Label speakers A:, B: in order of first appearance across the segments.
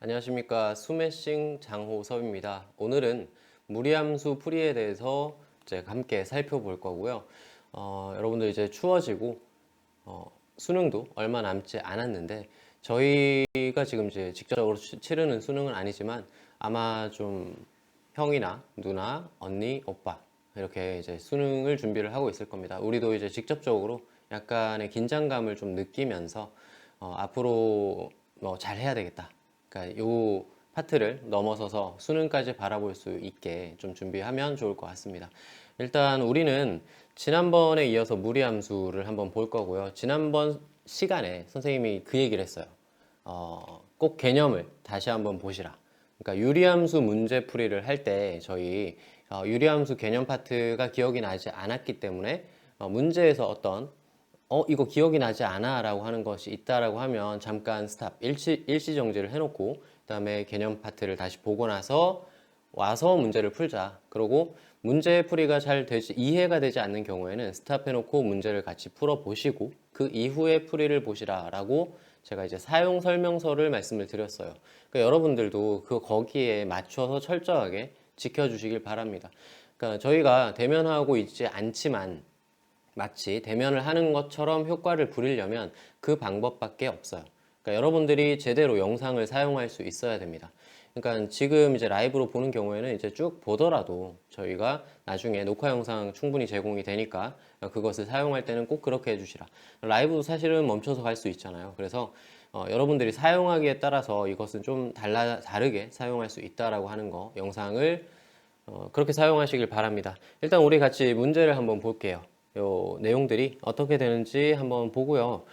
A: 안녕하십니까. 스매싱 장호섭입니다. 오늘은 무리함수 풀이에 대해서 이제 함께 살펴볼 거고요. 여러분들 이제 추워지고 수능도 얼마 남지 않았는데 저희가 지금 이제 직접적으로 치르는 수능은 아니지만 아마 좀 형이나 누나, 언니, 오빠 이렇게 이제 수능을 준비를 하고 있을 겁니다. 우리도 이제 직접적으로 약간의 긴장감을 좀 느끼면서 앞으로 뭐 잘 해야 되겠다. 그러니까 요 파트를 넘어서서 수능까지 바라볼 수 있게 좀 준비하면 좋을 것 같습니다. 일단 우리는 지난번에 이어서 무리함수를 한번 볼 거고요. 지난번 시간에 선생님이 그 얘기를 했어요. 꼭 개념을 다시 한번 보시라. 그러니까 유리함수 문제풀이를 할 때 저희 유리함수 개념 파트가 기억이 나지 않았기 때문에 문제에서 어떤 이거 기억이 나지 않아 라고 하는 것이 있다라고 하면 잠깐 스탑, 일시 정지를 해놓고 그 다음에 개념 파트를 다시 보고 나서 와서 문제를 풀자. 그리고 문제 풀이가 잘 되지, 이해가 되지 않는 경우에는 스탑 해놓고 문제를 같이 풀어보시고 그 이후에 풀이를 보시라 라고 제가 이제 사용 설명서를 말씀을 드렸어요. 그러니까 여러분들도 거기에 맞춰서 철저하게 지켜주시길 바랍니다. 그러니까 저희가 대면하고 있지 않지만 마치 대면을 하는 것처럼 효과를 부리려면 그 방법밖에 없어요. 그러니까 여러분들이 제대로 영상을 사용할 수 있어야 됩니다. 그러니까 지금 이제 라이브로 보는 경우에는 이제 쭉 보더라도 저희가 나중에 녹화 영상 충분히 제공이 되니까 그것을 사용할 때는 꼭 그렇게 해주시라. 라이브도 사실은 멈춰서 갈 수 있잖아요. 그래서 여러분들이 사용하기에 따라서 이것은 좀 다르게 사용할 수 있다라고 하는 거 영상을 그렇게 사용하시길 바랍니다. 일단 우리 같이 문제를 한번 볼게요. 요 내용들이 어떻게 되는지 한번 보고요.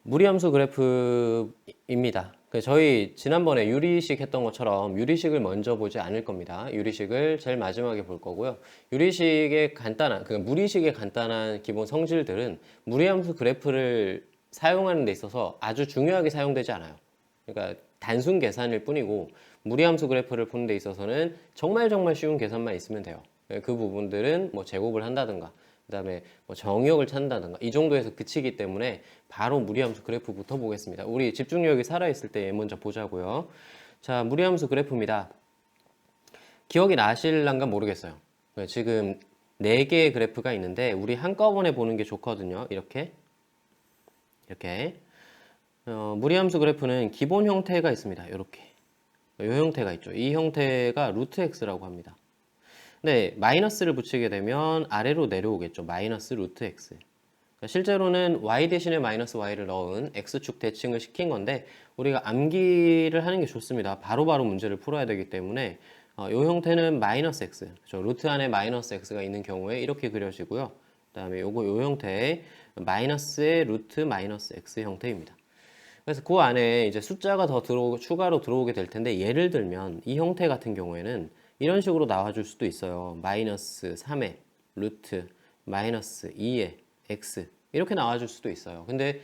A: 무리함수 그래프입니다. 저희 지난번에 유리식 했던 것처럼 유리식을 먼저 보지 않을 겁니다. 유리식을 제일 마지막에 볼 거고요. 유리식의 간단한, 무리식의 간단한 기본 성질들은 무리함수 그래프를 사용하는 데 있어서 아주 중요하게 사용되지 않아요. 그러니까 단순 계산일 뿐이고 무리함수 그래프를 푸는 데 있어서는 정말 쉬운 계산만 있으면 돼요. 그 부분들은 뭐 제곱을 한다든가 그 다음에 뭐 정의역을 찾는다든가 이 정도에서 그치기 때문에 바로 무리함수 그래프부터 보겠습니다. 우리 집중력이 살아있을 때 먼저 보자고요. 자, 무리함수 그래프입니다. 기억이 나실란가 모르겠어요. 지금 4개의 그래프가 있는데 우리 한꺼번에 보는 게 좋거든요. 이렇게 무리함수 그래프는 기본 형태가 있습니다. 이렇게 이 형태가 있죠. 이 형태가 루트 x라고 합니다. 네, 마이너스를 붙이게 되면 아래로 내려오겠죠. 마이너스 루트 x. 실제로는 y 대신에 마이너스 y를 넣은 x축 대칭을 시킨 건데 우리가 암기를 하는 게 좋습니다. 바로바로 문제를 풀어야 되기 때문에 이 형태는 마이너스 x, 그렇죠? 루트 안에 마이너스 x가 있는 경우에 이렇게 그려지고요. 그 다음에 이 형태의 마이너스의 루트 마이너스 x 형태입니다. 그래서 그 안에 이제 숫자가 더 추가로 들어오게 될 텐데 예를 들면 이 형태 같은 경우에는 이런 식으로 나와줄 수도 있어요. 마이너스 3의 루트 마이너스 2의 x 이렇게 나와줄 수도 있어요. 근데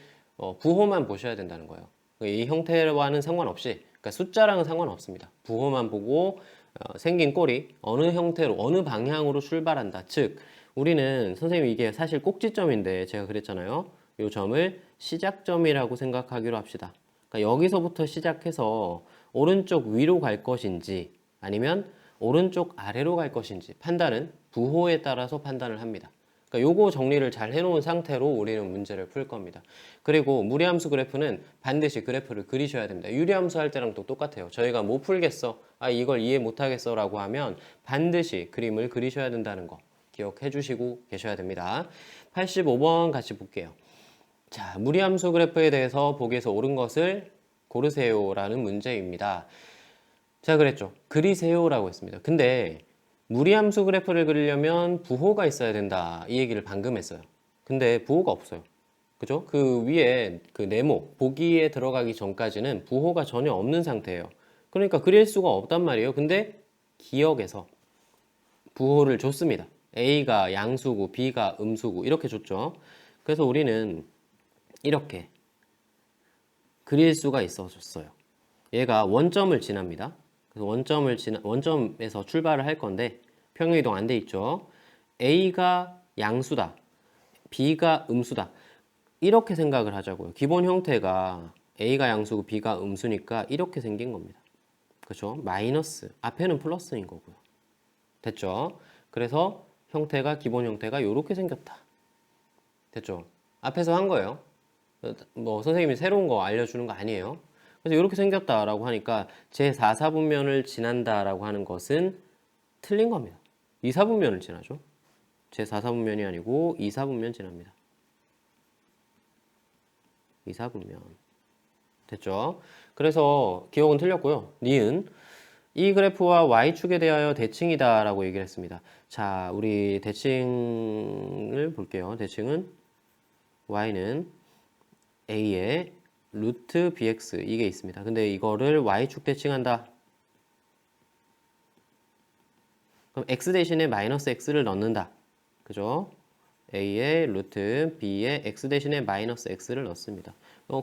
A: 부호만 보셔야 된다는 거예요. 이 형태와는 상관없이, 그러니까 숫자랑은 상관없습니다. 부호만 보고 생긴 꼴이 어느 형태로 어느 방향으로 출발한다. 즉 우리는 선생님 이게 사실 꼭지점인데 제가 그랬잖아요. 이 점을 시작점이라고 생각하기로 합시다. 그러니까 여기서부터 시작해서 오른쪽 위로 갈 것인지 아니면 오른쪽 아래로 갈 것인지 판단은 부호에 따라서 판단을 합니다. 그러니까 요거 정리를 잘 해놓은 상태로 우리는 문제를 풀 겁니다. 그리고 무리함수 그래프는 반드시 그래프를 그리셔야 됩니다. 유리함수 할 때랑 또 똑같아요. 저희가 못 풀겠어, 이걸 이해 못하겠어 라고 하면 반드시 그림을 그리셔야 된다는 거 기억해 주시고 계셔야 됩니다. 85번 같이 볼게요. 자, 무리함수 그래프에 대해서 보기에서 옳은 것을 고르세요 라는 문제입니다. 제가 그랬죠. 그리세요라고 했습니다. 근데 무리함수 그래프를 그리려면 부호가 있어야 된다. 이 얘기를 방금 했어요. 근데 부호가 없어요. 그죠? 그 위에 그 네모, 보기에 들어가기 전까지는 부호가 전혀 없는 상태예요. 그러니까 그릴 수가 없단 말이에요. 근데 기억에서 부호를 줬습니다. A가 양수고 B가 음수고 이렇게 줬죠. 그래서 우리는 이렇게 그릴 수가 있어졌어요. 얘가 원점을 지납니다. 그래서 원점에서 출발을 할 건데 평행이동 안 돼 있죠. A가 양수다, B가 음수다 이렇게 생각을 하자고요. 기본 형태가 A가 양수고 B가 음수니까 이렇게 생긴 겁니다. 그렇죠? 마이너스 앞에는 플러스인 거고요. 됐죠? 그래서 형태가 기본 형태가 이렇게 생겼다. 됐죠? 앞에서 한 거예요. 뭐 선생님이 새로운 거 알려주는 거 아니에요. 그래서 이렇게 생겼다라고 하니까 제4사분면을 지난다라고 하는 것은 틀린 겁니다. 2사분면을 지나죠. 제4사분면이 아니고 2사분면 지납니다. 2사분면. 됐죠? 그래서 기억은 틀렸고요. 니은 이 그래프와 y축에 대하여 대칭이다 라고 얘기를 했습니다. 자, 우리 대칭을 볼게요. 대칭은 y는 a의 루트 bx 이게 있습니다. 근데 이거를 y축 대칭한다. 그럼 x 대신에 마이너스 x를 넣는다. 그죠? a의 루트 b의 x 대신에 마이너스 x를 넣습니다.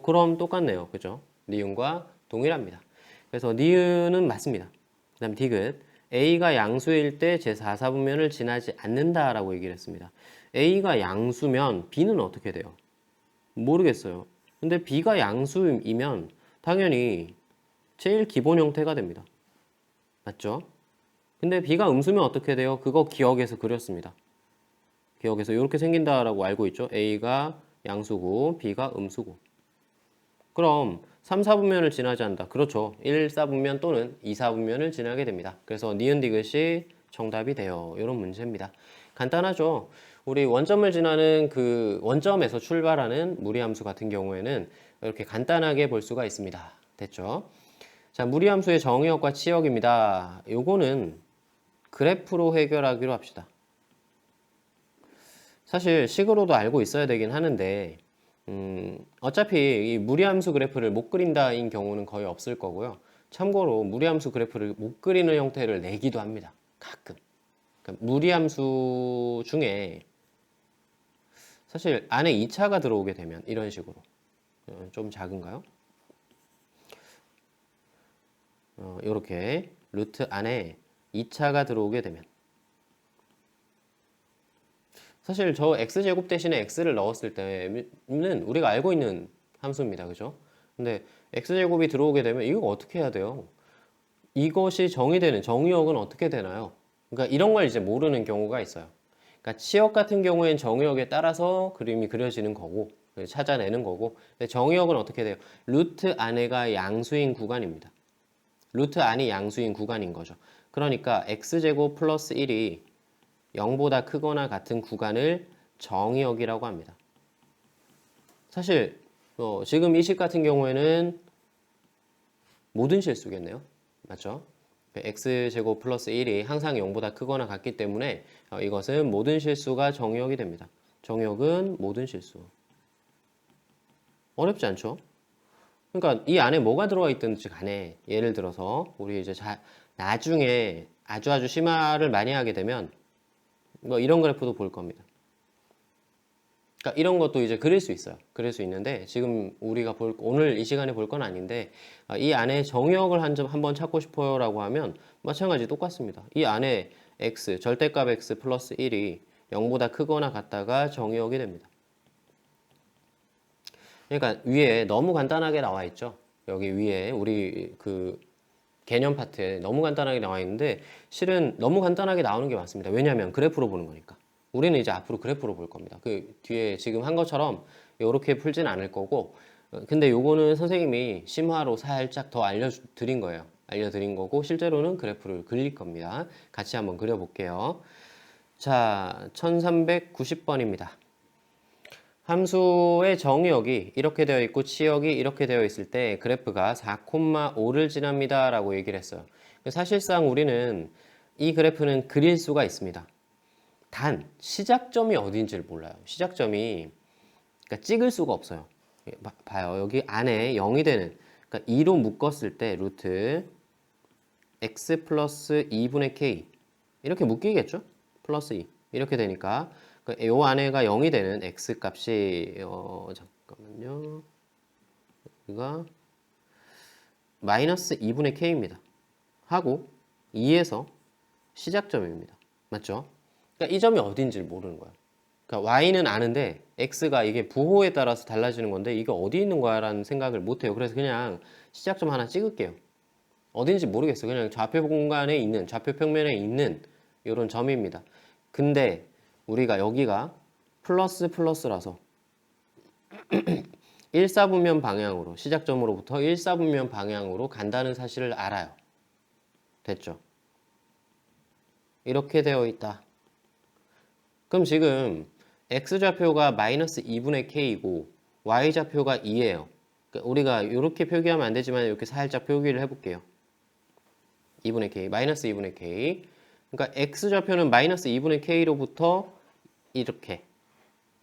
A: 그럼 똑같네요. 그죠? 니은과 동일합니다. 그래서 니은은 맞습니다. 그 다음 디귿 a가 양수일 때 제4사분면을 지나지 않는다라고 얘기를 했습니다. a가 양수면 b는 어떻게 돼요? 모르겠어요. 근데 b가 양수이면 당연히 제일 기본 형태가 됩니다. 맞죠? 근데 b가 음수면 어떻게 돼요? 그거 기억에서 그렸습니다. 기억에서 이렇게 생긴다라고 알고 있죠? a가 양수고 b가 음수고. 그럼 3, 4분면을 지나지 않는다. 그렇죠. 1, 4분면 또는 2, 4분면을 지나게 됩니다. 그래서 니은 디귿이 정답이 돼요. 이런 문제입니다. 간단하죠. 우리 원점을 지나는 그 원점에서 출발하는 무리함수 같은 경우에는 이렇게 간단하게 볼 수가 있습니다. 됐죠? 자, 무리함수의 정의역과 치역입니다. 요거는 그래프로 해결하기로 합시다. 사실 식으로도 알고 있어야 되긴 하는데 어차피 이 무리함수 그래프를 못 그린다인 경우는 거의 없을 거고요. 참고로 무리함수 그래프를 못 그리는 형태를 내기도 합니다. 가끔. 그러니까 무리함수 중에 사실 안에 2차가 들어오게 되면 이런 식으로 좀 작은가요? 이렇게 루트 안에 2차가 들어오게 되면 사실 저 x제곱 대신에 x를 넣었을 때는 우리가 알고 있는 함수입니다. 그죠? 근데 x제곱이 들어오게 되면 이거 어떻게 해야 돼요? 이것이 정의되는 정의역은 어떻게 되나요? 그러니까 이런 걸 이제 모르는 경우가 있어요. 그러니까 치역 같은 경우엔 정의역에 따라서 그림이 그려지는 거고 찾아내는 거고 근데 정의역은 어떻게 돼요? 루트 안에가 양수인 구간입니다. 루트 안이 양수인 구간인 거죠. 그러니까 x제곱 플러스 1이 0보다 크거나 같은 구간을 정의역이라고 합니다. 사실 지금 이 식 같은 경우에는 모든 실수겠네요. 맞죠? x제곱 플러스 1이 항상 0보다 크거나 같기 때문에 이것은 모든 실수가 정의역이 됩니다. 정의역은 모든 실수. 어렵지 않죠? 그러니까 이 안에 뭐가 들어와 있든지 간에 예를 들어서 우리 이제 나중에 아주 심화를 많이 하게 되면 뭐 이런 그래프도 볼 겁니다. 그러니까 이런 것도 이제 그릴 수 있어요. 그릴 수 있는데 지금 우리가 오늘 이 시간에 볼 건 아닌데 이 안에 정의역을 한번 찾고 싶어요라고 하면 마찬가지 똑같습니다. 이 안에 x 절대값 x 플러스 1이 0보다 크거나 같다가 정의역이 됩니다. 그러니까 위에 너무 간단하게 나와 있죠. 여기 위에 우리 그 개념 파트에 너무 간단하게 나와 있는데 실은 너무 간단하게 나오는 게 맞습니다. 왜냐하면 그래프로 보는 거니까. 우리는 이제 앞으로 그래프로 볼 겁니다. 그 뒤에 지금 한 것처럼 이렇게 풀진 않을 거고 근데 요거는 선생님이 심화로 살짝 더 알려드린 거예요. 알려드린 거고 실제로는 그래프를 그릴 겁니다. 같이 한번 그려볼게요. 자, 1390번입니다. 함수의 정의역이 이렇게 되어 있고 치역이 이렇게 되어 있을 때 그래프가 4,5를 지납니다 라고 얘기를 했어요. 사실상 우리는 이 그래프는 그릴 수가 있습니다. 단 시작점이 어딘지를 몰라요. 시작점이 그러니까 찍을 수가 없어요. 봐요. 여기 안에 0이 되는 그러니까 2로 묶었을 때 루트 x 플러스 2분의 k 이렇게 묶이겠죠? 플러스 2 이렇게 되니까 이 안에가 0이 되는 x 값이 잠깐만요. 여기가 마이너스 2분의 k입니다. 하고 2에서 시작점입니다. 맞죠? 그러니까 이 점이 어딘지를 모르는 거예요. 그러니까 y는 아는데 x가 이게 부호에 따라서 달라지는 건데 이게 어디 있는 거야 라는 생각을 못 해요. 그래서 그냥 시작점 하나 찍을게요. 어딘지 모르겠어요. 그냥 좌표 공간에 있는, 좌표 평면에 있는 이런 점입니다. 근데 우리가 여기가 플러스 플러스라서 1사분면 방향으로, 시작점으로부터 1사분면 방향으로 간다는 사실을 알아요. 됐죠? 이렇게 되어 있다. 그럼 지금 x좌표가 마이너스 2분의 k이고 y좌표가 2예요. 그러니까 우리가 이렇게 표기하면 안 되지만 이렇게 살짝 표기를 해볼게요. 2분의 k, 마이너스 2분의 k. 그러니까 x좌표는 마이너스 2분의 k로부터 이렇게.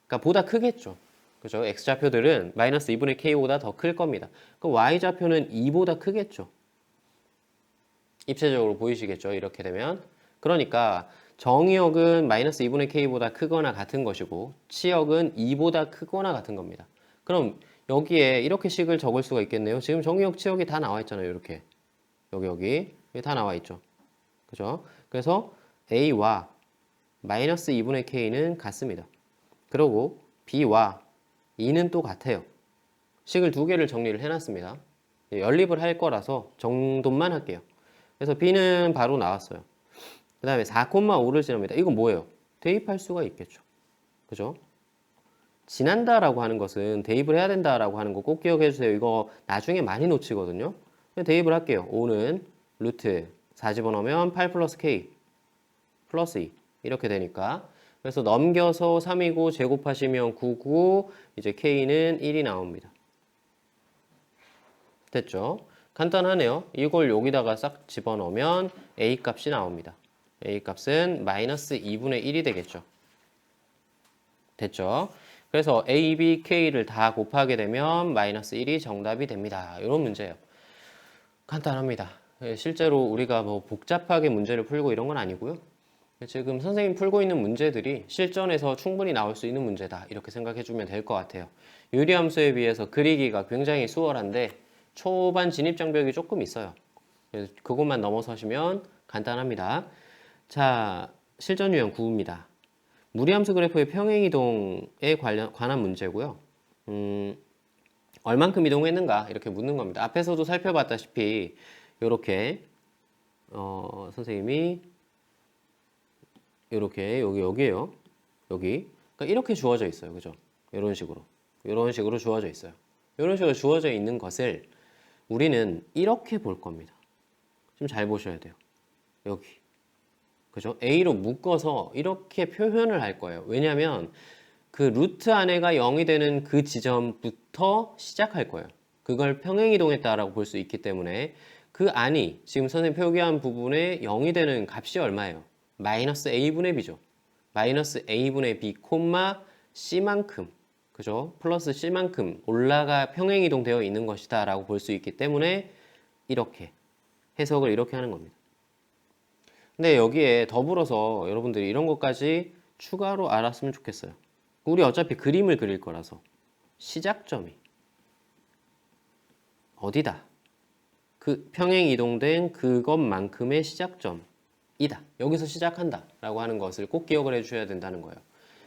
A: 그러니까 보다 크겠죠. 그죠? x좌표들은 마이너스 2분의 k보다 더 클 겁니다. 그럼 y좌표는 2보다 크겠죠. 입체적으로 보이시겠죠? 이렇게 되면. 그러니까 정의역은 마이너스 2분의 k보다 크거나 같은 것이고 치역은 2보다 크거나 같은 겁니다. 그럼 여기에 이렇게 식을 적을 수가 있겠네요. 지금 정의역, 치역이 다 나와 있잖아요. 이렇게. 여기 다 나와 있죠. 그죠? 그래서 a와 마이너스 2분의 k는 같습니다. 그리고 b와 2는 또 같아요. 식을 두 개를 정리를 해놨습니다. 연립을 할 거라서 정돈만 할게요. 그래서 b는 바로 나왔어요. 그 다음에 4,5를 지납니다. 이건 뭐예요? 대입할 수가 있겠죠. 그죠? 지난다라고 하는 것은 대입을 해야 된다라고 하는 거 꼭 기억해 주세요. 이거 나중에 많이 놓치거든요. 대입을 할게요. 5는 루트 4 집어넣으면 8 플러스 k 플러스 2 이렇게 되니까 그래서 넘겨서 3이고 제곱하시면 9고 이제 k는 1이 나옵니다. 됐죠? 간단하네요. 이걸 여기다가 싹 집어넣으면 a 값이 나옵니다. a 값은 마이너스 2분의 1이 되겠죠. 됐죠? 그래서 a, b, k를 다 곱하게 되면 마이너스 1이 정답이 됩니다. 이런 문제예요. 간단합니다. 실제로 우리가 뭐 복잡하게 문제를 풀고 이런 건 아니고요. 지금 선생님 풀고 있는 문제들이 실전에서 충분히 나올 수 있는 문제다. 이렇게 생각해 주면 될 것 같아요. 유리함수에 비해서 그리기가 굉장히 수월한데 초반 진입 장벽이 조금 있어요. 그래서 그것만 넘어서시면 간단합니다. 자, 실전 유형 9입니다. 무리함수 그래프의 평행이동에 관한 문제고요. 얼만큼 이동했는가 이렇게 묻는 겁니다. 앞에서도 살펴봤다시피 이렇게 선생님이 이렇게 여기에요. 여기. 그러니까 이렇게 주어져 있어요. 그죠? 이런 식으로 주어져 있어요. 이런 식으로 주어져 있는 것을 우리는 이렇게 볼 겁니다. 좀 잘 보셔야 돼요. 여기. 그죠? A로 묶어서 이렇게 표현을 할 거예요. 왜냐하면 그 루트 안에가 0이 되는 그 지점부터 시작할 거예요. 그걸 평행이동했다라고 볼 수 있기 때문에 그 안이 지금 선생님 표기한 부분에 0이 되는 값이 얼마예요? 마이너스 a분의 b죠. 마이너스 a분의 b, c만큼 그죠? 플러스 c만큼 평행이동되어 있는 것이다 라고 볼 수 있기 때문에 이렇게 해석을 이렇게 하는 겁니다. 근데 여기에 더불어서 여러분들이 이런 것까지 추가로 알았으면 좋겠어요. 우리 어차피 그림을 그릴 거라서 시작점이 어디다? 그 평행 이동된 그것만큼의 시작점이다. 여기서 시작한다 라고 하는 것을 꼭 기억을 해주셔야 된다는 거예요.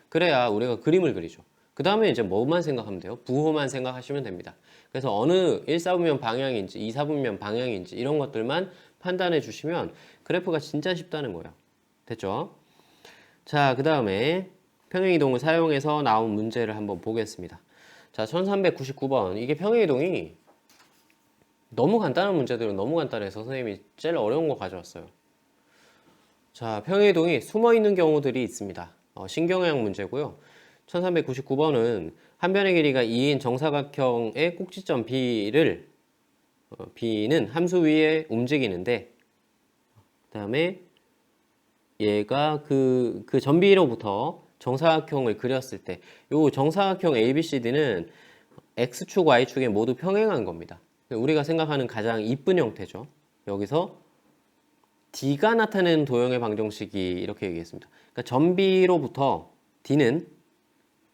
A: 그래야 우리가 그림을 그리죠. 그 다음에 이제 뭐만 생각하면 돼요? 부호만 생각하시면 됩니다. 그래서 어느 1사분면 방향인지 2사분면 방향인지 이런 것들만 판단해 주시면 그래프가 진짜 쉽다는 거예요. 됐죠? 자, 그 다음에 평행이동을 사용해서 나온 문제를 한번 보겠습니다. 자, 1399번. 이게 평행이동이 너무 간단한 문제들은 너무 간단해서 선생님이 제일 어려운 거 가져왔어요. 자, 평행이동이 숨어있는 경우들이 있습니다. 신경향 문제고요. 1399번은 한 변의 길이가 2인 정사각형의 꼭지점 B는 함수 위에 움직이는데 그 다음에 얘가 그 점비로부터 정사각형을 그렸을 때 이 정사각형 ABCD는 X축, Y축에 모두 평행한 겁니다. 우리가 생각하는 가장 이쁜 형태죠. 여기서 D가 나타내는 도형의 방정식이 이렇게 얘기했습니다. 그러니까 점비로부터 D는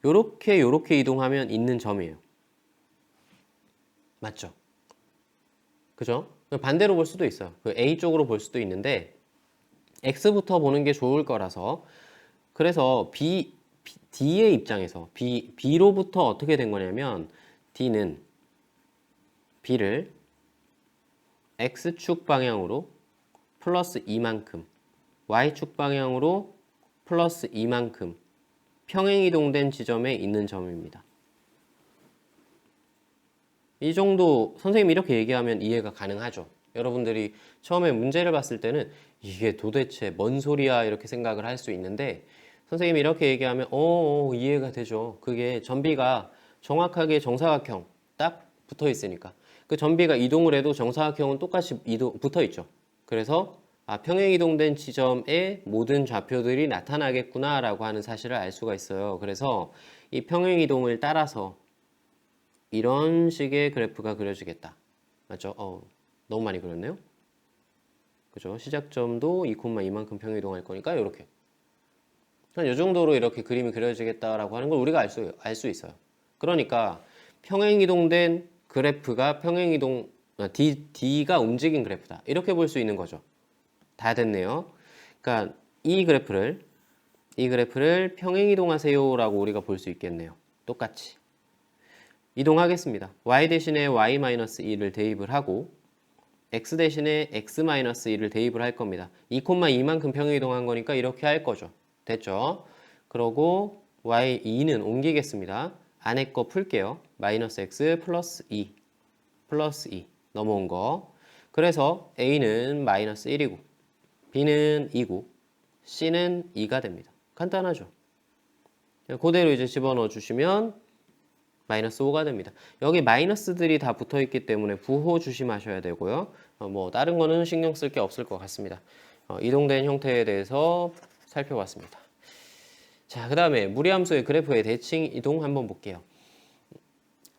A: 요렇게 이동하면 있는 점이에요. 맞죠? 그죠? 반대로 볼 수도 있어요. 그 A 쪽으로 볼 수도 있는데 X부터 보는 게 좋을 거라서 그래서 D의 입장에서 B로부터 어떻게 된 거냐면 D는 B를 X축 방향으로 플러스 2만큼 Y축 방향으로 플러스 2만큼 평행이동된 지점에 있는 점입니다. 이 정도 선생님이 이렇게 얘기하면 이해가 가능하죠. 여러분들이 처음에 문제를 봤을 때는 이게 도대체 뭔 소리야 이렇게 생각을 할 수 있는데 선생님이 이렇게 얘기하면 이해가 되죠. 그게 전비가 정확하게 정사각형 딱 붙어 있으니까 그 전비가 이동을 해도 정사각형은 똑같이 붙어 있죠. 그래서 평행 이동된 지점에 모든 좌표들이 나타나겠구나 라고 하는 사실을 알 수가 있어요. 그래서 이 평행 이동을 따라서 이런 식의 그래프가 그려지겠다. 맞죠? 너무 많이 그렸네요. 그죠? 시작점도 2,2만큼 평행 이동할 거니까 이렇게. 이 정도로 이렇게 그림이 그려지겠다라고 하는 걸 우리가 알 수 있어요. 그러니까 평행 이동된 그래프가 D가 움직인 그래프다. 이렇게 볼 수 있는 거죠. 다 됐네요. 그러니까 이 그래프를 평행 이동하세요라고 우리가 볼 수 있겠네요. 똑같이. 이동하겠습니다. y 대신에 y-2를 대입을 하고 x 대신에 x-2를 대입을 할 겁니다. 2,2만큼 평행 이동한 거니까 이렇게 할 거죠. 됐죠? 그러고 y2는 옮기겠습니다. 안에 거 풀게요. 마이너스 x 플러스 2 넘어온 거. 그래서 a는 마이너스 1이고 b는 2고 c는 2가 됩니다. 간단하죠? 그대로 이제 집어넣어 주시면 마이너스 5가 됩니다. 여기 마이너스들이 다 붙어 있기 때문에 부호 조심하셔야 되고요. 뭐 다른 거는 신경 쓸 게 없을 것 같습니다. 이동된 형태에 대해서 살펴봤습니다. 자, 그 다음에 무리함수의 그래프의 대칭 이동 한번 볼게요.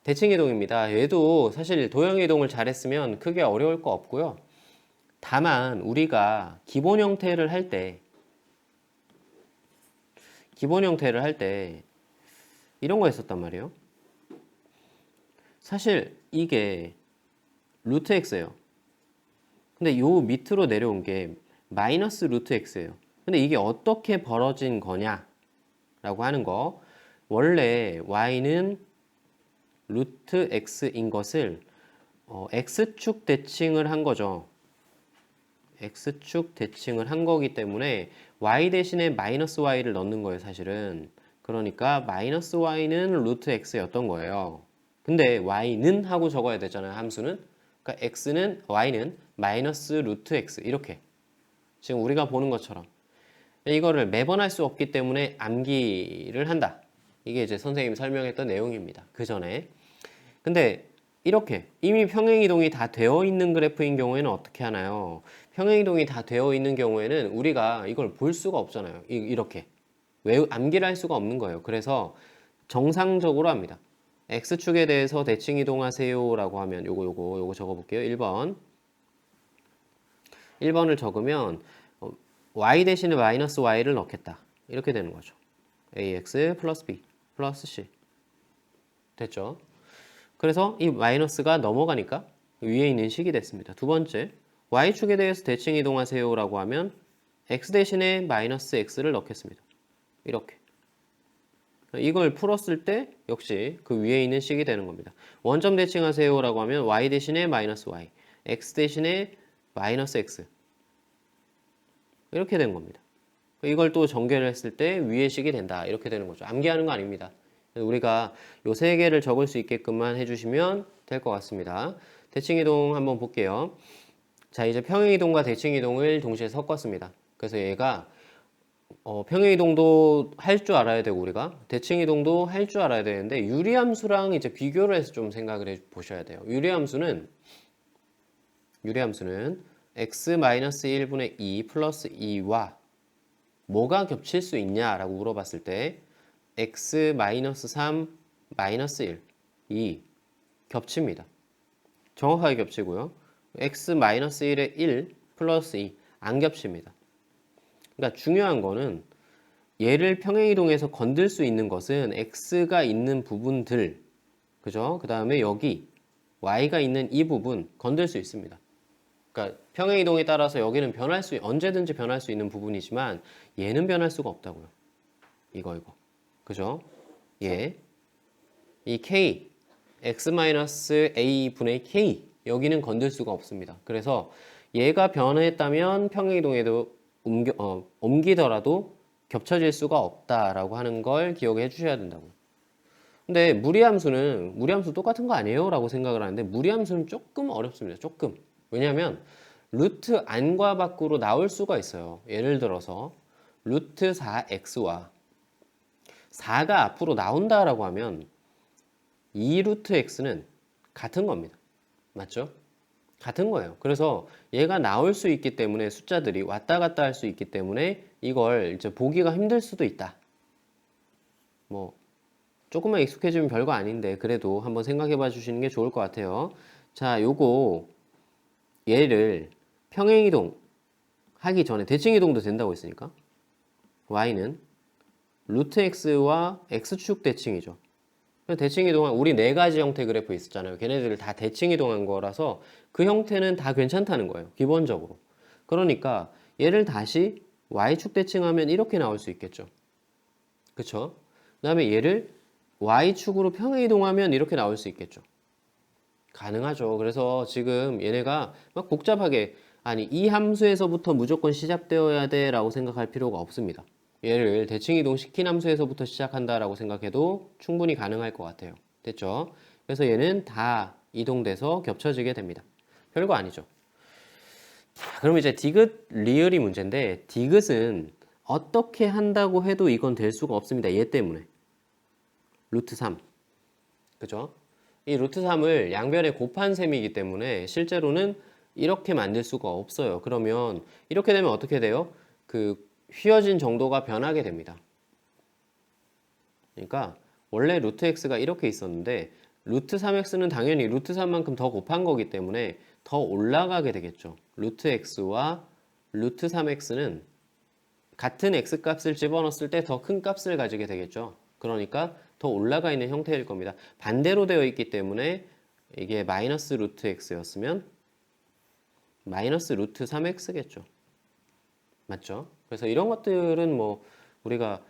A: 대칭 이동입니다. 얘도 사실 도형 이동을 잘했으면 크게 어려울 거 없고요. 다만 우리가 기본 형태를 할 때 이런 거 했었단 말이에요. 사실 이게 루트 x예요. 근데 요 밑으로 내려온 게 마이너스 루트 x예요. 근데 이게 어떻게 벌어진 거냐 라고 하는 거, 원래 y는 루트 x인 것을 x축 대칭을 한 거죠. x축 대칭을 한 거기 때문에 y 대신에 마이너스 y를 넣는 거예요, 사실은. 그러니까 마이너스 y는 루트 x였던 거예요. 근데 y는 하고 적어야 되잖아요, 함수는. 그러니까 y는 마이너스 루트 x 이렇게 지금 우리가 보는 것처럼 이거를 매번 할 수 없기 때문에 암기를 한다. 이게 이제 선생님이 설명했던 내용입니다. 그 전에. 근데 이렇게 이미 평행이동이 다 되어 있는 그래프인 경우에는 어떻게 하나요? 평행이동이 다 되어 있는 경우에는 우리가 이걸 볼 수가 없잖아요. 이렇게 암기를 할 수가 없는 거예요. 그래서 정상적으로 합니다. X축에 대해서 대칭 이동하세요 라고 하면 요거 적어볼게요. 1번을 적으면 y 대신에 마이너스 y를 넣겠다. 이렇게 되는 거죠. ax 플러스 b 플러스 c. 됐죠? 그래서 이 마이너스가 넘어가니까 위에 있는 식이 됐습니다. 두 번째, y축에 대해서 대칭 이동하세요 라고 하면 x 대신에 마이너스 x를 넣겠습니다. 이렇게. 이걸 풀었을 때 역시 그 위에 있는 식이 되는 겁니다. 원점 대칭하세요 라고 하면 y 대신에 마이너스 y, x 대신에 마이너스 x. 이렇게 된 겁니다. 이걸 또 전개를 했을 때 위의 식이 된다. 이렇게 되는 거죠. 암기하는 거 아닙니다. 우리가 요 세 개를 적을 수 있게끔만 해주시면 될 것 같습니다. 대칭이동 한번 볼게요. 자, 이제 평행이동과 대칭이동을 동시에 섞었습니다. 그래서 얘가 평행이동도 할 줄 알아야 되고 우리가 대칭이동도 할 줄 알아야 되는데 유리함수랑 이제 비교를 해서 좀 생각을 해 보셔야 돼요. 유리함수는 x-1분의 2 플러스 2와 뭐가 겹칠 수 있냐라고 물어봤을 때 x-3 마이너스 1, 2 겹칩니다. 정확하게 겹치고요. x-1의 1 플러스 2 안 겹칩니다. 그러니까 중요한 거는 얘를 평행이동해서 건들 수 있는 것은 x가 있는 부분들, 그죠? 그 다음에 여기 y가 있는 이 부분 건들 수 있습니다. 그러니까 평행이동에 따라서 여기는 언제든지 변할 수 있는 부분이지만 얘는 변할 수가 없다고요. 이거. 그죠? 예. 이 k, x-a 분의 k 여기는 건들 수가 없습니다. 그래서 얘가 변했다면 평행이동에도 옮기더라도 겹쳐질 수가 없다라고 하는 걸 기억해 주셔야 된다고요. 근데 무리함수 똑같은 거 아니에요? 라고 생각을 하는데 무리함수는 조금 어렵습니다. 조금. 왜냐하면 루트 안과 밖으로 나올 수가 있어요. 예를 들어서 루트 4x와 4가 앞으로 나온다라고 하면 2루트 x는 같은 겁니다. 맞죠? 같은 거예요. 그래서 얘가 나올 수 있기 때문에 숫자들이 왔다 갔다 할 수 있기 때문에 이걸 이제 보기가 힘들 수도 있다. 뭐 조금만 익숙해지면 별거 아닌데 그래도 한번 생각해 봐 주시는 게 좋을 것 같아요. 자, 요거 얘를 평행이동 하기 전에 대칭이동도 된다고 했으니까 y는 루트 x와 x축 대칭이죠. 대칭이동한 우리 네 가지 형태 그래프 있었잖아요. 걔네들을 다 대칭이동한 거라서 그 형태는 다 괜찮다는 거예요. 기본적으로. 그러니까 얘를 다시 y축 대칭하면 이렇게 나올 수 있겠죠. 그쵸? 그 다음에 얘를 y축으로 평행이동하면 이렇게 나올 수 있겠죠. 가능하죠. 그래서 지금 얘네가 막 복잡하게 아니 이 함수에서부터 무조건 시작되어야 돼 라고 생각할 필요가 없습니다. 얘를 대칭이동 시킨 함수에서부터 시작한다라고 생각해도 충분히 가능할 것 같아요. 됐죠? 그래서 얘는 다 이동돼서 겹쳐지게 됩니다. 별거 아니죠. 자, 그럼 이제 디귿 리을이 문제인데 디귿은 어떻게 한다고 해도 이건 될 수가 없습니다. 얘 때문에. 루트 3. 그죠? 이 루트 3을 양변에 곱한 셈이기 때문에 실제로는 이렇게 만들 수가 없어요. 그러면 이렇게 되면 어떻게 돼요? 그 휘어진 정도가 변하게 됩니다. 그러니까 원래 루트 x가 이렇게 있었는데 루트 3x는 당연히 루트 3만큼 더 곱한 거기 때문에 더 올라가게 되겠죠. 루트 x와 루트 3x는 같은 x 값을 집어넣었을 때 더 큰 값을 가지게 되겠죠. 그러니까 더 올라가 있는 형태일 겁니다. 반대로 되어 있기 때문에 이게 마이너스 루트 x였으면 마이너스 루트 3x겠죠. 맞죠? 그래서 이런 것들은 뭐 우리가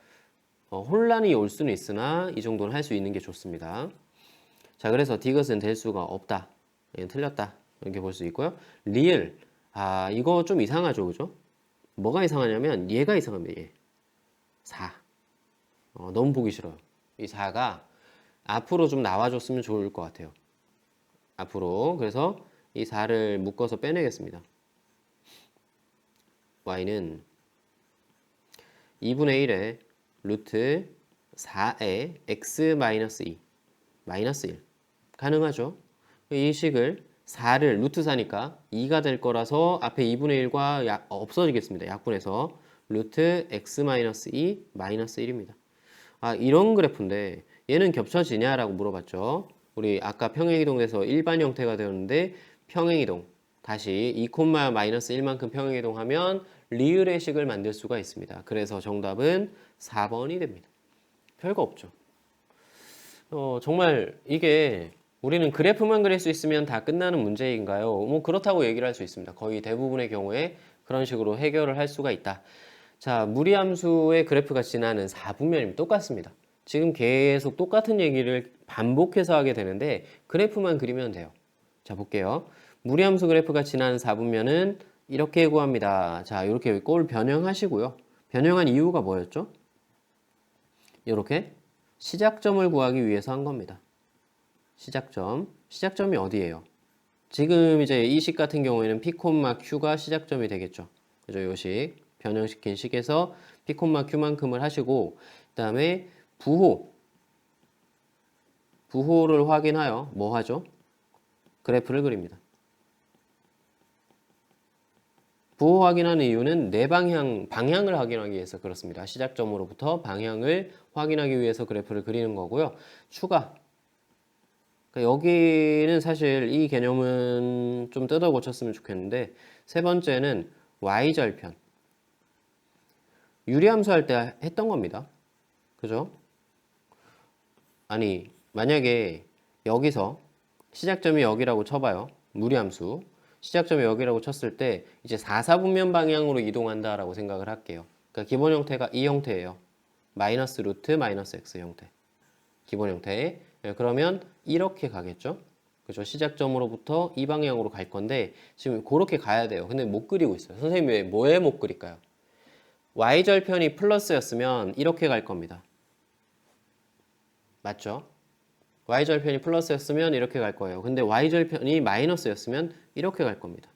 A: 혼란이 올 수는 있으나 이 정도는 할 수 있는 게 좋습니다. 자, 그래서 디귿은 될 수가 없다. 얘는 틀렸다. 이렇게 볼 수 있고요. 리을. 아, 이거 좀 이상하죠. 그죠? 뭐가 이상하냐면 얘가 이상합니다. 얘. 4. 너무 보기 싫어요. 이 4가 앞으로 좀 나와줬으면 좋을 것 같아요. 앞으로. 그래서 이 4를 묶어서 빼내겠습니다. y는 2분의 1에 루트 4에 x-2 마이너스 1 가능하죠? 이 식을 4를 루트 4니까 2가 될 거라서 앞에 2분의 1과 없어지겠습니다. 약분해서 루트 x-2 마이너스 1입니다. 아, 이런 그래프인데 얘는 겹쳐지냐라고 물어봤죠. 우리 아까 평행이동돼서 일반 형태가 되었는데 평행이동 다시 2, 마이너스 1만큼 평행이동하면 리을의 식을 만들 수가 있습니다. 그래서 정답은 4번이 됩니다. 별거 없죠. 정말 이게 우리는 그래프만 그릴 수 있으면 다 끝나는 문제인가요? 뭐 그렇다고 얘기를 할 수 있습니다. 거의 대부분의 경우에 그런 식으로 해결을 할 수가 있다. 자, 무리함수의 그래프가 지나는 4분면이면 똑같습니다. 지금 계속 똑같은 얘기를 반복해서 하게 되는데 그래프만 그리면 돼요. 자, 볼게요. 무리함수 그래프가 지나는 4분면은 이렇게 구합니다. 자, 이렇게 꼴 변형하시고요. 변형한 이유가 뭐였죠? 이렇게 시작점을 구하기 위해서 한 겁니다. 시작점. 시작점이 어디예요? 지금 이제 이 식 같은 경우에는 P, Q가 시작점이 되겠죠. 그죠? 이 식. 변형시킨 식에서 P, Q만큼을 하시고 그 다음에 부호를 확인하여 뭐 하죠? 그래프를 그립니다. 부호 확인하는 이유는 내 방향을 확인하기 위해서 그렇습니다. 시작점으로부터 방향을 확인하기 위해서 그래프를 그리는 거고요. 추가. 그러니까 여기는 사실 이 개념은 좀 뜯어 고쳤으면 좋겠는데 세 번째는 y절편. 유리함수 할 때 했던 겁니다. 그죠? 아니, 만약에 여기서 시작점이 여기라고 쳐봐요. 무리함수. 시작점이 여기라고 쳤을 때 이제 4, 4분면 방향으로 이동한다라고 생각을 할게요. 그러니까 기본 형태가 이 형태예요. 마이너스 루트 마이너스 x 형태. 기본 형태. 예, 그러면 이렇게 가겠죠? 그죠? 시작점으로부터 이 방향으로 갈 건데 지금 그렇게 가야 돼요. 근데 못 그리고 있어요. 선생님이 뭐에 못 그릴까요? y절편이 플러스였으면 이렇게 갈 겁니다. 맞죠? y절편이 플러스였으면 이렇게 갈 거예요. 근데 y절편이 마이너스였으면 이렇게 갈 겁니다.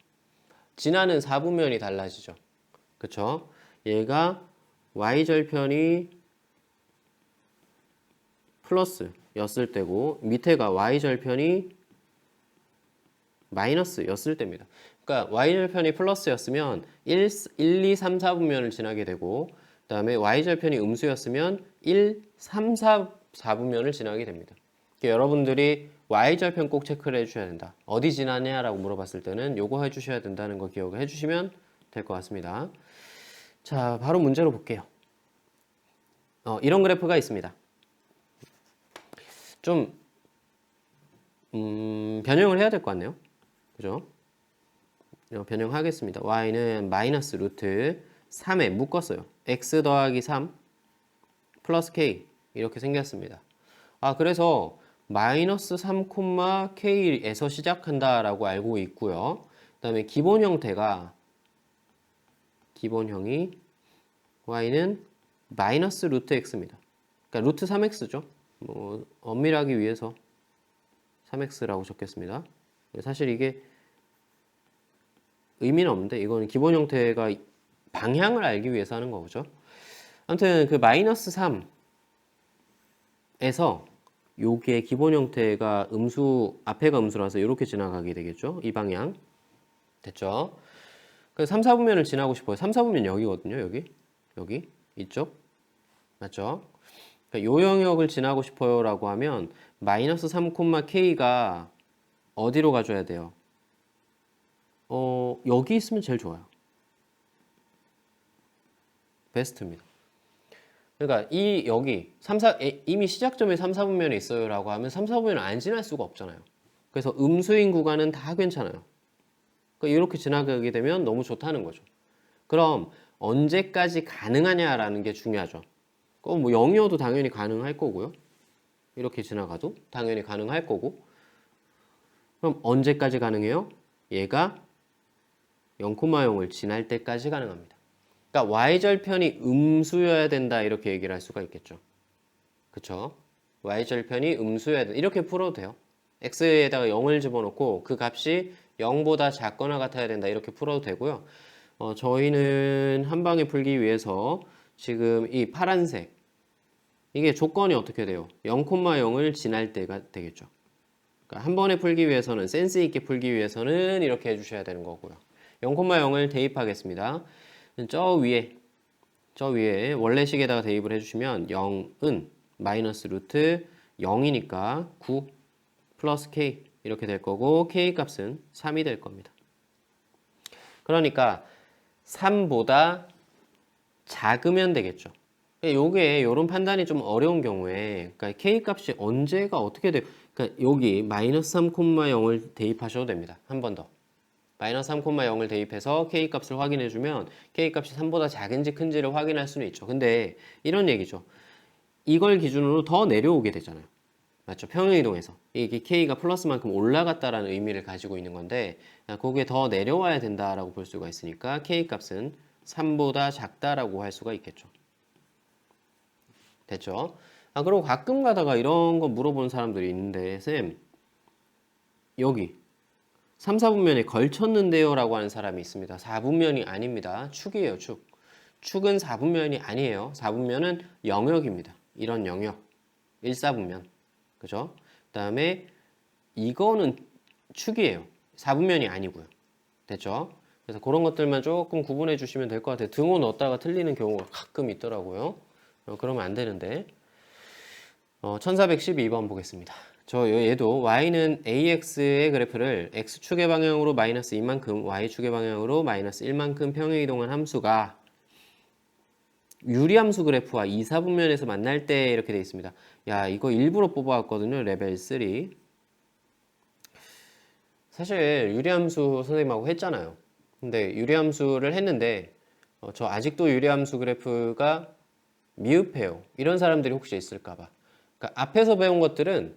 A: 지나는 4분면이 달라지죠. 그쵸? 얘가 y절편이 플러스였을 때고 밑에가 y절편이 마이너스였을 때입니다. 그러니까 y절편이 플러스였으면 1, 2, 3, 4분면을 지나게 되고 그 다음에 y절편이 음수였으면 1, 3, 4분면을 지나게 됩니다. 그러니까 여러분들이 y절편 꼭 체크를 해주셔야 된다. 어디 지나냐라고 물어봤을 때는 요거 해주셔야 된다는 거 기억을 해주시면 될 것 같습니다. 자, 바로 문제로 볼게요. 이런 그래프가 있습니다. 좀 변형을 해야 될 것 같네요. 그죠? 변형하겠습니다. y는 마이너스 루트 3에 묶었어요. x 더하기 3 플러스 k 이렇게 생겼습니다. 그래서 마이너스 3, k에서 시작한다라고 알고 있고요. 그 다음에 기본 형이 y는 마이너스 루트 x입니다. 그러니까 루트 3x죠. 엄밀하기 위해서 3x라고 적겠습니다. 사실 이게 의미는 없는데 이건 기본 형태가 방향을 알기 위해서 하는 거죠. 아무튼 그 마이너스 3에서 요게 기본 형태가 앞에가 음수라서 이렇게 지나가게 되겠죠. 이 방향. 됐죠? 그래서 3, 4분면을 지나고 싶어요. 3, 4분면 여기거든요. 여기. 이쪽. 맞죠? 그러니까 요 영역을 지나고 싶어요 라고 하면 마이너스 3, k가 어디로 가줘야 돼요? 여기 있으면 제일 좋아요. 베스트입니다. 그러니까 여기 이미 시작점에 3, 4분면에 있어요 라고 하면 3, 4분면을 안 지날 수가 없잖아요. 그래서 음수인 구간은 다 괜찮아요. 그러니까 이렇게 지나가게 되면 너무 좋다는 거죠. 그럼 언제까지 가능하냐라는 게 중요하죠. 뭐 0이어도 당연히 가능할 거고요. 이렇게 지나가도 당연히 가능할 거고. 그럼 언제까지 가능해요? 얘가 0,0을 지날 때까지 가능합니다. 그러니까 y절편이 음수여야 된다 이렇게 얘기를 할 수가 있겠죠. 그쵸? y절편이 음수여야 된다 이렇게 풀어도 돼요. x에다가 0을 집어넣고 그 값이 0보다 작거나 같아야 된다 이렇게 풀어도 되고요. 저희는 한 방에 풀기 위해서 지금 이 파란색 이게 조건이 어떻게 돼요? 0,0을 지날 때가 되겠죠. 그러니까 한 번에 풀기 위해서는 센스 있게 풀기 위해서는 이렇게 해주셔야 되는 거고요. 0,0을 대입하겠습니다. 저 위에 원래식에다가 대입을 해주시면 0은 마이너스 루트 0이니까 9 플러스 k 이렇게 될 거고 k 값은 3이 될 겁니다. 그러니까 3보다 작으면 되겠죠. 요게 요런 판단이 좀 어려운 경우에 그러니까 k 값이 언제가 어떻게 돼요? 그러니까 여기 마이너스 3,0을 대입하셔도 됩니다. 한 번 더. 마이너스 3,0을 대입해서 k 값을 확인해 주면 k 값이 3보다 작은지 큰지를 확인할 수는 있죠. 근데 이런 얘기죠. 이걸 기준으로 더 내려오게 되잖아요. 맞죠? 평행이동에서 이게 k가 플러스만큼 올라갔다라는 의미를 가지고 있는 건데 거기에 더 내려와야 된다라고 볼 수가 있으니까 k 값은 3보다 작다라고 할 수가 있겠죠. 됐죠? 그리고 가끔 가다가 이런 거 물어보는 사람들이 있는데 쌤 여기 3, 4분면에 걸쳤는데요 라고 하는 사람이 있습니다. 4분면이 아닙니다. 축이에요. 축은 4분면이 아니에요. 4분면은 영역입니다. 이런 영역 1, 4분면 그죠? 그 다음에 이거는 축이에요. 4분면이 아니고요. 됐죠? 그래서 그런 것들만 조금 구분해 주시면 될 것 같아요. 등호 넣었다가 틀리는 경우가 가끔 있더라고요. 그러면 안 되는데 1412번 보겠습니다. 얘도 y는 ax의 그래프를 x축의 방향으로 마이너스 2만큼 y축의 방향으로 마이너스 1만큼 평행이동한 함수가 유리함수 그래프와 2, 4분면에서 만날 때 이렇게 되어 있습니다. 야, 이거 일부러 뽑아왔거든요. 레벨 3. 사실 유리함수 선생님하고 했잖아요. 근데 유리함수를 했는데 저 아직도 유리함수 그래프가 미흡해요. 이런 사람들이 혹시 있을까봐. 그러니까 앞에서 배운 것들은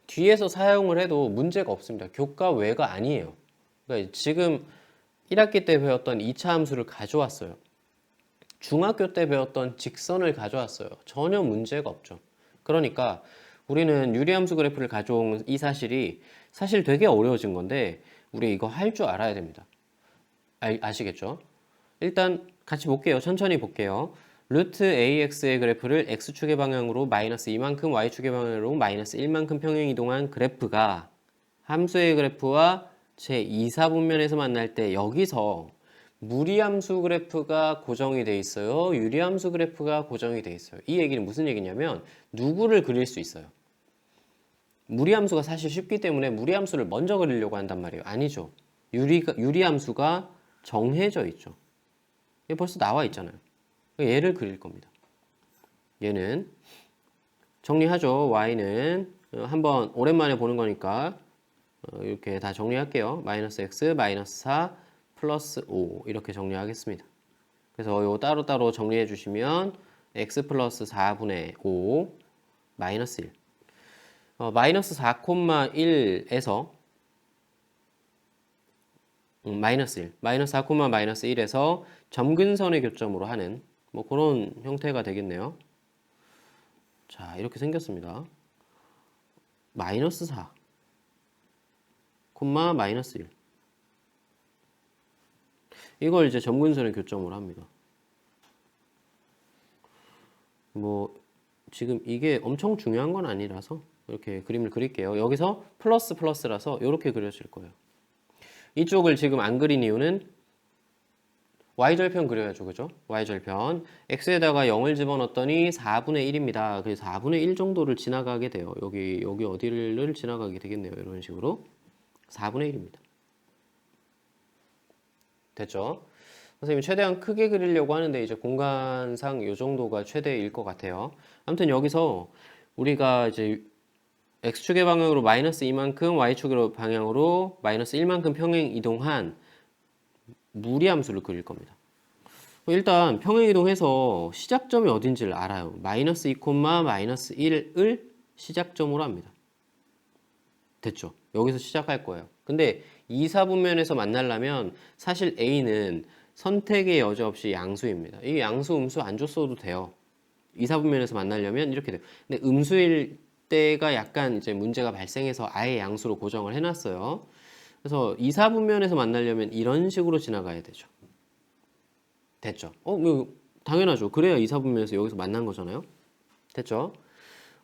A: 뒤에서 사용을 해도 문제가 없습니다. 교과 외가 아니에요. 그러니까 지금 1학기 때 배웠던 2차 함수를 가져왔어요. 중학교 때 배웠던 직선을 가져왔어요. 전혀 문제가 없죠. 그러니까 우리는 유리함수 그래프를 가져온 이 사실이 사실 되게 어려워진 건데 우리 이거 할 줄 알아야 됩니다. 아시겠죠? 일단 같이 볼게요. 천천히 볼게요. 루트 AX의 그래프를 X축의 방향으로 마이너스 2만큼, Y축의 방향으로 마이너스 1만큼 평행 이동한 그래프가 함수의 그래프와 제2, 4분면에서 만날 때 여기서 무리함수 그래프가 고정이 돼 있어요. 유리함수 그래프가 고정이 돼 있어요. 이 얘기는 무슨 얘기냐면 누구를 그릴 수 있어요. 무리함수가 사실 쉽기 때문에 무리함수를 먼저 그리려고 한단 말이에요. 아니죠. 유리함수가 정해져 있죠. 얘 벌써 나와 있잖아요. 얘를 그릴 겁니다. 얘는 정리하죠. y는 한번 오랜만에 보는 거니까 이렇게 다 정리할게요. 마이너스 x, 마이너스 4, 플러스 5 이렇게 정리하겠습니다. 그래서 요 따로따로 정리해 주시면 x 플러스 4분의 5 마이너스 1 마이너스 4,1에서 마이너스 1 마이너스 4, 마이너스 1에서 점근선의 교점으로 하는 뭐 그런 형태가 되겠네요. 자, 이렇게 생겼습니다. 마이너스 4 마이너스 1 이걸 이제 점근선의 교점으로 합니다. 뭐 지금 이게 엄청 중요한 건 아니라서 이렇게 그림을 그릴게요. 여기서 플러스 플러스라서 이렇게 그려질 거예요. 이쪽을 지금 안 그린 이유는 y절편 그려야죠. 그죠? y절편 x에다가 0을 집어넣었더니 4분의 1입니다. 그래서 4분의 1 정도를 지나가게 돼요. 여기 어디를 지나가게 되겠네요. 이런 식으로 4분의 1입니다. 됐죠? 선생님 최대한 크게 그리려고 하는데 이제 공간상 이 정도가 최대일 것 같아요. 아무튼 여기서 우리가 이제 x축의 방향으로 마이너스 2만큼 y축의 방향으로 마이너스 1만큼 평행 이동한 무리함수를 그릴 겁니다. 일단 평행 이동해서 시작점이 어딘지를 알아요. 마이너스 2, 마이너스 1을 시작점으로 합니다. 됐죠? 여기서 시작할 거예요. 근데 2, 4분면에서 만나려면 사실 A는 선택의 여지 없이 양수입니다. 이 양수, 음수 안 줬어도 돼요. 2, 4분면에서 만나려면 이렇게 돼요. 근데 음수일 때가 약간 이제 문제가 발생해서 아예 양수로 고정을 해놨어요. 그래서 2, 4분면에서 만나려면 이런 식으로 지나가야 되죠. 됐죠? 뭐 당연하죠. 그래야 2, 4분면에서 여기서 만난 거잖아요. 됐죠?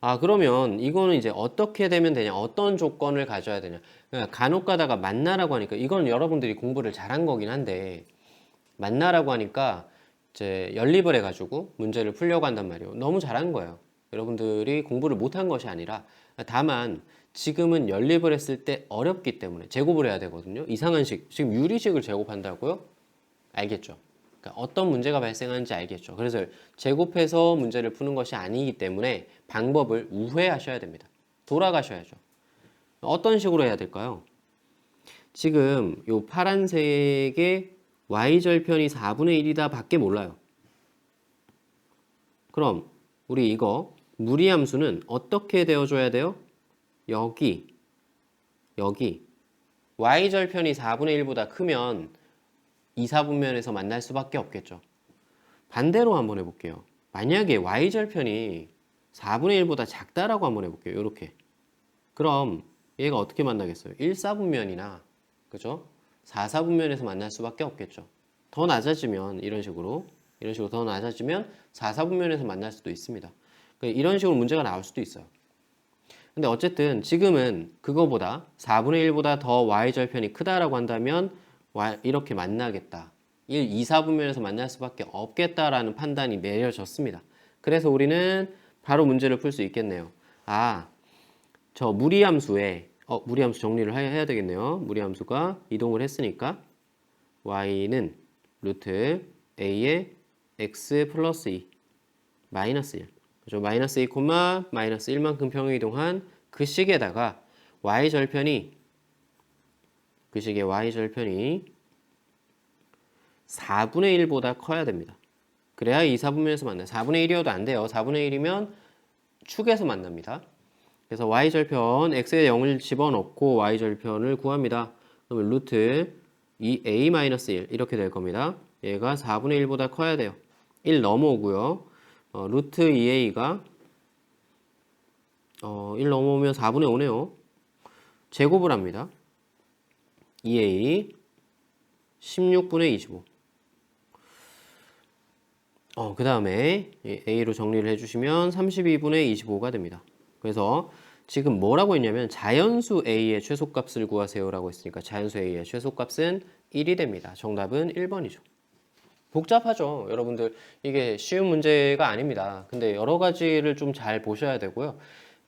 A: 아, 그러면 이거는 이제 어떻게 되면 되냐? 어떤 조건을 가져야 되냐? 그러니까 간혹 가다가 만나라고 하니까 이건 여러분들이 공부를 잘한 거긴 한데 만나라고 하니까 이제 연립을 해가지고 문제를 풀려고 한단 말이에요. 너무 잘한 거예요. 여러분들이 공부를 못한 것이 아니라 다만 지금은 연립을 했을 때 어렵기 때문에 제곱을 해야 되거든요. 이상한 식, 지금 유리식을 제곱한다고요? 알겠죠? 그러니까 어떤 문제가 발생하는지 알겠죠? 그래서 제곱해서 문제를 푸는 것이 아니기 때문에 방법을 우회하셔야 됩니다. 돌아가셔야죠. 어떤 식으로 해야 될까요? 지금 요 파란색의 y절편이 4분의 1이다 밖에 몰라요. 그럼 우리 이거 무리함수는 어떻게 되어줘야 돼요? 여기 y절편이 4분의 1보다 크면 2, 4분면에서 만날 수밖에 없겠죠. 반대로 한번 해볼게요. 만약에 y절편이 4분의 1보다 작다라고 한번 해볼게요. 이렇게. 그럼 얘가 어떻게 만나겠어요? 1, 4분면이나 그죠? 4, 4분면에서 만날 수밖에 없겠죠. 더 낮아지면 이런 식으로 더 낮아지면 4, 4분면에서 만날 수도 있습니다. 이런 식으로 문제가 나올 수도 있어요. 근데 어쨌든 지금은 그거보다 4분의 1보다 더 y절편이 크다라고 한다면 이렇게 만나겠다. 1, 2, 4분면에서 만날 수밖에 없겠다라는 판단이 내려졌습니다. 그래서 우리는 바로 문제를 풀 수 있겠네요. 아, 저 무리함수에 무리함수 정리를 해야 되겠네요. 무리함수가 이동을 했으니까 y는 루트 a의 x 플러스 2 마이너스 1 그죠? 마이너스 2, 마이너스 1만큼 평행 이동한 그 식에다가 y절편이 그 식의 y절편이 4분의 1보다 커야 됩니다. 그래야 2, 4분면에서 만나요. 4분의 1이어도 안 돼요. 4분의 1이면 축에서 만납니다. 그래서 y절편 x에 0을 집어넣고 y절편을 구합니다. 그러면 루트 2a-1 이렇게 될 겁니다. 얘가 4분의 1보다 커야 돼요. 1 넘어오고요. 루트 2a가 1 넘어오면 4분의 5네요. 제곱을 합니다. 2a 16분의 25. 그 다음에 a로 정리를 해주시면 32분의 25가 됩니다. 그래서 지금 뭐라고 했냐면 자연수 a의 최소값을 구하세요라고 했으니까 자연수 a의 최소값은 1이 됩니다. 정답은 1번이죠. 복잡하죠. 여러분들 이게 쉬운 문제가 아닙니다. 근데 여러 가지를 좀 잘 보셔야 되고요.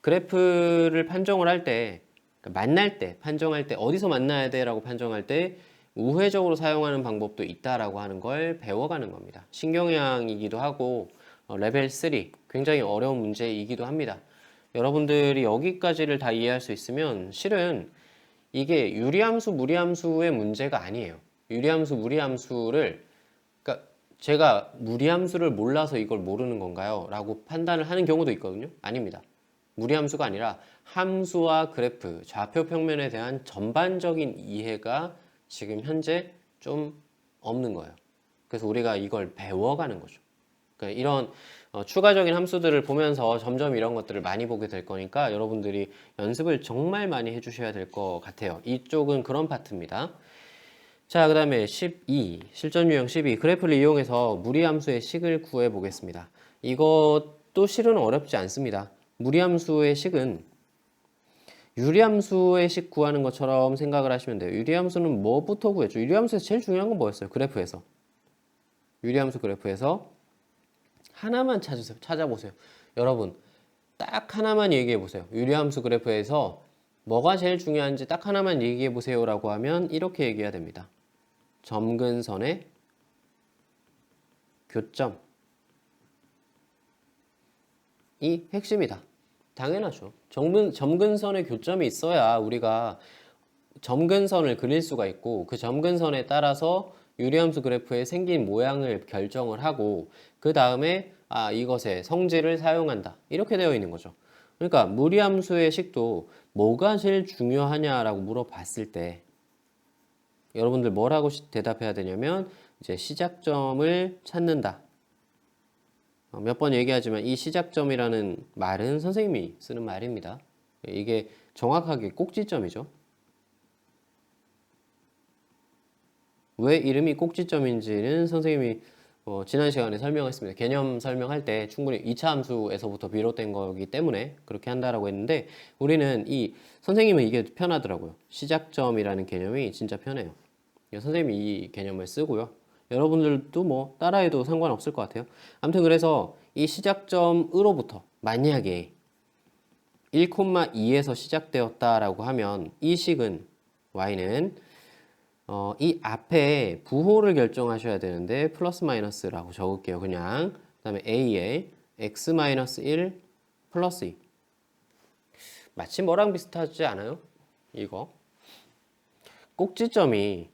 A: 그래프를 판정을 할 때, 그러니까 만날 때, 판정할 때 어디서 만나야 돼라고 판정할 때 우회적으로 사용하는 방법도 있다라고 하는 걸 배워가는 겁니다. 신경향이기도 하고 레벨 3 굉장히 어려운 문제이기도 합니다. 여러분들이 여기까지를 다 이해할 수 있으면 실은 이게 유리함수, 무리함수의 문제가 아니에요. 유리함수, 무리함수를 그러니까 제가 무리함수를 몰라서 이걸 모르는 건가요? 라고 판단을 하는 경우도 있거든요. 아닙니다. 무리함수가 아니라 함수와 그래프, 좌표 평면에 대한 전반적인 이해가 지금 현재 좀 없는 거예요. 그래서 우리가 이걸 배워가는 거죠. 그러니까 이런 추가적인 함수들을 보면서 점점 이런 것들을 많이 보게 될 거니까 여러분들이 연습을 정말 많이 해주셔야 될 것 같아요. 이쪽은 그런 파트입니다. 자, 그 다음에 12, 실전 유형 12, 그래프를 이용해서 무리함수의 식을 구해 보겠습니다. 이것도 실은 어렵지 않습니다. 무리함수의 식은 유리함수의 식 구하는 것처럼 생각을 하시면 돼요. 유리함수는 뭐부터 구했죠? 유리함수에서 제일 중요한 건 뭐였어요? 그래프에서. 유리함수 그래프에서 하나만 찾아보세요. 여러분, 딱 하나만 얘기해 보세요. 유리함수 그래프에서 뭐가 제일 중요한지 딱 하나만 얘기해 보세요 라고 하면 이렇게 얘기해야 됩니다. 점근선의 교점이 핵심이다. 당연하죠. 점근선의 교점이 있어야 우리가 점근선을 그릴 수가 있고 그 점근선에 따라서 유리함수 그래프에 생긴 모양을 결정을 하고 그 다음에 이것의 성질을 사용한다. 이렇게 되어 있는 거죠. 그러니까 무리함수의 식도 뭐가 제일 중요하냐라고 물어봤을 때 여러분들 뭐라고 대답해야 되냐면 이제 시작점을 찾는다. 몇 번 얘기하지만 이 시작점이라는 말은 선생님이 쓰는 말입니다. 이게 정확하게 꼭지점이죠. 왜 이름이 꼭지점인지는 선생님이 지난 시간에 설명했습니다. 개념 설명할 때 충분히 2차 함수에서부터 비롯된 거기 때문에 그렇게 한다라고 했는데 우리는 선생님은 이게 편하더라고요. 시작점이라는 개념이 진짜 편해요. 선생님이 이 개념을 쓰고요. 여러분들도 뭐 따라해도 상관없을 것 같아요. 아무튼 그래서 이 시작점으로부터 만약에 1,2에서 시작되었다라고 하면 이 식은 y는 이 앞에 부호를 결정하셔야 되는데 플러스 마이너스라고 적을게요. 그냥 그 다음에 a에 x-1 플러스 2 마치 뭐랑 비슷하지 않아요? 이거 꼭지점이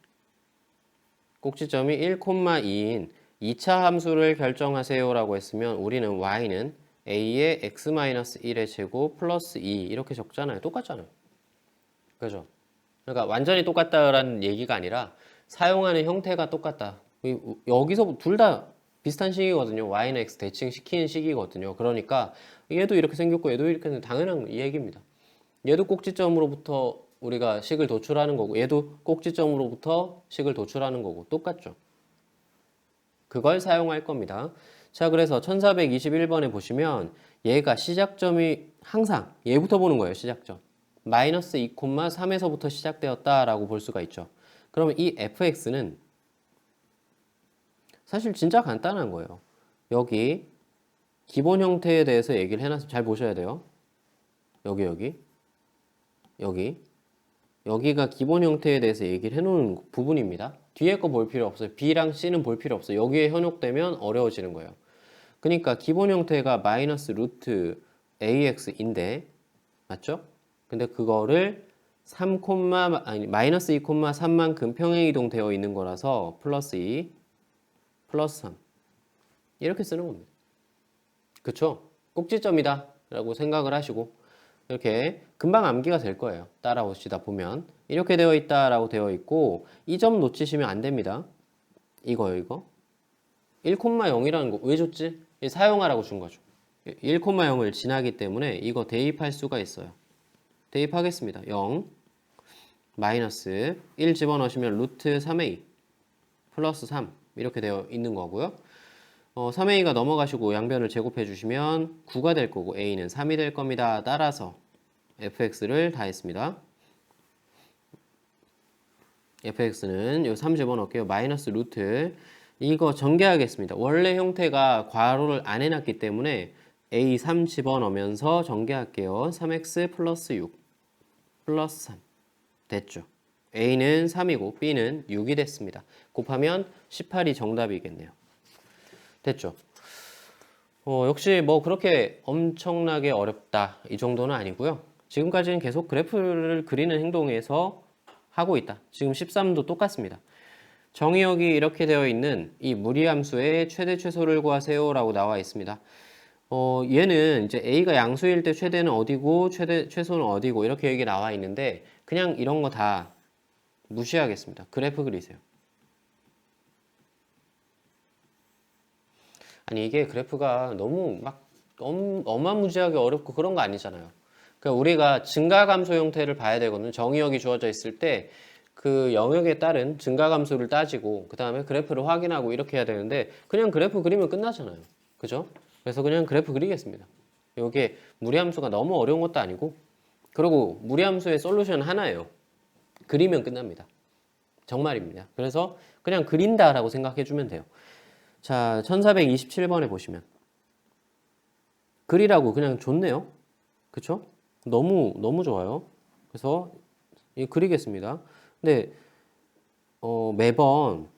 A: 1,2인 2차 함수를 결정하세요 라고 했으면 우리는 y는 a의 x-1의 제곱 플러스 2 이렇게 적잖아요. 똑같잖아요. 그죠? 그러니까 완전히 똑같다라는 얘기가 아니라 사용하는 형태가 똑같다. 여기서 둘 다 비슷한 식이거든요. y는 x 대칭시키는 식이거든요. 그러니까 얘도 이렇게 생겼고 얘도 이렇게 생겼고 당연한 이 얘기입니다. 얘도 꼭지점으로부터 우리가 식을 도출하는 거고 얘도 꼭지점으로부터 식을 도출하는 거고 똑같죠. 그걸 사용할 겁니다. 자, 그래서 1421번에 보시면 얘가 시작점이 항상 얘부터 보는 거예요. 시작점. 마이너스 2,3에서부터 시작되었다라고 볼 수가 있죠. 그러면 이 fx는 사실 진짜 간단한 거예요. 여기 기본 형태에 대해서 얘기를 해놨으면 잘 보셔야 돼요. 여기가 기본 형태에 대해서 얘기를 해놓은 부분입니다. 뒤에 거 볼 필요 없어요. B랑 C는 볼 필요 없어요. 여기에 현혹되면 어려워지는 거예요. 그러니까 기본 형태가 마이너스 루트 AX인데 맞죠? 근데 그거를 마이너스 2,3만큼 평행이동 되어 있는 거라서 플러스 2, 플러스 3 이렇게 쓰는 겁니다. 그쵸? 꼭지점이다 라고 생각을 하시고 이렇게 금방 암기가 될 거예요. 따라오시다 보면 이렇게 되어 있다 라고 되어 있고 이 점 놓치시면 안 됩니다. 이거 1,0이라는 거 왜 줬지? 사용하라고 준 거죠. 1,0을 지나기 때문에 이거 대입할 수가 있어요. 대입하겠습니다. 0 마이너스 1 집어넣으시면 루트 3a 플러스 3 이렇게 되어 있는 거고요. 3a가 넘어가시고 양변을 제곱해 주시면 9가 될 거고 a는 3이 될 겁니다. 따라서 fx를 다 했습니다. fx는 요 3 집어넣을게요. 마이너스 루트 이거 전개하겠습니다. 원래 형태가 괄호를 안 해놨기 때문에 a 3 집어넣으면서 전개할게요. 3x 플러스 6 플러스 3 됐죠. a는 3이고 b는 6이 됐습니다. 곱하면 18이 정답이겠네요. 됐죠. 역시 뭐 그렇게 엄청나게 어렵다 이 정도는 아니고요. 지금까지는 계속 그래프를 그리는 행동에서 하고 있다. 지금 13도 똑같습니다. 정의역이 이렇게 되어 있는 이 무리함수의 최대 최소를 구하세요 라고 나와 있습니다. 얘는 이제 a가 양수일 때 최대는 어디고 최소는 어디고 이렇게 여기 나와 있는데 그냥 이런 거 다 무시하겠습니다. 그래프 그리세요. 아니 이게 그래프가 너무 막 어마무지하게 어렵고 그런 거 아니잖아요. 그러니까 우리가 증가감소 형태를 봐야 되거든요. 정의역이 주어져 있을 때 그 영역에 따른 증가감소를 따지고 그 다음에 그래프를 확인하고 이렇게 해야 되는데 그냥 그래프 그리면 끝나잖아요. 그죠? 그래서 그냥 그래프 그리겠습니다. 이게 무리함수가 너무 어려운 것도 아니고 그리고 무리함수의 솔루션 하나예요. 그리면 끝납니다. 정말입니다. 그래서 그냥 그린다라고 생각해 주면 돼요. 자, 1427번에 보시면 그리라고 그냥 줬네요. 그쵸? 너무 좋아요. 그래서 그리겠습니다. 근데 매번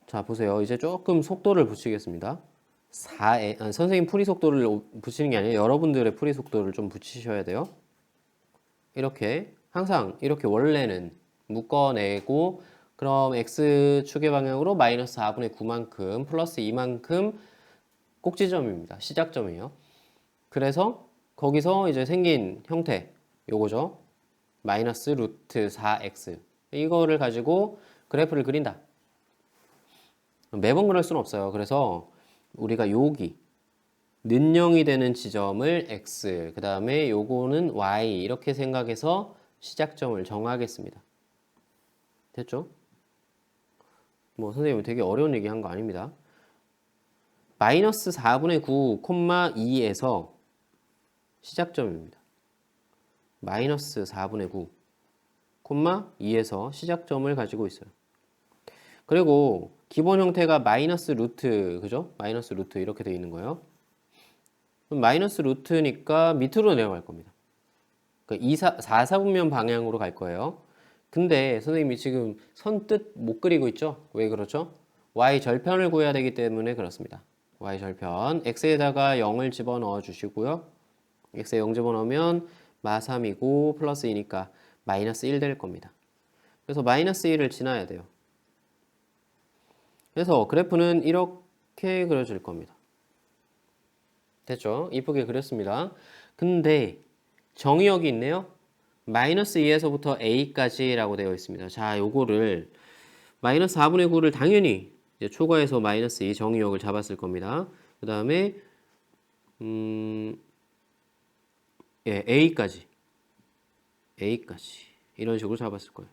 A: 자 보세요. 이제 조금 속도를 붙이겠습니다. 선생님 풀이 속도를 붙이는 게 아니라 여러분들의 풀이 속도를 좀 붙이셔야 돼요. 이렇게 항상 이렇게 원래는 묶어내고 그럼 x축의 방향으로 마이너스 4분의 9만큼 플러스 2만큼 꼭지점입니다. 시작점이에요. 그래서 거기서 이제 생긴 형태 요거죠. 마이너스 루트 4x 이거를 가지고 그래프를 그린다. 매번 그럴 수는 없어요. 그래서 우리가 여기 는영이 되는 지점을 x 그 다음에 요거는 y 이렇게 생각해서 시작점을 정하겠습니다. 됐죠? 뭐 선생님 되게 어려운 얘기 한 거 아닙니다. 마이너스 4분의 9, 2에서 시작점입니다. 마이너스 4분의 9, 2에서 시작점을 가지고 있어요. 그리고 기본 형태가 마이너스 루트, 그죠? 마이너스 루트 이렇게 되어 있는 거예요. 그럼 마이너스 루트니까 밑으로 내려갈 겁니다. 그러니까 4사분면 방향으로 갈 거예요. 근데 선생님이 지금 선뜻 못 그리고 있죠? 왜 그렇죠? y 절편을 구해야 되기 때문에 그렇습니다. y 절편, x에다가 0을 집어넣어 주시고요. x에 0 집어넣으면 마3이고 플러스 2니까 마이너스 1 될 겁니다. 그래서 마이너스 1을 지나야 돼요. 그래서 그래프는 이렇게 그려질 겁니다. 됐죠? 이쁘게 그렸습니다. 근데 정의역이 있네요. 마이너스 2에서부터 a까지 라고 되어 있습니다. 자, 요거를 마이너스 4분의 9를 당연히 이제 초과해서 마이너스 2 정의역을 잡았을 겁니다. 그 다음에 a까지 이런 식으로 잡았을 거예요.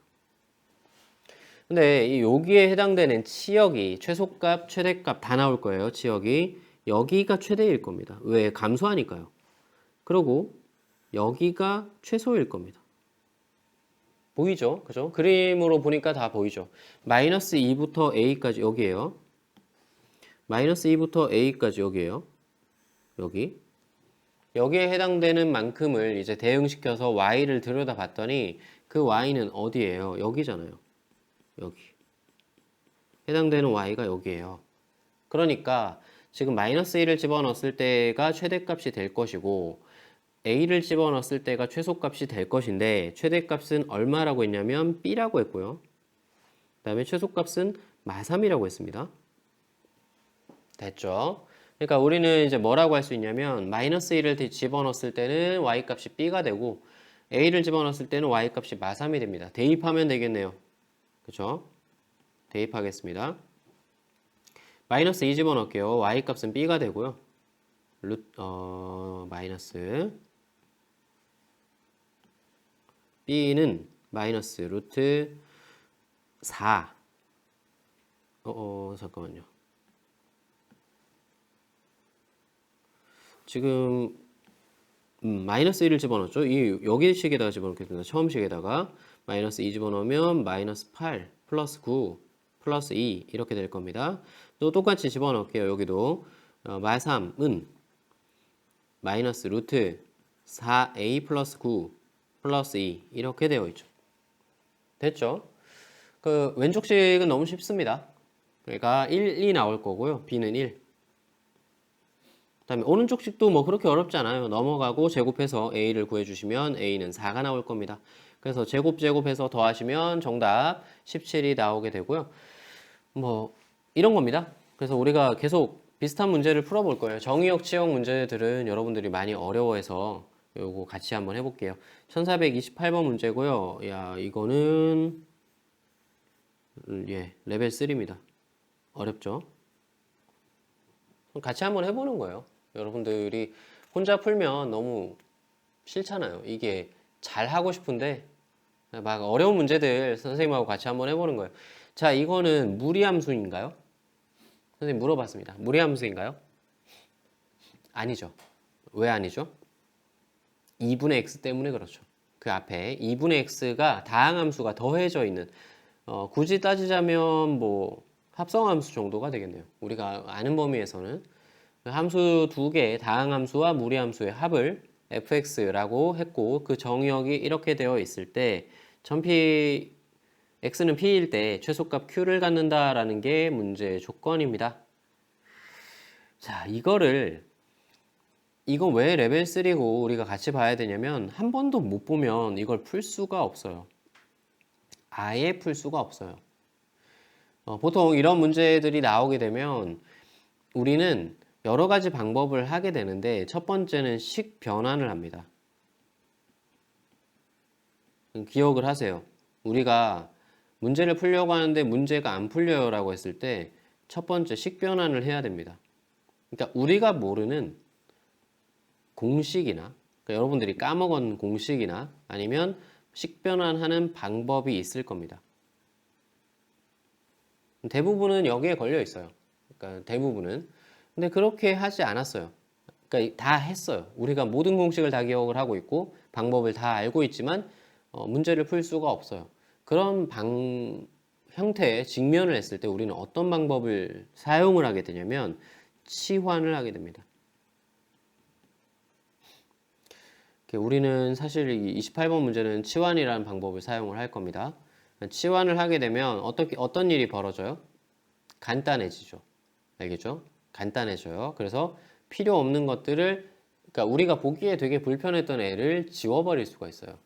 A: 근데 이 여기에 해당되는 치역이 최소값, 최대값 다 나올 거예요. 치역이 여기가 최대일 겁니다. 왜? 감소하니까요. 그리고 여기가 최소일 겁니다. 보이죠? 그죠? 그림으로 보니까 다 보이죠? 마이너스 2부터 a까지 여기에요. 마이너스 2부터 a까지 여기에요. 여기에 해당되는 만큼을 이제 대응시켜서 y를 들여다 봤더니 그 y는 어디예요? 여기잖아요. 여기. 해당되는 y가 여기예요. 그러니까 지금 마이너스 1을 집어넣었을 때가 최대값이 될 것이고 a를 집어넣었을 때가 최소값이 될 것인데 최대값은 얼마라고 했냐면 b라고 했고요. 그 다음에 최소값은 마3이라고 했습니다. 됐죠? 그러니까 우리는 이제 뭐라고 할 수 있냐면 마이너스 1을 집어넣었을 때는 y 값이 b가 되고 a를 집어넣었을 때는 y 값이 마3이 됩니다. 대입하면 되겠네요. 그쵸? 대입하겠습니다. 마이너스 2 집어넣을게요. y 값은 b가 되고요. 마이너스 b는 마이너스 루트 4. 잠깐만요. 지금 마이너스 1을 집어넣었죠. 여기 식에다가 집어넣겠습니다. 처음 식에다가 마이너스 2 집어넣으면 마이너스 8 플러스 9 플러스 2 이렇게 될 겁니다. 또 똑같이 집어넣을게요. 여기도 마3은 마이너스 루트 4a 플러스 9 플러스 2 이렇게 되어 있죠. 됐죠? 그 왼쪽식은 너무 쉽습니다. 그러니까 1이 나올 거고요. b는 1. 그다음에 오른쪽식도 뭐 그렇게 어렵지 않아요. 넘어가고 제곱해서 a를 구해주시면 a는 4가 나올 겁니다. 그래서 제곱해서 더하시면 정답 17이 나오게 되고요. 뭐 이런 겁니다. 그래서 우리가 계속 비슷한 문제를 풀어볼 거예요. 정의역, 치역 문제들은 여러분들이 많이 어려워해서 요거 같이 한번 해볼게요. 1428번 문제고요. 야, 이거는 레벨 3입니다. 어렵죠? 같이 한번 해보는 거예요. 여러분들이 혼자 풀면 너무 싫잖아요. 이게 잘 하고 싶은데 막 어려운 문제들 선생님하고 같이 한번 해보는 거예요. 자, 이거는 무리함수인가요? 선생님 물어봤습니다. 무리함수인가요? 아니죠. 왜 아니죠? 2분의 x 때문에 그렇죠. 그 앞에 2분의 x가 다항함수가 더해져 있는 굳이 따지자면 뭐 합성함수 정도가 되겠네요. 우리가 아는 범위에서는 함수 두 개의 다항함수와 무리함수의 합을 fx라고 했고 그 정의역이 이렇게 되어 있을 때 전피 x는 p일 때 최소값 q를 갖는다라는 게 문제의 조건입니다. 자, 이건 왜 레벨 3고 우리가 같이 봐야 되냐면 한 번도 못 보면 이걸 풀 수가 없어요. 아예 풀 수가 없어요. 보통 이런 문제들이 나오게 되면 우리는 여러 가지 방법을 하게 되는데 첫 번째는 식 변환을 합니다. 기억을 하세요. 우리가 문제를 풀려고 하는데 문제가 안 풀려요 라고 했을 때 첫 번째 식 변환을 해야 됩니다. 그러니까 우리가 모르는 공식이나 그러니까 여러분들이 까먹은 공식이나 아니면 식 변환하는 방법이 있을 겁니다. 대부분은 여기에 걸려 있어요. 그러니까 대부분은. 근데 그렇게 하지 않았어요. 그러니까 다 했어요. 우리가 모든 공식을 다 기억을 하고 있고 방법을 다 알고 있지만 문제를 풀 수가 없어요. 그런 형태의 직면을 했을 때 우리는 어떤 방법을 사용을 하게 되냐면 치환을 하게 됩니다. 우리는 사실 28번 문제는 치환이라는 방법을 사용을 할 겁니다. 치환을 하게 되면 어떤 일이 벌어져요? 간단해지죠. 알겠죠? 간단해져요. 그래서 필요 없는 것들을 그러니까 우리가 보기에 되게 불편했던 애를 지워버릴 수가 있어요.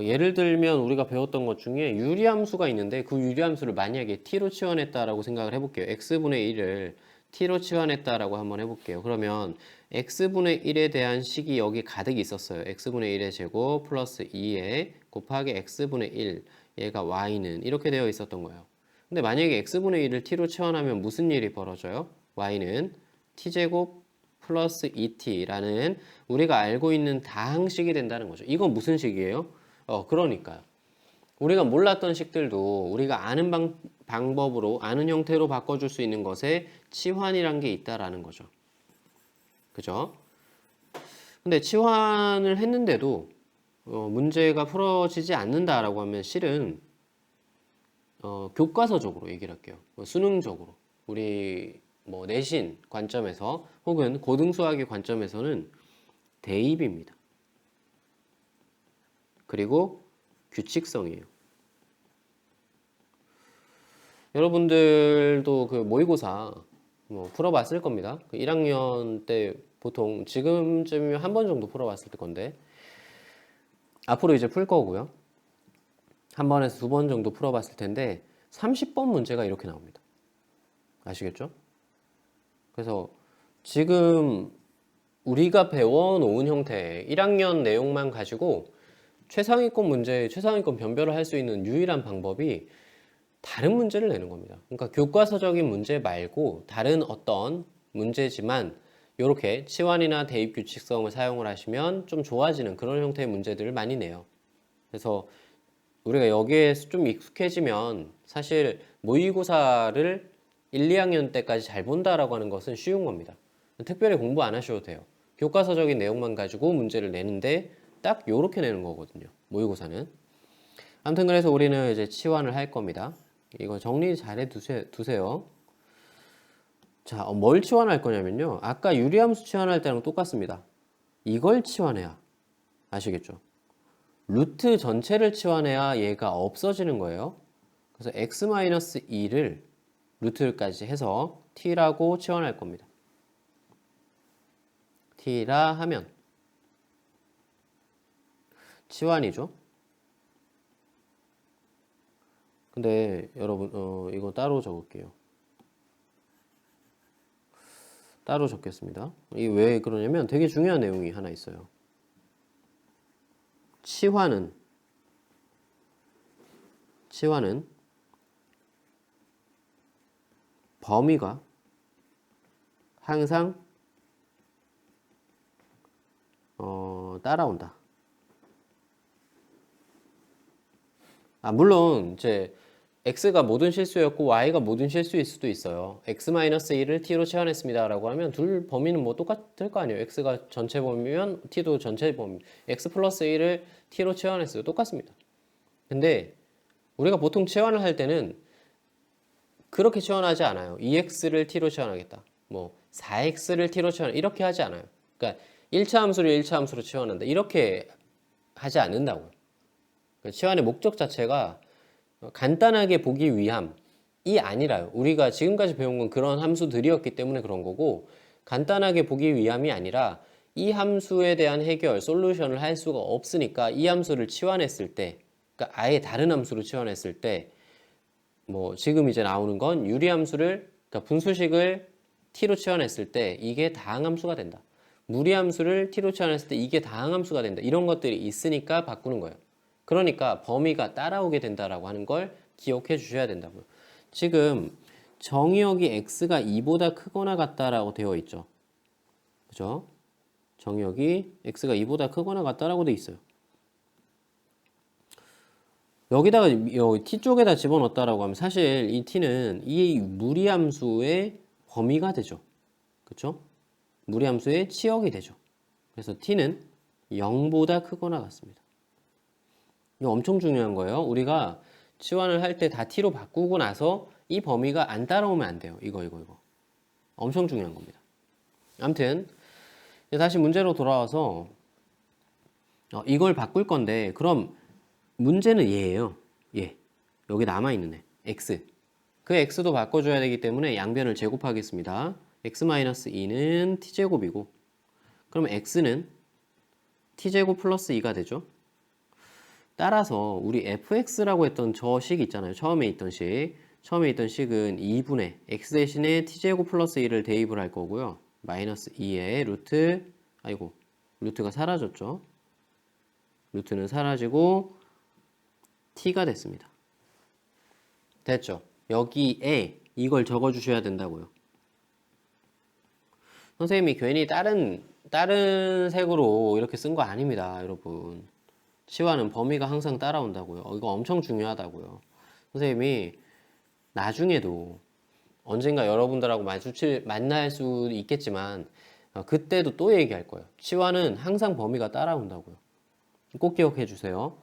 A: 예를 들면 우리가 배웠던 것 중에 유리함수가 있는데 그 유리함수를 만약에 t로 치환했다라고 생각을 해볼게요. x분의 1을 t로 치환했다라고 한번 해볼게요. 그러면 x분의 1에 대한 식이 여기 가득 있었어요. x분의 1의 제곱 플러스 2에 곱하기 x분의 1 얘가 y는 이렇게 되어 있었던 거예요. 근데 만약에 x분의 1을 t로 치환하면 무슨 일이 벌어져요? y는 t제곱 플러스 2t라는 우리가 알고 있는 다항식이 된다는 거죠. 이건 무슨 식이에요? 그러니까요. 우리가 몰랐던 식들도 우리가 아는 방법으로 아는 형태로 바꿔줄 수 있는 것에 치환이란 게 있다라는 거죠. 그죠? 근데 치환을 했는데도 문제가 풀어지지 않는다라고 하면 실은 교과서적으로 얘기를 할게요. 수능적으로 우리 뭐 내신 관점에서 혹은 고등수학의 관점에서는 대입입니다. 그리고 규칙성이에요. 여러분들도 그 모의고사 뭐 풀어봤을 겁니다. 그 1학년 때 보통 지금쯤이면 한 번 정도 풀어봤을 건데 앞으로 이제 풀 거고요. 한 번에서 두 번 정도 풀어봤을 텐데 30번 문제가 이렇게 나옵니다. 아시겠죠? 그래서 지금 우리가 배워놓은 형태 1학년 내용만 가지고 최상위권 문제, 최상위권 변별을 할 수 있는 유일한 방법이 다른 문제를 내는 겁니다. 그러니까 교과서적인 문제 말고 다른 어떤 문제지만 이렇게 치환이나 대입 규칙성을 사용을 하시면 좀 좋아지는 그런 형태의 문제들을 많이 내요. 그래서 우리가 여기에 좀 익숙해지면 사실 모의고사를 1, 2학년 때까지 잘 본다라고 하는 것은 쉬운 겁니다. 특별히 공부 안 하셔도 돼요. 교과서적인 내용만 가지고 문제를 내는데 딱 요렇게 내는 거거든요. 모의고사는. 아무튼 그래서 우리는 이제 치환을 할 겁니다. 이거 정리 잘 해 두세요. 자, 뭘 치환할 거냐면요. 아까 유리함수 치환할 때랑 똑같습니다. 이걸 치환해야 아시겠죠? 루트 전체를 치환해야 얘가 없어지는 거예요. 그래서 x-2를 루트까지 해서 t라고 치환할 겁니다. t라 하면 치환이죠. 근데 여러분 이거 따로 적을게요. 따로 적겠습니다. 이게 왜 그러냐면 되게 중요한 내용이 하나 있어요. 치환은 범위가 항상 따라온다. 물론 이제 x가 모든 실수였고 y가 모든 실수일 수도 있어요. x-1을 t로 치환했습니다 라고 하면 둘 범위는 뭐 똑같을 거 아니에요. x가 전체 범위면 t도 전체 범위. x 플러스 1을 t로 치환했어요. 똑같습니다. 근데 우리가 보통 치환을 할 때는 그렇게 치환하지 않아요. 2x를 t로 치환하겠다. 뭐 4x를 t로 치환 이렇게 하지 않아요. 그러니까 1차 함수를 1차 함수로 치환한다. 이렇게 하지 않는다고요. 치환의 목적 자체가 간단하게 보기 위함이 아니라요. 우리가 지금까지 배운 건 그런 함수들이었기 때문에 그런 거고 간단하게 보기 위함이 아니라 이 함수에 대한 해결, 솔루션을 할 수가 없으니까 이 함수를 치환했을 때 그러니까 아예 다른 함수로 치환했을 때 뭐 지금 이제 나오는 건 유리함수를 그러니까 분수식을 t로 치환했을 때 이게 다항함수가 된다. 무리함수를 t로 치환했을 때 이게 다항함수가 된다. 이런 것들이 있으니까 바꾸는 거예요. 그러니까 범위가 따라오게 된다라고 하는 걸 기억해 주셔야 된다고요. 지금 정의역이 x가 2보다 크거나 같다라고 되어 있죠. 그죠? 정의역이 x가 2보다 크거나 같다라고 되어 있어요. 여기다가 t 쪽에다 집어넣었다라고 하면 사실 이 t는 이 무리함수의 범위가 되죠. 그렇죠? 무리함수의 치역이 되죠. 그래서 t는 0보다 크거나 같습니다. 이거 엄청 중요한 거예요. 우리가 치환을 할 때 다 t로 바꾸고 나서 이 범위가 안 따라오면 안 돼요. 이거. 엄청 중요한 겁니다. 아무튼 다시 문제로 돌아와서 이걸 바꿀 건데 그럼 문제는 얘예요. 얘. 여기 남아있는 애. x. 그 x도 바꿔줘야 되기 때문에 양변을 제곱하겠습니다. x-2는 t제곱이고 그럼 x는 t제곱 플러스 2가 되죠. 따라서 우리 fx라고 했던 저 식 있잖아요. 처음에 있던 식. 처음에 있던 식은 2분의 x 대신에 t제곱 플러스 1을 대입을 할 거고요. 마이너스 2에 루트가 사라졌죠. 루트는 사라지고 t가 됐습니다. 됐죠? 여기에 이걸 적어주셔야 된다고요. 선생님이 괜히 다른 색으로 이렇게 쓴 거 아닙니다, 여러분. 치환은 범위가 항상 따라온다고요. 이거 엄청 중요하다고요. 선생님이 나중에도 언젠가 여러분들하고 만날 수 있겠지만 그때도 또 얘기할 거예요. 치환은 항상 범위가 따라온다고요. 꼭 기억해 주세요.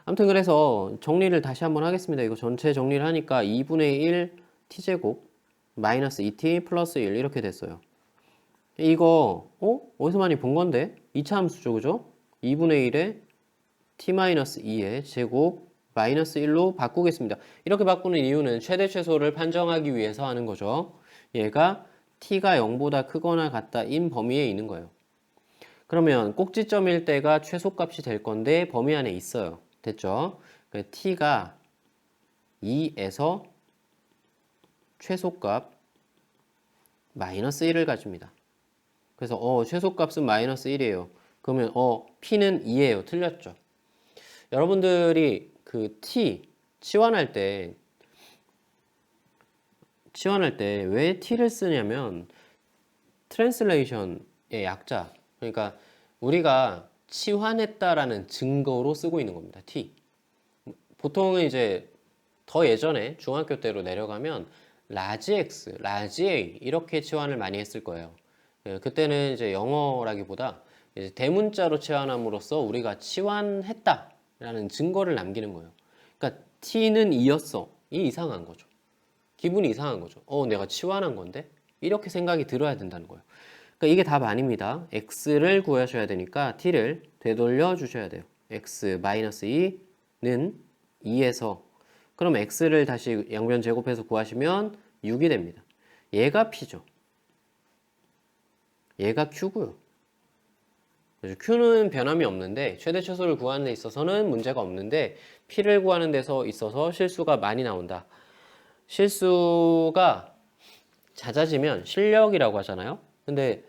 A: 아무튼 그래서 정리를 다시 한번 하겠습니다. 이거 전체 정리를 하니까 2분의 1 t제곱 마이너스 2t 플러스 1 이렇게 됐어요. 이거 어디서 많이 본 건데? 2차 함수죠, 그죠? 2분의 1에 t-2의 제곱 마이너스 1로 바꾸겠습니다. 이렇게 바꾸는 이유는 최대 최소를 판정하기 위해서 하는 거죠. 얘가 t가 0보다 크거나 같다인 범위에 있는 거예요. 그러면 꼭지점일 때가 최소값이 될 건데 범위 안에 있어요. 됐죠? t가 2에서 최소값 마이너스 1을 가집니다. 그래서 최소값은 마이너스 1이에요. 그러면 P는 2예요. 틀렸죠. 여러분들이 그 치환할 때 왜 T를 쓰냐면 트랜슬레이션의 약자. 그러니까 우리가 치환했다라는 증거로 쓰고 있는 겁니다. T. 보통은 이제 더 예전에 중학교 때로 내려가면 라지 X, 라지 A 이렇게 치환을 많이 했을 거예요. 그때는 이제 영어라기보다 이제 대문자로 치환함으로써 우리가 치환했다라는 증거를 남기는 거예요. 그러니까 T는 2였어. 이 이상한 거죠. 기분이 이상한 거죠. 내가 치환한 건데? 이렇게 생각이 들어야 된다는 거예요. 그러니까 이게 답 아닙니다. x를 구하셔야 되니까 t를 되돌려 주셔야 돼요. x-2는 2에서 그럼 x를 다시 양변 제곱해서 구하시면 6이 됩니다. 얘가 p죠. 얘가 q고요. q는 변함이 없는데 최대 최소를 구하는 데 있어서는 문제가 없는데 p를 구하는 데서 있어서 실수가 많이 나온다. 실수가 잦아지면 실력이라고 하잖아요. 근데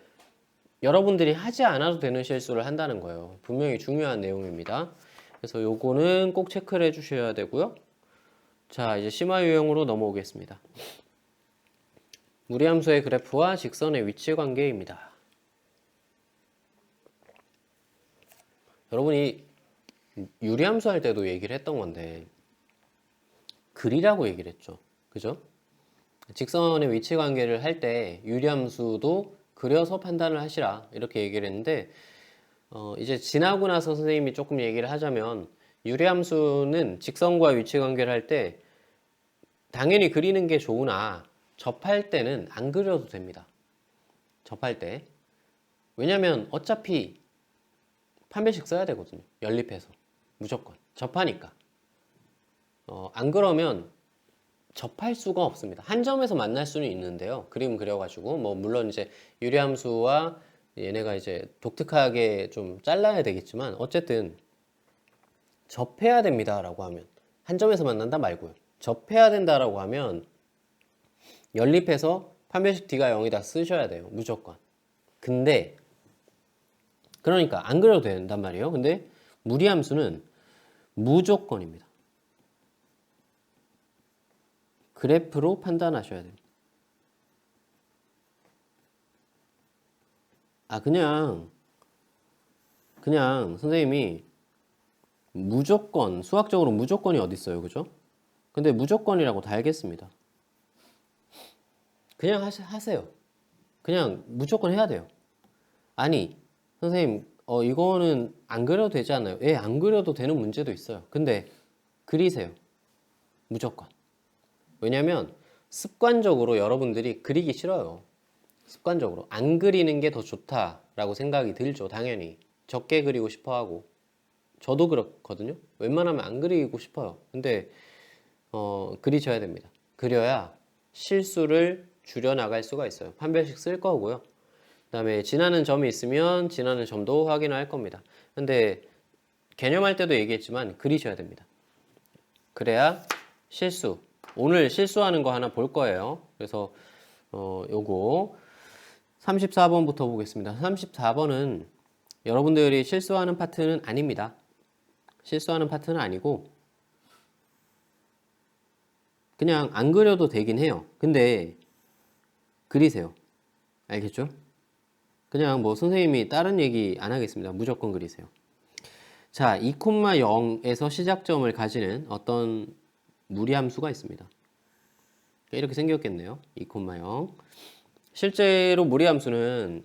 A: 여러분들이 하지 않아도 되는 실수를 한다는 거예요. 분명히 중요한 내용입니다. 그래서 요거는 꼭 체크를 해 주셔야 되고요. 자, 이제 심화 유형으로 넘어오겠습니다. 무리함수의 그래프와 직선의 위치 관계입니다. 여러분이 유리함수 할 때도 얘기를 했던 건데 글이라고 얘기를 했죠. 그죠? 직선의 위치 관계를 할 때 유리함수도 그려서 판단을 하시라 이렇게 얘기를 했는데 이제 지나고 나서 선생님이 조금 얘기를 하자면 유리함수는 직선과 위치 관계를 할 때 당연히 그리는 게 좋으나 접할 때는 안 그려도 됩니다. 접할 때. 왜냐면 어차피 판별식 써야 되거든요. 연립해서. 무조건. 접하니까. 안 그러면 접할 수가 없습니다. 한 점에서 만날 수는 있는데요. 그림 그려가지고 뭐 물론 이제 유리함수와 얘네가 이제 독특하게 좀 잘라야 되겠지만 어쨌든 접해야 됩니다라고 하면 한 점에서 만난다 말고요. 접해야 된다라고 하면 연립해서 판별식 D가 0이다 쓰셔야 돼요. 무조건. 근데 그러니까 안 그려도 된단 말이에요. 근데 무리함수는 무조건입니다. 그래프로 판단하셔야 됩니다. 그냥 선생님이 무조건, 수학적으로 무조건이 어디 있어요, 그죠? 근데 무조건이라고 달겠습니다. 그냥 하세요. 그냥 무조건 해야 돼요. 아니, 선생님, 이거는 안 그려도 되지 않나요? 예, 안 그려도 되는 문제도 있어요. 근데 그리세요. 무조건. 왜냐면 습관적으로 여러분들이 그리기 싫어요. 습관적으로 안 그리는 게 더 좋다라고 생각이 들죠. 당연히 적게 그리고 싶어 하고 저도 그렇거든요. 웬만하면 안 그리고 싶어요. 근데 그리셔야 됩니다. 그려야 실수를 줄여나갈 수가 있어요. 판별식 쓸 거고요. 그 다음에 지나는 점이 있으면 지나는 점도 확인할 겁니다. 근데 개념할 때도 얘기했지만 그리셔야 됩니다. 그래야 실수, 오늘 실수하는 거 하나 볼 거예요. 그래서 요거 34번부터 보겠습니다. 34번은 여러분들이 실수하는 파트는 아닙니다. 실수하는 파트는 아니고 그냥 안 그려도 되긴 해요. 근데 그리세요. 알겠죠? 그냥 뭐 선생님이 다른 얘기 안 하겠습니다. 무조건 그리세요. 자, 2,0에서 시작점을 가지는 어떤 무리함수가 있습니다. 이렇게 생겼겠네요. 2,0. 실제로 무리함수는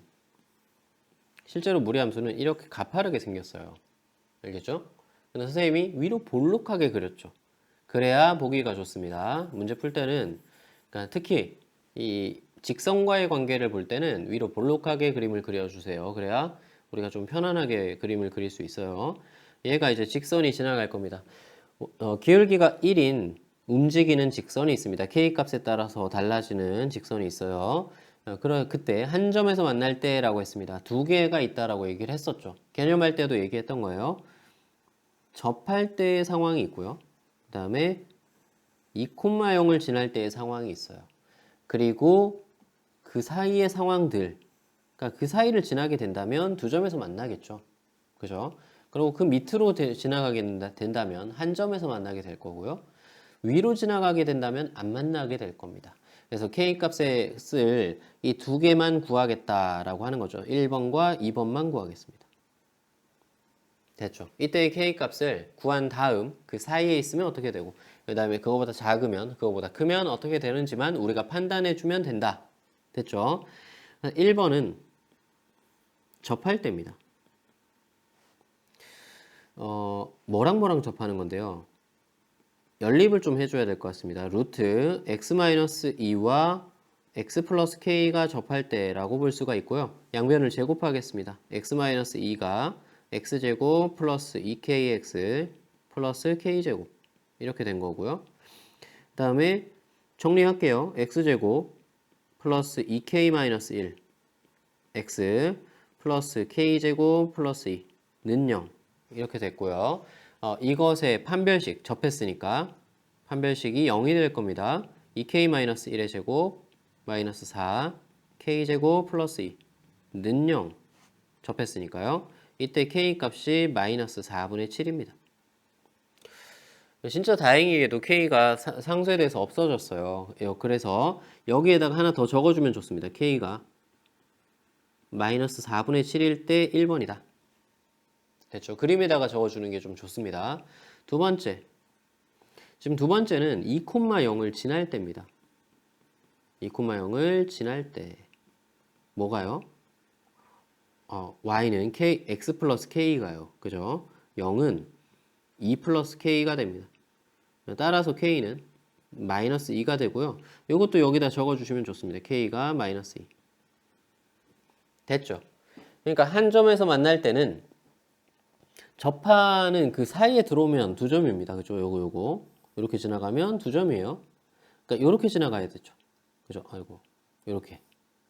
A: 이렇게 가파르게 생겼어요. 알겠죠? 그래서 선생님이 위로 볼록하게 그렸죠. 그래야 보기가 좋습니다. 문제 풀 때는 그러니까 특히 이 직선과의 관계를 볼 때는 위로 볼록하게 그림을 그려주세요. 그래야 우리가 좀 편안하게 그림을 그릴 수 있어요. 얘가 이제 직선이 지나갈 겁니다. 기울기가 1인 움직이는 직선이 있습니다. K 값에 따라서 달라지는 직선이 있어요. 그때 한 점에서 만날 때라고 했습니다. 두 개가 있다라고 얘기를 했었죠. 개념할 때도 얘기했던 거예요. 접할 때의 상황이 있고요. 그 다음에 2,0을 지날 때의 상황이 있어요. 그리고 그 사이의 상황들, 그러니까 그 사이를 지나게 된다면 두 점에서 만나겠죠. 그죠? 그리고 그 밑으로 지나가게 된다면 한 점에서 만나게 될 거고요. 위로 지나가게 된다면 안 만나게 될 겁니다. 그래서 K 값에 쓸 이 두 개만 구하겠다라고 하는 거죠. 1번과 2번만 구하겠습니다. 됐죠? 이때의 K 값을 구한 다음 그 사이에 있으면 어떻게 되고 그 다음에 그거보다 작으면 그거보다 크면 어떻게 되는지만 우리가 판단해 주면 된다. 됐죠? 1번은 접할 때입니다. 뭐랑 접하는 건데요. 연립을 좀 해줘야 될 것 같습니다. 루트 x-2와 x 플러스 k가 접할 때라고 볼 수가 있고요. 양변을 제곱하겠습니다. x-2가 x제곱 플러스 2kx 플러스 k제곱 이렇게 된 거고요. 그 다음에 정리할게요. x제곱 플러스 2k-1 x 플러스 k제곱 플러스 2는 0 이렇게 됐고요. 이것의 판별식 접했으니까 판별식이 0이 될 겁니다. 2k-1의 제곱 마이너스 4 k제곱 플러스 2는 0 접했으니까요. 이때 k 값이 마이너스 4분의 7입니다. 진짜 다행히도 k가 상쇄돼서 없어졌어요. 그래서 여기에다가 하나 더 적어주면 좋습니다. k가 마이너스 4분의 7일 때 1번이다. 됐죠? 그림에다가 적어주는 게 좀 좋습니다. 두 번째. 지금 두 번째는 2,0을 지날 때입니다. 2,0을 지날 때. 뭐가요? y는 x 플러스 k가요. 그죠? 0은 2 플러스 k가 됩니다. 따라서 k는 마이너스 2가 되고요. 이것도 여기다 적어주시면 좋습니다. k가 마이너스 2. 됐죠? 그러니까 한 점에서 만날 때는 접하는 그 사이에 들어오면 두 점입니다. 그죠? 요거. 이렇게 지나가면 두 점이에요. 그러니까 이렇게 지나가야 되죠. 그죠? 아이고.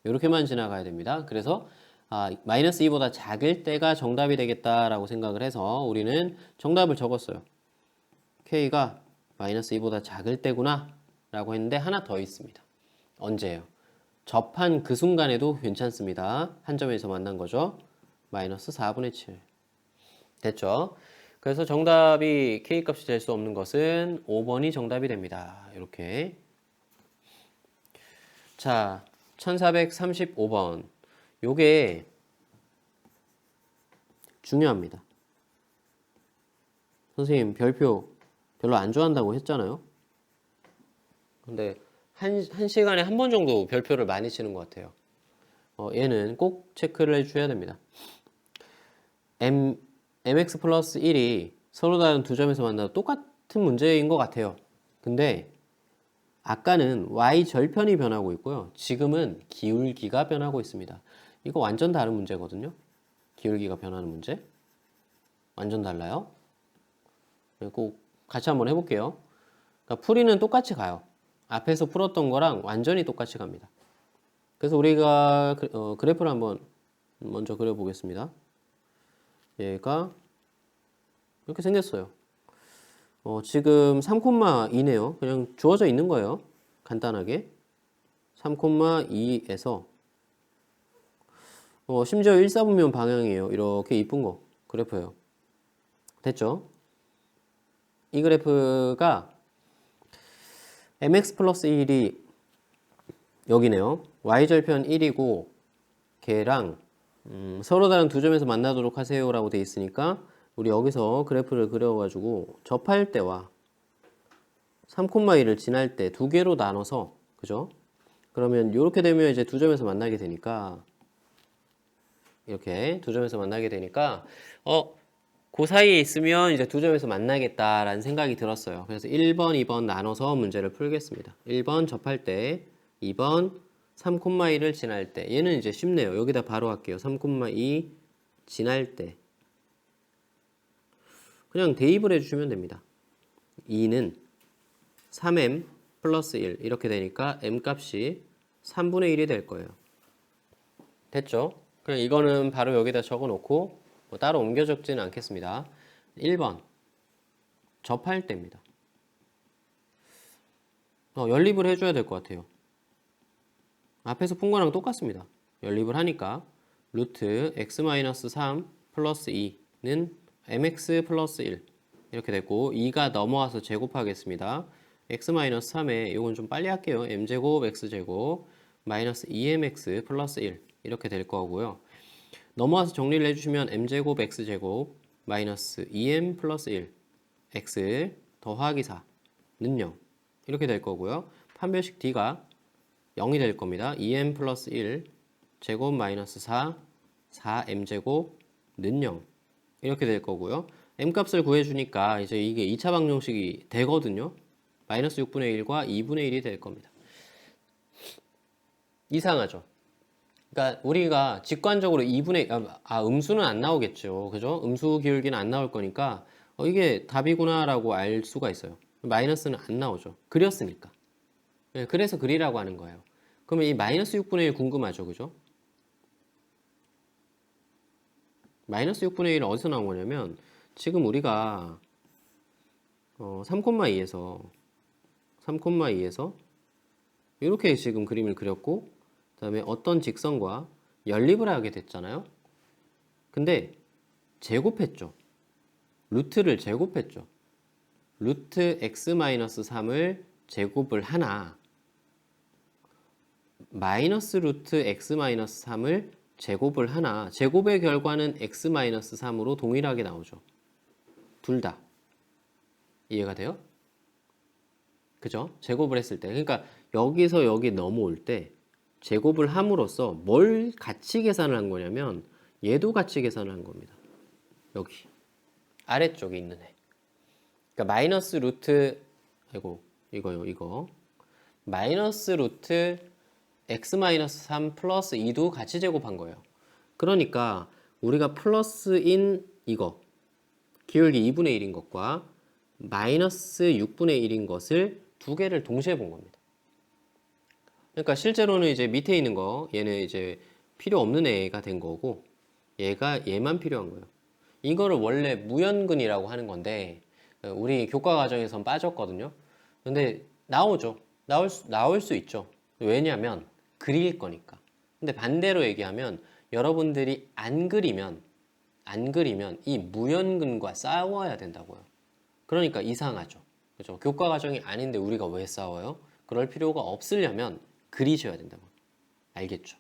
A: 이렇게만 지나가야 됩니다. 그래서 마이너스 2보다 작을 때가 정답이 되겠다라고 생각을 해서 우리는 정답을 적었어요. K가 마이너스 2보다 작을 때구나 라고 했는데 하나 더 있습니다. 언제예요? 접한 그 순간에도 괜찮습니다. 한 점에서 만난 거죠. 마이너스 4분의 7. 됐죠? 그래서 정답이 K값이 될 수 없는 것은 5번이 정답이 됩니다. 이렇게. 자, 1435번. 요게 중요합니다. 선생님, 별표 별로 안 좋아한다고 했잖아요. 근데 한 시간에 한 번 정도 별표를 많이 치는 것 같아요. 얘는 꼭 체크를 해줘야 됩니다. mx 플러스 1이 서로 다른 두 점에서 만나도 똑같은 문제인 것 같아요. 근데 아까는 y 절편이 변하고 있고요. 지금은 기울기가 변하고 있습니다. 이거 완전 다른 문제거든요. 기울기가 변하는 문제. 완전 달라요. 꼭 같이 한번 해볼게요. 그러니까 풀이는 똑같이 가요. 앞에서 풀었던 거랑 완전히 똑같이 갑니다. 그래서 우리가 그래프를 한번 먼저 그려보겠습니다. 얘가 이렇게 생겼어요. 지금 3,2네요. 그냥 주어져 있는 거예요. 간단하게. 3,2에서 심지어 1사분면 방향이에요. 이렇게 이쁜 거 그래프예요. 됐죠? 이 그래프가 mx 플러스 1이 여기네요. y절편 1이고 걔랑 서로 다른 두 점에서 만나도록 하세요 라고 돼 있으니까 우리 여기서 그래프를 그려가지고 접할 때와 3,2를 지날 때 두 개로 나눠서 그죠? 그러면 이렇게 되면 이제 두 점에서 만나게 되니까 이렇게 두 점에서 만나게 되니까 그 사이에 있으면 이제 두 점에서 만나겠다라는 생각이 들었어요. 그래서 1번, 2번 나눠서 문제를 풀겠습니다. 1번 접할 때, 2번 3,2를 지날 때. 얘는 이제 쉽네요. 여기다 바로 할게요. 3,2 지날 때. 그냥 대입을 해주시면 됩니다. 2는 3m 플러스 1 이렇게 되니까 m 값이 3분의 1이 될 거예요. 됐죠? 그냥 이거는 바로 여기다 적어놓고 뭐 따로 옮겨 적지는 않겠습니다. 1번 접할 때입니다. 연립을 해줘야 될 것 같아요. 앞에서 푼 거랑 똑같습니다. 연립을 하니까 루트 x-3 플러스 2는 mx 플러스 1 이렇게 됐고 2가 넘어와서 제곱하겠습니다. x-3에 이건 좀 빨리 할게요. m제곱 x제곱 마이너스 2mx 플러스 1 이렇게 될 거고요. 넘어와서 정리를 해주시면 m제곱 x제곱 마이너스 2m 플러스 1 x 더하기 4는 0 이렇게 될 거고요. 판별식 d가 0이 될 겁니다. 2m 플러스 1 제곱 마이너스 4m 제곱는 0 이렇게 될 거고요. m 값을 구해주니까 이제 이게 2차 방정식이 되거든요. 마이너스 6분의 1과 2분의 1이 될 겁니다. 이상하죠? 그러니까 우리가 직관적으로 2분의 음수는 안 나오겠죠. 그죠? 음수 기울기는 안 나올 거니까 이게 답이구나라고 알 수가 있어요. 마이너스는 안 나오죠. 그렸으니까. 네, 그래서 그리라고 하는 거예요. 그러면 이 마이너스 6분의 1 궁금하죠. 그죠? 마이너스 6분의 1은 어디서 나온 거냐면 지금 우리가 3,2에서 이렇게 지금 그림을 그렸고 그 다음에 어떤 직선과 연립을 하게 됐잖아요. 근데 제곱했죠. 루트를 제곱했죠. 루트 x-3을 제곱을 하나 마이너스 루트 x-3을 제곱을 하나 제곱의 결과는 x-3으로 동일하게 나오죠. 둘 다. 이해가 돼요? 그죠? 제곱을 했을 때. 그러니까 여기서 여기 넘어올 때 제곱을 함으로써 뭘 같이 계산을 한 거냐면 얘도 같이 계산을 한 겁니다. 여기. 아래쪽에 있는 애. 그러니까 마이너스 루트 이거 마이너스 루트 x-3 플러스 2도 같이 제곱한 거예요. 그러니까 우리가 플러스인 이거 기울기 2분의 1인 것과 마이너스 6분의 1인 것을 두 개를 동시에 본 겁니다. 그러니까 실제로는 이제 밑에 있는 거 얘는 이제 필요 없는 애가 된 거고 얘만 필요한 거예요. 이거를 원래 무연근이라고 하는 건데 우리 교과 과정에선 빠졌거든요. 근데 나오죠. 나올 수 있죠. 왜냐면 그릴 거니까. 근데 반대로 얘기하면 여러분들이 안 그리면 이 무연근과 싸워야 된다고요. 그러니까 이상하죠. 그죠? 교과 과정이 아닌데 우리가 왜 싸워요? 그럴 필요가 없으려면 그리셔야 된다고. 알겠죠?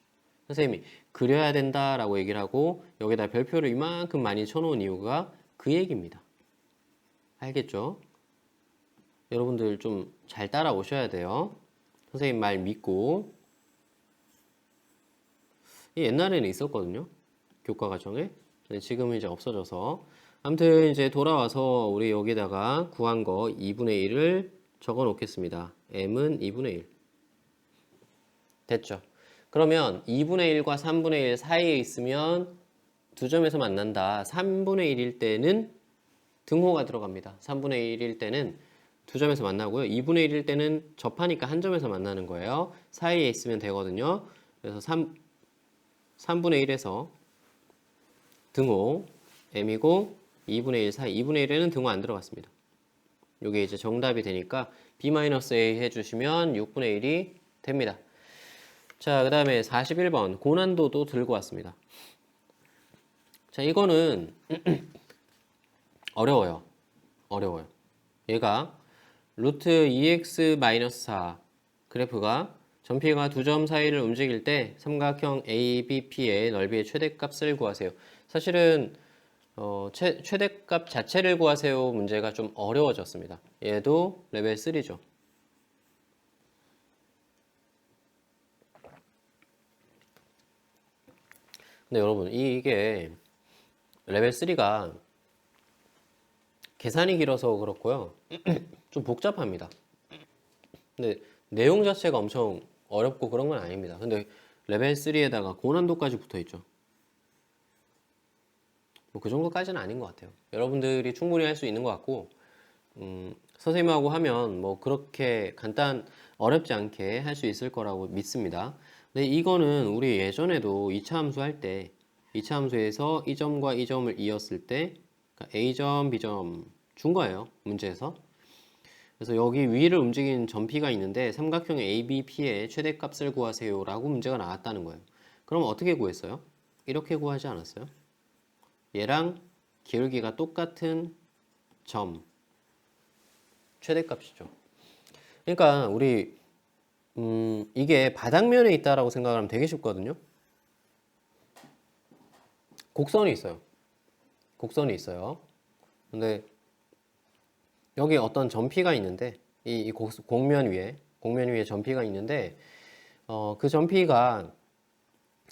A: 선생님이 그려야 된다라고 얘기를 하고 여기다 별표를 이만큼 많이 쳐놓은 이유가 그 얘기입니다. 알겠죠? 여러분들 좀 잘 따라오셔야 돼요. 선생님 말 믿고. 옛날에는 있었거든요. 교과 과정에. 지금은 이제 없어져서. 아무튼 이제 돌아와서 우리 여기다가 구한 거 2분의 1을 적어 놓겠습니다. m은 2분의 1. 됐죠? 그러면 2분의 1과 3분의 1 사이에 있으면 두 점에서 만난다. 3분의 1일 때는 등호가 들어갑니다. 3분의 1일 때는 두 점에서 만나고요. 2분의 1일 때는 접하니까 한 점에서 만나는 거예요. 사이에 있으면 되거든요. 그래서 3분의 1에서 등호 m이고 2분의 1 사이 2분의 1에는 등호 안 들어갔습니다. 이게 이제 정답이 되니까 b-a 해주시면 6분의 1이 됩니다. 자, 그 다음에 41번 고난도도 들고 왔습니다. 자, 이거는 어려워요. 얘가 루트 2x-4 그래프가 점피가 두 점 사이를 움직일 때 삼각형 ABP의 넓이의 최대값을 구하세요. 사실은 최대값 자체를 구하세요 문제가 좀 어려워졌습니다. 얘도 레벨 3죠. 근데 여러분 이게 레벨 3가 계산이 길어서 그렇고요. 좀 복잡합니다. 근데 내용 자체가 엄청 어렵고 그런 건 아닙니다. 근데 레벨 3에다가 고난도까지 붙어 있죠. 뭐 그 정도까지는 아닌 것 같아요. 여러분들이 충분히 할 수 있는 것 같고 선생님하고 하면 뭐 그렇게 어렵지 않게 할 수 있을 거라고 믿습니다. 근데 이거는 우리 예전에도 2차 함수 할 때 2차 함수에서 이 점과 이 점을 이었을 때 그러니까 A점, B점 준 거예요. 문제에서. 그래서 여기 위를 움직이는 점P가 있는데 삼각형 ABP의 최대값을 구하세요 라고 문제가 나왔다는 거예요. 그럼 어떻게 구했어요? 이렇게 구하지 않았어요? 얘랑 기울기가 똑같은 점 최대값이죠. 그러니까 우리 이게 바닥면에 있다라고 생각하면 되게 쉽거든요. 곡선이 있어요. 곡선이 있어요. 근데 여기 어떤 점P가 있는데 이 곡면 위에 점P가 있는데 그 점P가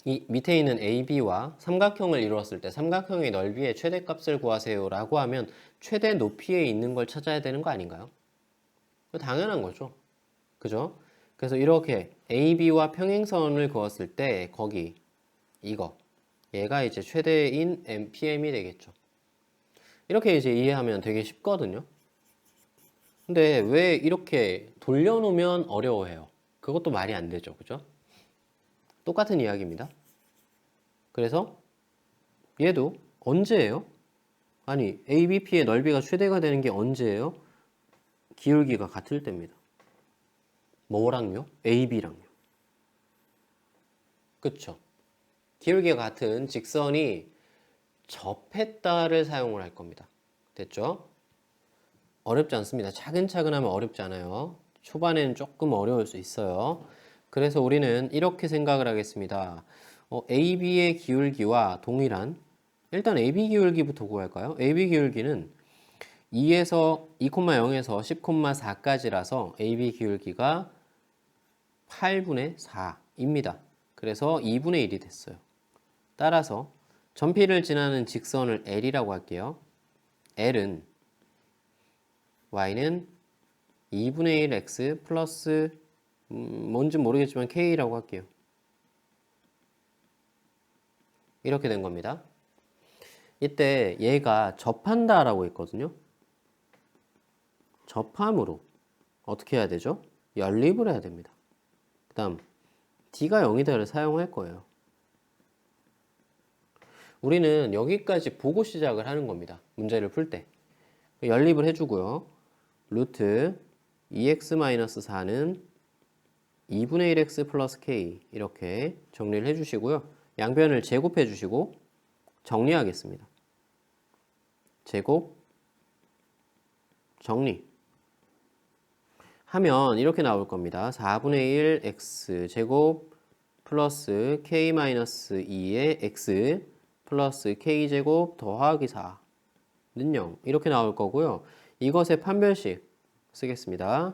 A: 이 밑에 있는 AB와 삼각형을 이루었을 때 삼각형의 넓이의 최대값을 구하세요 라고 하면 최대 높이에 있는 걸 찾아야 되는 거 아닌가요? 당연한 거죠. 그죠? 그래서 이렇게 AB와 평행선을 그었을 때 거기 이거 얘가 이제 최대인 PM이 되겠죠. 이렇게 이제 이해하면 되게 쉽거든요. 근데 왜 이렇게 돌려놓으면 어려워해요? 그것도 말이 안 되죠. 그죠? 똑같은 이야기입니다. 그래서 얘도 언제예요? 아니 ABP의 넓이가 최대가 되는 게 언제예요? 기울기가 같을 때입니다. 뭐랑요? AB랑요. 그쵸? 기울기가 같은 직선이 접했다를 사용을 할 겁니다. 됐죠? 어렵지 않습니다. 차근차근 하면 어렵지 않아요. 초반에는 조금 어려울 수 있어요. 그래서 우리는 이렇게 생각을 하겠습니다. AB의 기울기와 동일한 일단 AB 기울기부터 구할까요? AB 기울기는 2에서 2,0에서 10,4까지라서 AB 기울기가 8분의 4입니다. 그래서 2분의 1이 됐어요. 따라서 점P를 지나는 직선을 L이라고 할게요. L은 Y는 2분의 1 X 플러스 뭔지 모르겠지만 K라고 할게요. 이렇게 된 겁니다. 이때 얘가 접한다 라고 했거든요. 접함으로 어떻게 해야 되죠? 연립을 해야 됩니다. 그 다음 D가 0이다를 사용할 거예요. 우리는 여기까지 보고 시작을 하는 겁니다. 문제를 풀 때. 연립을 해주고요. 루트 2x-4는 2분의 1x 플러스 k 이렇게 정리를 해주시고요. 양변을 제곱해 주시고 정리하겠습니다. 제곱, 정리 하면 이렇게 나올 겁니다. 4분의 1 x 제곱 플러스 k-2의 x 플러스 k제곱 더하기 4는 0 이렇게 나올 거고요. 이것의 판별식 쓰겠습니다.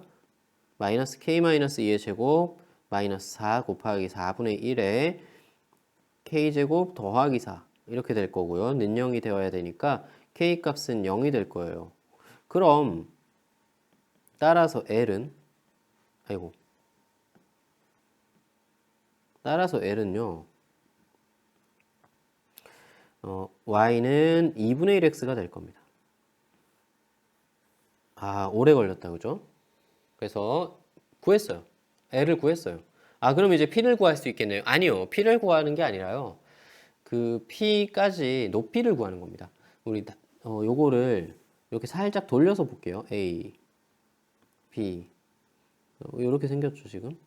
A: 마이너스 k-2의 제곱 마이너스 4 곱하기 4분의 1에 k제곱 더하기 4 이렇게 될 거고요. 는 0이 되어야 되니까 k값은 0이 될 거예요. 그럼 따라서 L은요 y는 2분의 1x가 될 겁니다. 아, 오래 걸렸다, 그죠? 그래서 구했어요. L을 구했어요. 아, 그럼 이제 P를 구할 수 있겠네요. 아니요. P를 구하는 게 아니라요. 그 P까지 높이를 구하는 겁니다. 우리 요거를 이렇게 살짝 돌려서 볼게요. A, B 이렇게 생겼죠, 지금?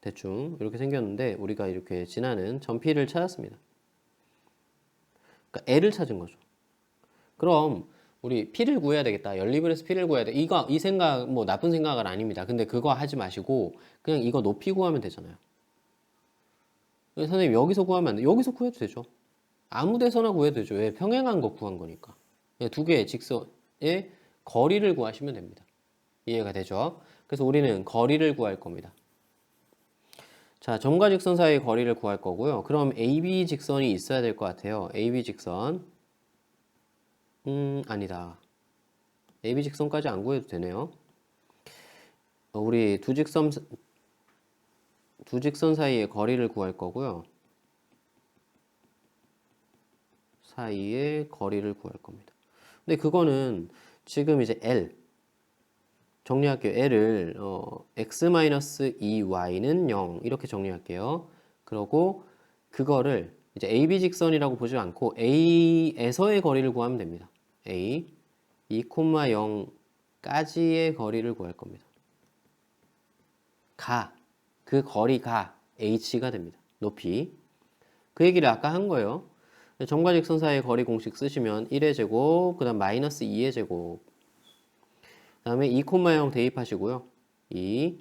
A: 대충 이렇게 생겼는데 우리가 이렇게 지나는 점 P를 찾았습니다. 그러니까 L을 찾은 거죠. 그럼 우리 P를 구해야 되겠다. 연립을 해서 P를 구해야 돼. 이 생각 뭐 나쁜 생각은 아닙니다. 근데 그거 하지 마시고 그냥 이거 높이 구하면 되잖아요. 선생님 여기서 구하면 안 돼. 여기서 구해도 되죠. 아무 데서나 구해도 되죠. 왜? 평행한 거 구한 거니까. 두 개의 직선의 거리를 구하시면 됩니다. 이해가 되죠? 그래서 우리는 거리를 구할 겁니다. 자, 점과 직선 사이의 거리를 구할 거고요. 그럼 AB 직선이 있어야 될 것 같아요. AB 직선. 아니다. AB 직선까지 안 구해도 되네요. 우리 두 직선 사이의 거리를 구할 거고요. 사이의 거리를 구할 겁니다. 근데 그거는 지금 이제 L 정리할게요. L을 x-2y는 0 이렇게 정리할게요. 그러고 그거를 이제 AB 직선이라고 보지 않고 A에서의 거리를 구하면 됩니다. A 2,0 까지의 거리를 구할 겁니다. 그 거리가 h가 됩니다. 높이. 그 얘기를 아까 한 거예요. 점과 직선 사이의 거리 공식 쓰시면 1의 제곱, 그 다음 마이너스 2의 제곱, 그 다음에 2,0 대입하시고요. 2,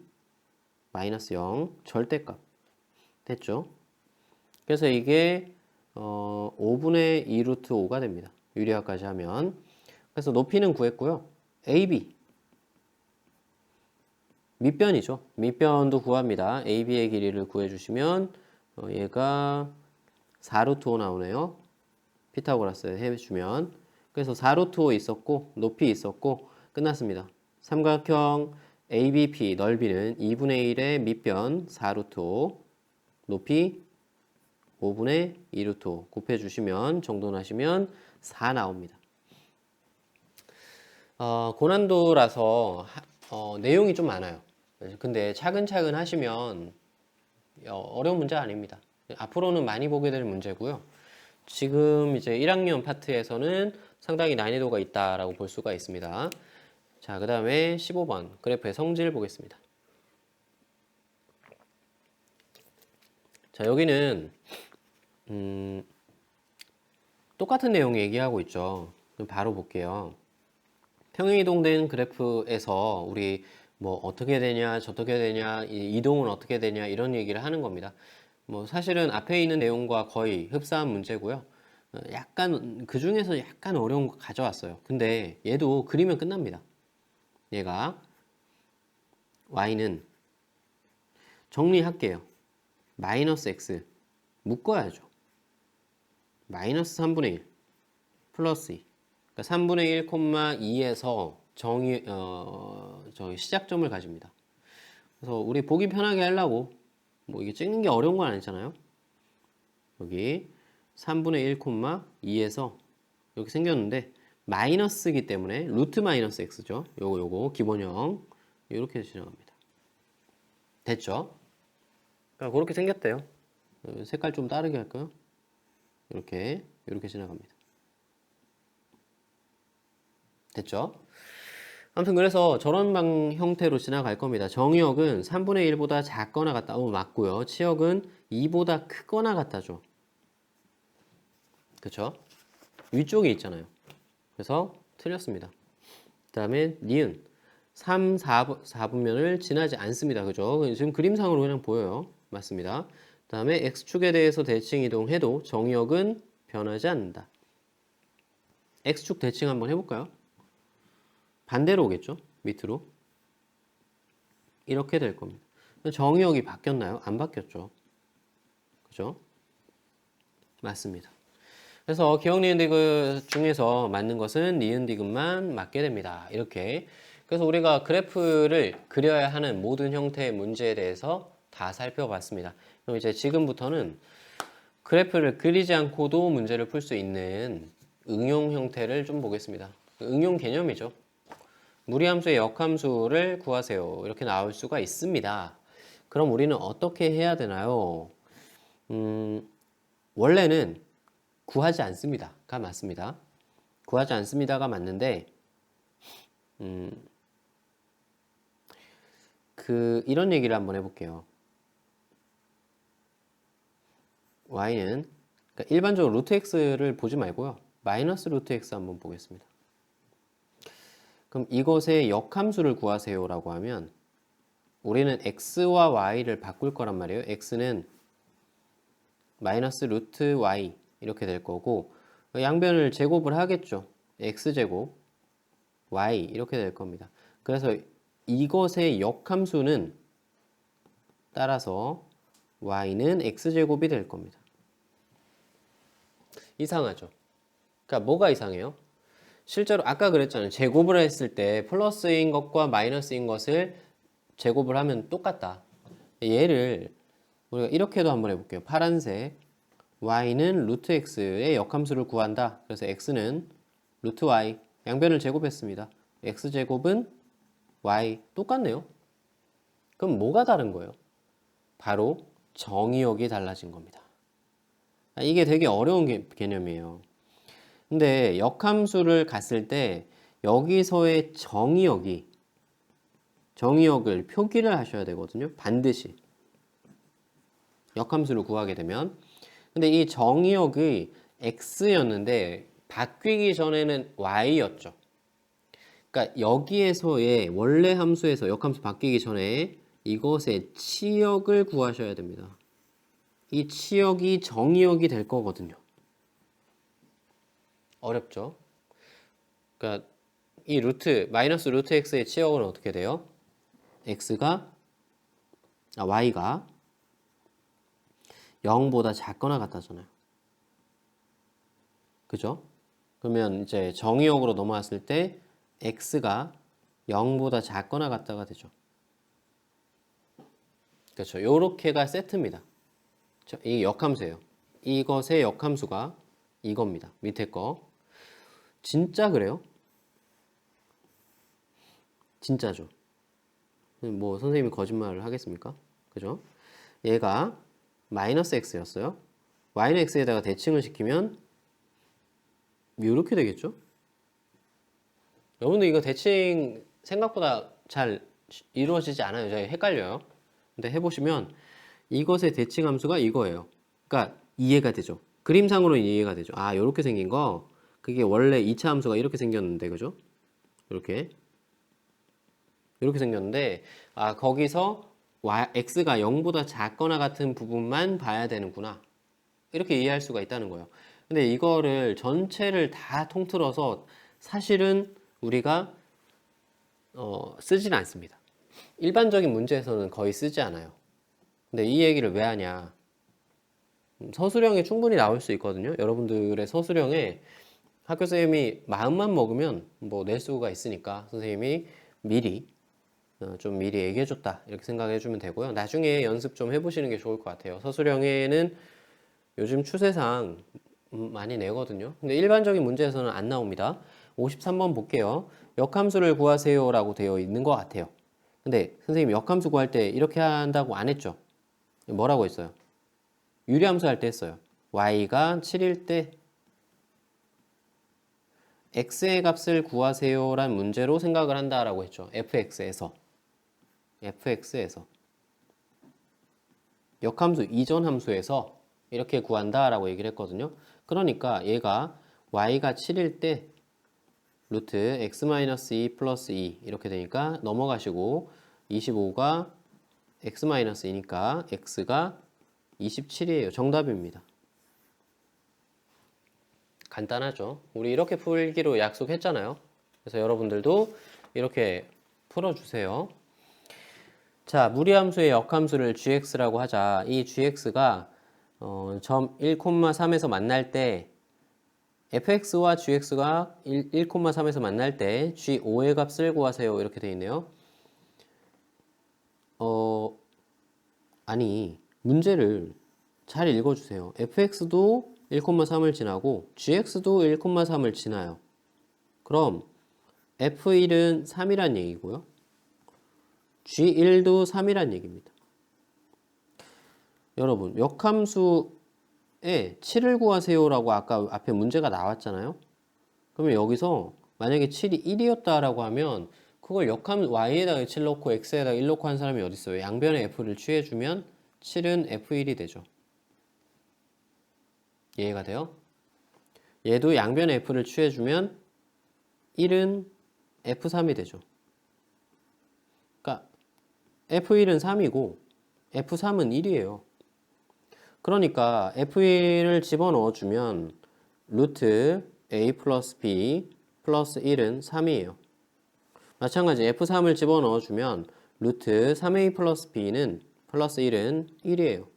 A: 마이너스 0, 절대값. 됐죠? 그래서 이게 5분의 2 루트 5가 됩니다. 유리화까지 하면. 그래서 높이는 구했고요. AB. 밑변이죠. 밑변도 구합니다. AB의 길이를 구해주시면 얘가 4루트 5 나오네요. 피타고라스 해주면. 그래서 4루트 5 있었고 높이 있었고 끝났습니다. 삼각형 ABP 넓이는 2분의 1의 밑변 4루트 5 높이 5분의 2루트 5 곱해주시면 정돈하시면 4 나옵니다. 고난도라서 내용이 좀 많아요. 근데 차근차근 하시면 어려운 문제 아닙니다. 앞으로는 많이 보게 될 문제고요. 지금 이제 1학년 파트에서는 상당히 난이도가 있다라고 볼 수가 있습니다. 자, 그 다음에 15번 그래프의 성질 보겠습니다. 자, 여기는 똑같은 내용 얘기하고 있죠. 그럼 바로 볼게요. 평행이동된 그래프에서 우리 뭐 어떻게 되냐, 저떻게 되냐, 이동은 어떻게 되냐 이런 얘기를 하는 겁니다. 뭐 사실은 앞에 있는 내용과 거의 흡사한 문제고요. 약간 그 중에서 약간 어려운 거 가져왔어요. 근데 얘도 그리면 끝납니다. 얘가 y는 정리할게요. 마이너스 x 묶어야죠. 마이너스 3분의 1 플러스 2 그러니까 3분의 1,2에서 저희 시작점을 가집니다. 그래서 우리 보기 편하게 하려고 뭐 이게 찍는 게 어려운 건 아니잖아요. 여기 3분의 1,2에서 이렇게 생겼는데 마이너스이기 때문에 루트 마이너스 x죠. 요거 기본형 이렇게 지나갑니다. 됐죠? 그러니까 그렇게 생겼대요. 색깔 좀 다르게 할까요? 이렇게 지나갑니다. 됐죠? 아무튼 그래서 저런 형태로 지나갈 겁니다. 정의역은 3분의 1보다 작거나 같다. 맞고요. 치역은 2보다 크거나 같다죠. 그쵸? 위쪽에 있잖아요. 그래서 틀렸습니다. 그 다음에 니은 3, 4분면을 지나지 않습니다. 그죠? 지금 그림상으로 그냥 보여요. 맞습니다. 그 다음에 X축에 대해서 대칭 이동해도 정의역은 변하지 않는다. X축 대칭 한번 해볼까요? 반대로 오겠죠? 밑으로. 이렇게 될 겁니다. 정의역이 바뀌었나요? 안 바뀌었죠. 그죠? 맞습니다. 그래서 기억 니은 디귿 중에서 맞는 것은 니은 디귿만 맞게 됩니다. 이렇게. 그래서 우리가 그래프를 그려야 하는 모든 형태의 문제에 대해서 다 살펴봤습니다. 그럼 이제 지금부터는 그래프를 그리지 않고도 문제를 풀 수 있는 응용 형태를 좀 보겠습니다. 응용 개념이죠. 무리함수의 역함수를 구하세요. 이렇게 나올 수가 있습니다. 그럼 우리는 어떻게 해야 되나요? 원래는 구하지 않습니다가 맞습니다. 구하지 않습니다가 맞는데 이런 얘기를 한번 해볼게요. y는 그러니까 일반적으로 루트 x를 보지 말고요. 마이너스 루트 x 한번 보겠습니다. 그럼 이것의 역함수를 구하세요 라고 하면 우리는 x와 y를 바꿀 거란 말이에요. x는 마이너스 루트 y 이렇게 될 거고 양변을 제곱을 하겠죠. x제곱 y 이렇게 될 겁니다. 그래서 이것의 역함수는 따라서 y는 x제곱이 될 겁니다. 이상하죠? 그러니까 뭐가 이상해요? 실제로 아까 그랬잖아요. 제곱을 했을 때 플러스인 것과 마이너스인 것을 제곱을 하면 똑같다. 얘를 우리가 이렇게도 한번 해볼게요. 파란색 y는 루트 x의 역함수를 구한다. 그래서 x는 루트 y 양변을 제곱했습니다. x제곱은 y 똑같네요. 그럼 뭐가 다른 거예요? 바로 정의역이 달라진 겁니다. 이게 되게 어려운 개념이에요. 근데 역함수를 갔을 때 여기서의 정의역을 표기를 하셔야 되거든요. 반드시. 역함수를 구하게 되면. 근데 이 정의역이 x였는데 바뀌기 전에는 y였죠. 그러니까 여기에서의 원래 함수에서 역함수 바뀌기 전에 이것의 치역을 구하셔야 됩니다. 이 치역이 정의역이 될 거거든요. 어렵죠? 그러니까 이 마이너스 루트 x의 치역은 어떻게 돼요? y가 0보다 작거나 같다잖아요. 그죠? 그러면 이제 정의역으로 넘어왔을 때 x가 0보다 작거나 같다가 되죠. 그렇죠. 요렇게가 세트입니다. 이게 역함수예요. 이것의 역함수가 이겁니다. 밑에 거. 진짜 그래요? 진짜죠. 뭐 선생님이 거짓말을 하겠습니까? 그죠? 얘가 마이너스 x였어요. y는 x에다가 대칭을 시키면 이렇게 되겠죠? 여러분들 이거 대칭 생각보다 잘 이루어지지 않아요. 저희 헷갈려요. 근데 해보시면 이것의 대칭 함수가 이거예요. 그러니까 이해가 되죠. 그림상으로 이해가 되죠. 아, 이렇게 생긴 거. 그게 원래 2차 함수가 이렇게 생겼는데, 그죠? 이렇게 생겼는데, 아, 거기서 x가 0보다 작거나 같은 부분만 봐야 되는구나. 이렇게 이해할 수가 있다는 거예요. 근데 이거를 전체를 다 통틀어서 사실은 우리가 쓰진 않습니다. 일반적인 문제에서는 거의 쓰지 않아요. 근데 이 얘기를 왜 하냐? 서술형에 충분히 나올 수 있거든요. 여러분들의 서술형에 학교 선생님이 마음만 먹으면 뭐 낼 수가 있으니까 선생님이 미리 좀 미리 얘기해줬다 이렇게 생각해주면 되고요. 나중에 연습 좀 해보시는 게 좋을 것 같아요. 서술형에는 요즘 추세상 많이 내거든요. 근데 일반적인 문제에서는 안 나옵니다. 53번 볼게요. 역함수를 구하세요 라고 되어 있는 것 같아요. 근데 선생님 역함수 구할 때 이렇게 한다고 안 했죠? 뭐라고 했어요? 유리함수 할 때 했어요. y가 7일 때 x의 값을 구하세요 란 문제로 생각을 한다라고 했죠. fx에서 역함수 이전 함수에서 이렇게 구한다라고 얘기를 했거든요. 그러니까 얘가 y가 7일 때 루트 x-2 플러스 2 이렇게 되니까 넘어가시고 25가 x-2니까 x가 27이에요. 정답입니다. 간단하죠. 우리 이렇게 풀기로 약속했잖아요. 그래서 여러분들도 이렇게 풀어주세요. 자, 무리함수의 역함수를 gx라고 하자. 이 gx가 점 1,3에서 만날 때 fx와 gx가 1,3에서 만날 때 g5의 값을 구하세요. 이렇게 되어 있네요. 아니 문제를 잘 읽어주세요. fx도 1,3을 지나고 gx도 1,3을 지나요. 그럼 f1은 3이란 얘기고요. g1도 3이란 얘기입니다. 여러분 역함수에 7을 구하세요라고 아까 앞에 문제가 나왔잖아요. 그러면 여기서 만약에 7이 1이었다라고 하면 그걸 역함 y에다가 7 넣고 x에다가 1 넣고 한 사람이 어디 있어요? 양변의 f를 취해주면 7은 f1이 되죠. 이해가 돼요? 얘도 양변의 f를 취해주면 1은 f3이 되죠. 그러니까 f1은 3이고 f3은 1이에요. 그러니까 f1을 집어넣어주면 루트 a 플러스 b 플러스 1은 3이에요. 마찬가지 f3을 집어넣어주면 루트 3a 플러스 b는 플러스 1은 1이에요.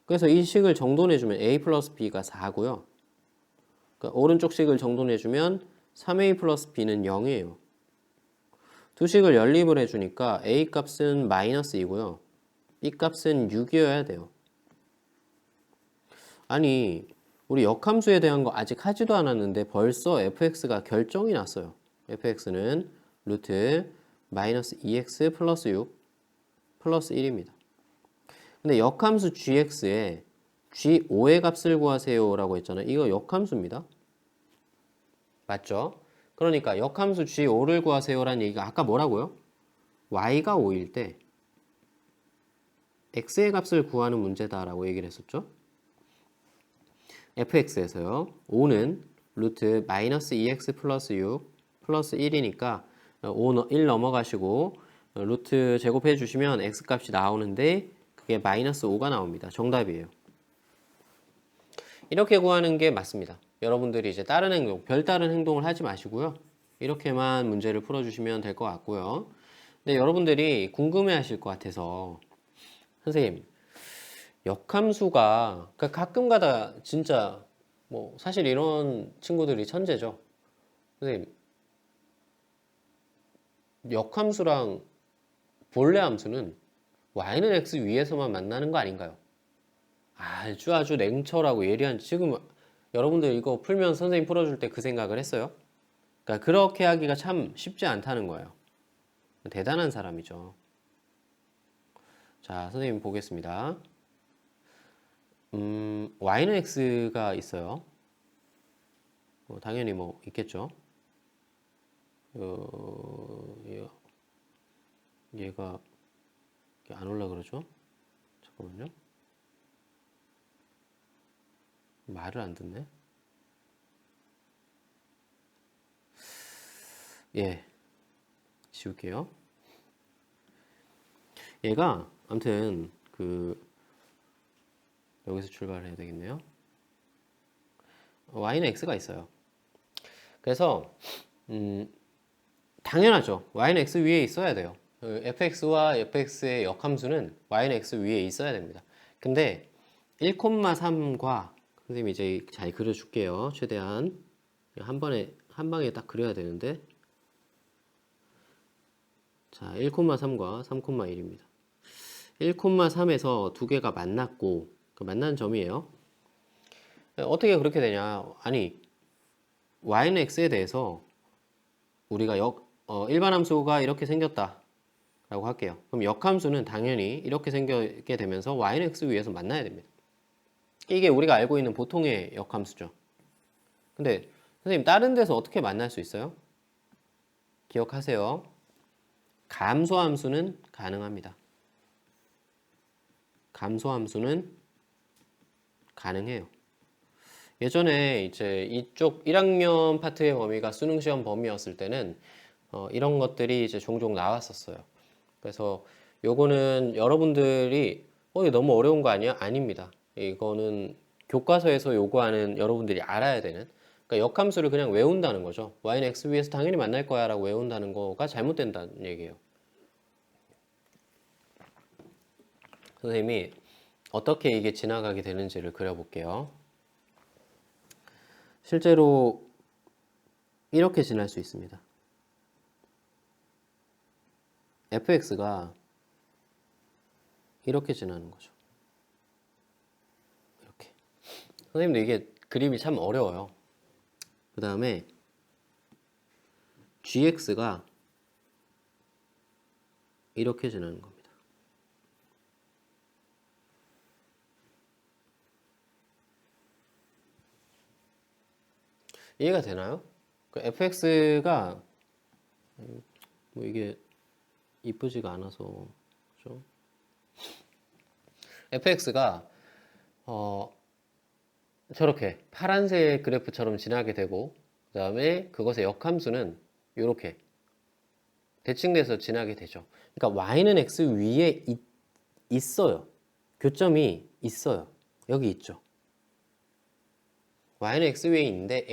A: 그래서 이 식을 정돈해주면 a 플러스 b가 4고요. 그러니까 오른쪽 식을 정돈해주면 3a 플러스 b는 0이에요. 두 식을 연립을 해주니까 a 값은 마이너스 2고요. b 값은 6이어야 돼요. 아니 우리 역함수에 대한 거 아직 하지도 않았는데 벌써 fx가 결정이 났어요. fx는 루트 마이너스 2x 플러스 6 플러스 1입니다. 근데 역함수 gx에 g5의 값을 구하세요 라고 했잖아요. 이거 역함수입니다. 맞죠? 그러니까 역함수 G5를 구하세요라는 얘기가 아까 뭐라고요? Y가 5일 때 X의 값을 구하는 문제다라고 얘기를 했었죠. fx에서요. 5는 루트 마이너스 2x 플러스 6 플러스 1이니까 1 넘어가시고 루트 제곱해 주시면 x 값이 나오는데 그게 마이너스 5가 나옵니다. 정답이에요. 이렇게 구하는 게 맞습니다. 여러분들이 이제 다른 행동, 별다른 행동을 하지 마시고요. 이렇게만 문제를 풀어주시면 될 것 같고요. 근데 여러분들이 궁금해 하실 것 같아서 선생님 역함수가 그러니까 가끔가다 진짜 뭐 사실 이런 친구들이 천재죠. 선생님 역함수랑 본래 함수는 y는 x 위에서만 만나는 거 아닌가요? 아주 냉철하고 예리한 지금 여러분들 이거 풀면 선생님 풀어줄 때 그 생각을 했어요? 그러니까 그렇게 하기가 참 쉽지 않다는 거예요. 대단한 사람이죠. 자, 선생님 보겠습니다. y는 x가 있어요. 당연히 뭐 있겠죠. 얘가 안 올라 그러죠? 잠깐만요. 말을 안 듣네. 예, 지울게요. 얘가 아무튼 여기서 출발해야 되겠네요. y는 x가 있어요. 그래서 당연하죠. y는 x 위에 있어야 돼요. fx와 fx의 역함수는 y는 x 위에 있어야 됩니다. 근데 1,3과 선생님이 이제 잘 그려줄게요. 최대한 한 방에 딱 그려야 되는데 자 1,3과 3,1입니다. 1,3에서 두 개가 만났고 그 만난 점이에요. 어떻게 그렇게 되냐? 아니 y는 x에 대해서 우리가 일반 함수가 이렇게 생겼다 라고 할게요. 그럼 역함수는 당연히 이렇게 생기게 되면서 y는 x 위에서 만나야 됩니다. 이게 우리가 알고 있는 보통의 역함수죠. 근데 선생님 다른 데서 어떻게 만날 수 있어요? 기억하세요. 감소함수는 가능합니다. 감소함수는 가능해요. 예전에 이제 이쪽 1학년 파트의 범위가 수능 시험 범위였을 때는 이런 것들이 이제 종종 나왔었어요. 그래서 요거는 여러분들이 이거 너무 어려운 거 아니야? 아닙니다. 이거는 교과서에서 요구하는 여러분들이 알아야 되는 그러니까 역함수를 그냥 외운다는 거죠. y는 x 위에서 당연히 만날 거야 라고 외운다는 거가 잘못된다는 얘기예요. 선생님이 어떻게 이게 지나가게 되는지를 그려볼게요. 실제로 이렇게 지날 수 있습니다. fx가 이렇게 지나는 거죠. 이렇게. 선생님도 이게 그림이 참 어려워요. 그 다음에 gx가 이렇게 지나는 겁니다. 이해가 되나요? fx가 뭐 이게 이쁘지가 않아서 그렇죠? fx가 저렇게 파란색 그래프처럼 지나게 되고 그 다음에 그것의 역함수는 이렇게 대칭돼서 지나게 되죠. 그러니까 y는 x 위에 있어요. 교점이 있어요. 여기 있죠. y는 x 위에 있는데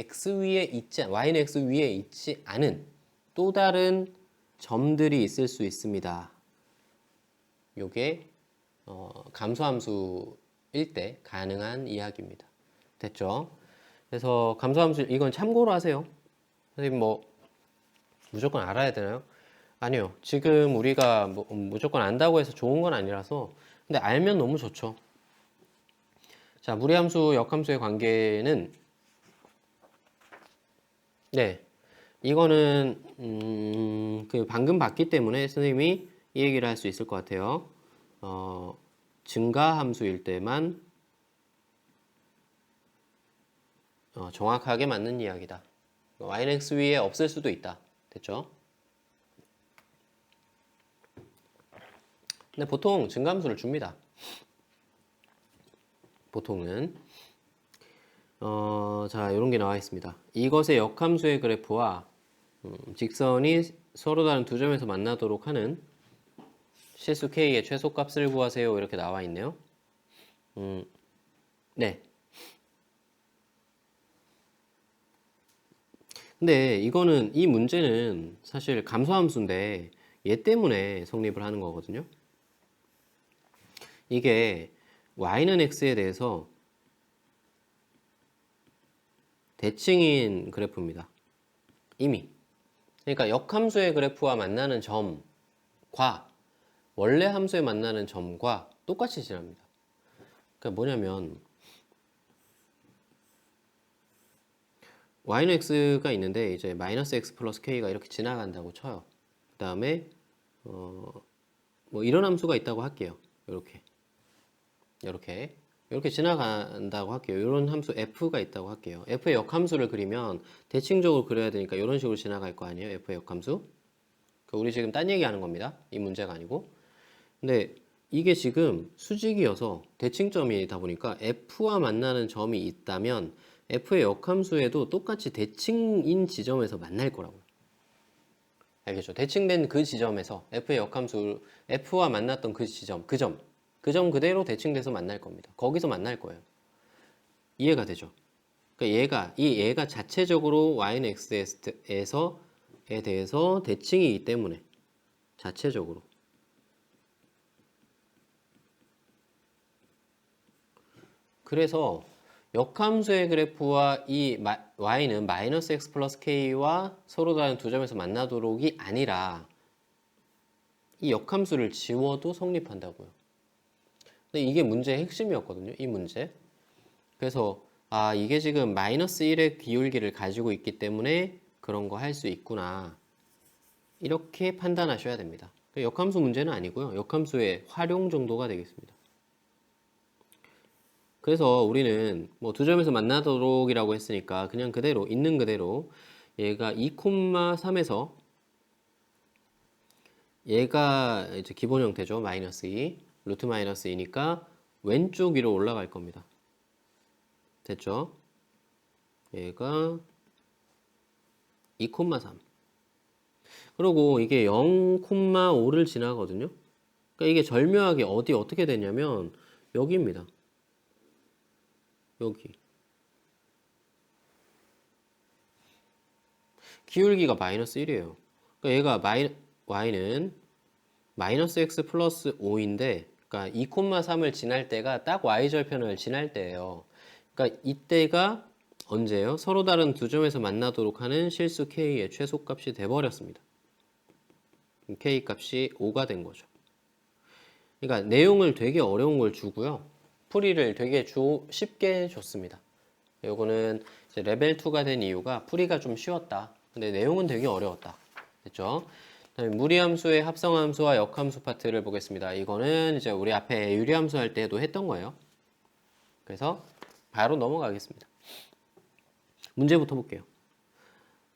A: y는 x 위에 있지 않은 또 다른 점들이 있을 수 있습니다. 요게 감소함수일 때 가능한 이야기입니다. 됐죠? 그래서 감소함수 이건 참고로 하세요. 선생님 뭐 무조건 알아야 되나요? 아니요. 지금 우리가 뭐 무조건 안다고 해서 좋은 건 아니라서 근데 알면 너무 좋죠. 자, 무리함수, 역함수의 관계는 네, 이거는 방금 봤기 때문에 선생님이 이 얘기를 할 수 있을 것 같아요. 증가함수일 때만 정확하게 맞는 이야기다. y는 x 위에 없을 수도 있다. 됐죠? 근데 보통 증감수를 줍니다. 보통은 자, 이런 게 나와 있습니다. 이것의 역함수의 그래프와 직선이 서로 다른 두 점에서 만나도록 하는 실수 k의 최소값을 구하세요. 이렇게 나와 있네요. 네. 근데 이거는 이 문제는 사실 감소함수인데 얘 때문에 성립을 하는 거거든요. 이게 y는 x에 대해서 대칭인 그래프입니다. 이미. 그러니까 역함수의 그래프와 만나는 점과 원래 함수에 만나는 점과 똑같이 지납니다. 그러니까 뭐냐면 y는 x가 있는데 이제 마이너스 x 플러스 k가 이렇게 지나간다고 쳐요. 그 다음에 뭐 이런 함수가 있다고 할게요. 이렇게 지나간다고 할게요. 이런 함수 f가 있다고 할게요. f의 역함수를 그리면 대칭적으로 그려야 되니까 이런 식으로 지나갈 거 아니에요. f의 역함수. 우리 지금 딴 얘기하는 겁니다. 이 문제가 아니고. 근데 이게 지금 수직이어서 대칭점이다 보니까 f와 만나는 점이 있다면 f의 역함수에도 똑같이 대칭인 지점에서 만날 거라고요. 알겠죠? 대칭된 그 지점에서 f의 역함수 f와 만났던 그 지점, 그 점 그대로 대칭돼서 만날 겁니다. 거기서 만날 거예요. 이해가 되죠? 그러니까 얘가 자체적으로 y는 x에서에 대해서 대칭이기 때문에 자체적으로. 그래서 역함수의 그래프와 이 y는 마이너스 x 플러스 k와 서로 다른 두 점에서 만나도록이 아니라 이 역함수를 지워도 성립한다고요. 근데 이게 문제의 핵심이었거든요. 이 문제. 그래서 이게 지금 마이너스 1의 기울기를 가지고 있기 때문에 그런 거 할 수 있구나. 이렇게 판단하셔야 됩니다. 역함수 문제는 아니고요. 역함수의 활용 정도가 되겠습니다. 그래서 우리는 뭐 두 점에서 만나도록이라고 했으니까 그냥 그대로 있는 그대로 얘가 2,3에서 얘가 이제 기본 형태죠. 마이너스 2, 루트 마이너스 2니까 왼쪽 위로 올라갈 겁니다. 됐죠? 얘가 2,3. 그리고 이게 0,5를 지나거든요. 그러니까 이게 절묘하게 어떻게 되냐면 여기입니다. 여기. 기울기가 마이너스 1이에요. 그러니까 얘가 y는 마이너스 x 플러스 5인데 그러니까 2,3을 지날 때가 딱 y절편을 지날 때예요. 그러니까 이때가 언제예요? 서로 다른 두 점에서 만나도록 하는 실수 k의 최소값이 돼버렸습니다. k 값이 5가 된 거죠. 그러니까 내용을 되게 어려운 걸 주고요. 풀이를 되게 쉽게 줬습니다. 요거는 이제 레벨 2가 된 이유가 풀이가 좀 쉬웠다. 근데 내용은 되게 어려웠다. 됐죠? 그다음에 무리함수의 합성함수와 역함수 파트를 보겠습니다. 이거는 이제 우리 앞에 유리함수 할 때도 했던 거예요. 그래서 바로 넘어가겠습니다. 문제부터 볼게요.